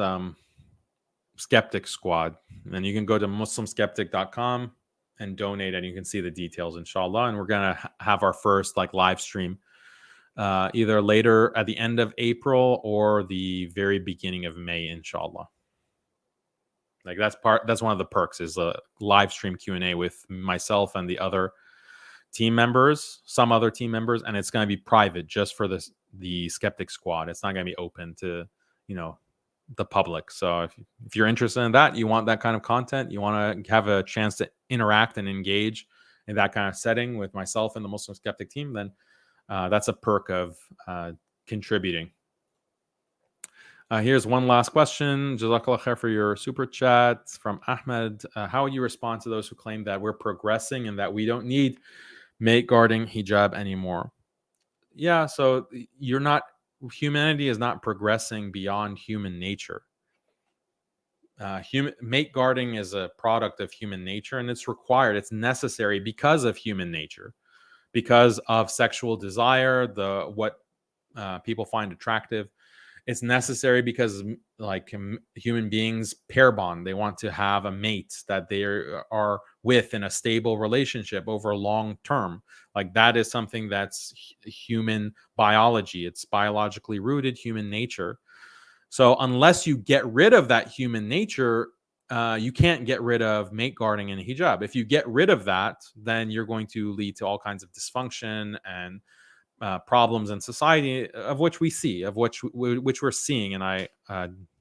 Skeptic Squad. And you can go to muslimskeptic.com and donate, and you can see the details, inshallah. And we're gonna have our first like live stream either later at the end of April or the very beginning of May, inshallah. Like that's one of the perks, is a live stream Q&A with myself and the other team members, some other team members, and it's going to be private just for the Skeptic Squad. It's not going to be open to the public. So if you're interested in that, you want that kind of content, you want to have a chance to interact and engage in that kind of setting with myself and the Muslim Skeptic team, then that's a perk of contributing. Here's one last question. Jazakallah khair for your super chat from Ahmed. How would you respond to those who claim that we're progressing and that we don't need mate guarding hijab anymore? Yeah, so humanity is not progressing beyond human nature. Mate guarding is a product of human nature, and it's required. It's necessary because of human nature, because of sexual desire, what people find attractive. It's necessary because like human beings pair bond. They want to have a mate that they are with in a stable relationship over long term. Like that is something that's human biology. It's biologically rooted human nature. So unless you get rid of that human nature, you can't get rid of mate guarding and hijab. If you get rid of that, then you're going to lead to all kinds of dysfunction and problems in society, of which we see, of which we're seeing, and I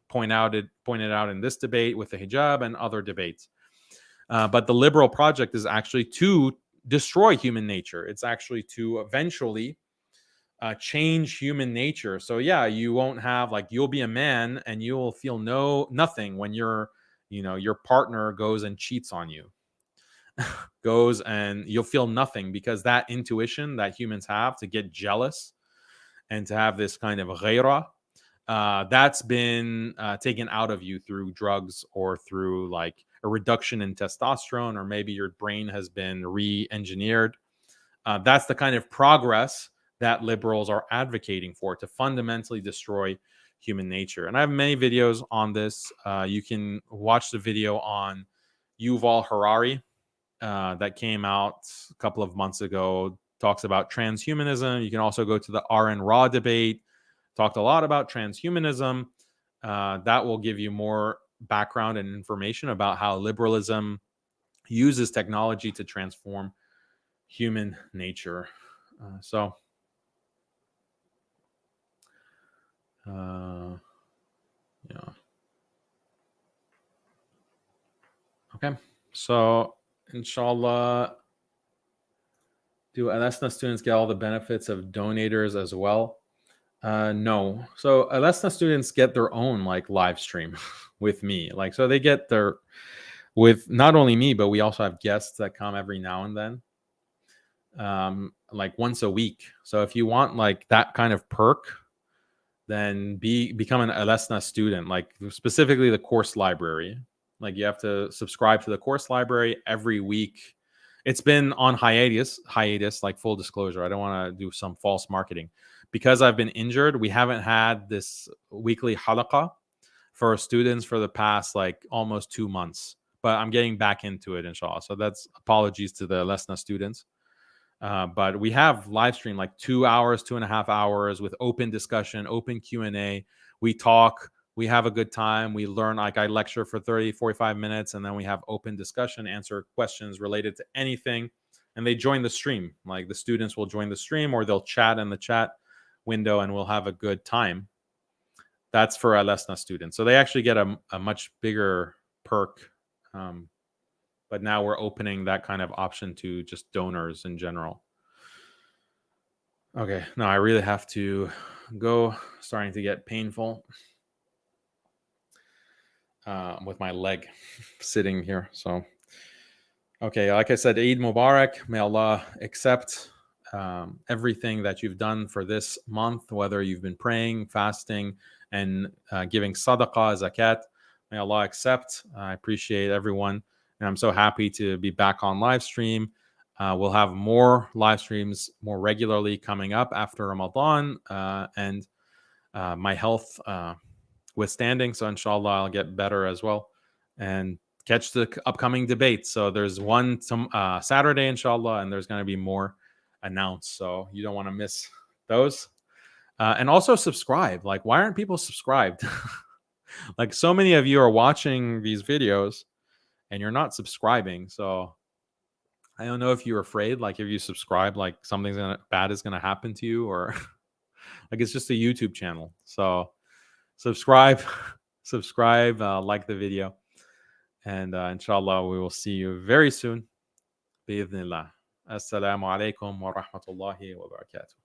pointed out in this debate with the hijab and other debates. But the liberal project is actually to destroy human nature. It's actually to eventually change human nature. So yeah, you won't have you'll be a man and you'll feel nothing when your partner goes and cheats on you. Goes and you'll feel nothing, because that intuition that humans have to get jealous and to have this kind of ghaira, that's been taken out of you through drugs or through like a reduction in testosterone, or maybe your brain has been re-engineered. That's the kind of progress that liberals are advocating for, to fundamentally destroy human nature. And I have many videos on this. You can watch the video on Yuval Harari that came out a couple of months ago, talks about transhumanism. You can also go to the RN Raw debate, talked a lot about transhumanism. That will give you more background and information about how liberalism uses technology to transform human nature. Yeah. Okay. So inshallah, do LSNA students get all the benefits of donators as well? No. So LSNA students get their own live stream with me. So they get with not only me, but we also have guests that come every now and then, once a week. So if you want that kind of perk, then become an LSNA student, specifically the course library. You have to subscribe to the course library every week. It's been on hiatus, full disclosure. I don't want to do some false marketing. Because I've been injured, we haven't had this weekly halaqa for students for the past almost 2 months. But I'm getting back into it, inshallah. So that's apologies to the LSNA students. But we have live stream 2 hours, 2.5 hours with open discussion, open Q&A. We talk. We have a good time. We learn, I lecture for 30, 45 minutes, and then we have open discussion, answer questions related to anything. and they join the stream. Like the students will join the stream, or they'll chat in the chat window, and we'll have a good time. That's for Alesna students. So they actually get a much bigger perk. But now we're opening that kind of option to just donors in general. Okay, no, I really have to go. Starting to get painful with my leg sitting here. So, okay, like I said, Eid Mubarak. May Allah accept everything that you've done for this month, whether you've been praying, fasting, and giving sadaqah, zakat. May Allah accept. I appreciate everyone. And I'm so happy to be back on live stream. We'll have more live streams more regularly coming up after Ramadan, and my health withstanding. So inshallah, I'll get better as well and catch the upcoming debate. So there's one Saturday, inshallah, and there's going to be more announced. So you don't want to miss those. And also subscribe. Like, why aren't people subscribed? Like, so many of you are watching these videos and you're not subscribing. So I don't know if you're afraid, like if you subscribe, like something bad is going to happen to you, or like it's just a YouTube channel. So subscribe, like the video. And inshallah, we will see you very soon. Bi-idhnillah. Assalamu alaikum wa rahmatullahi wa barakatuh.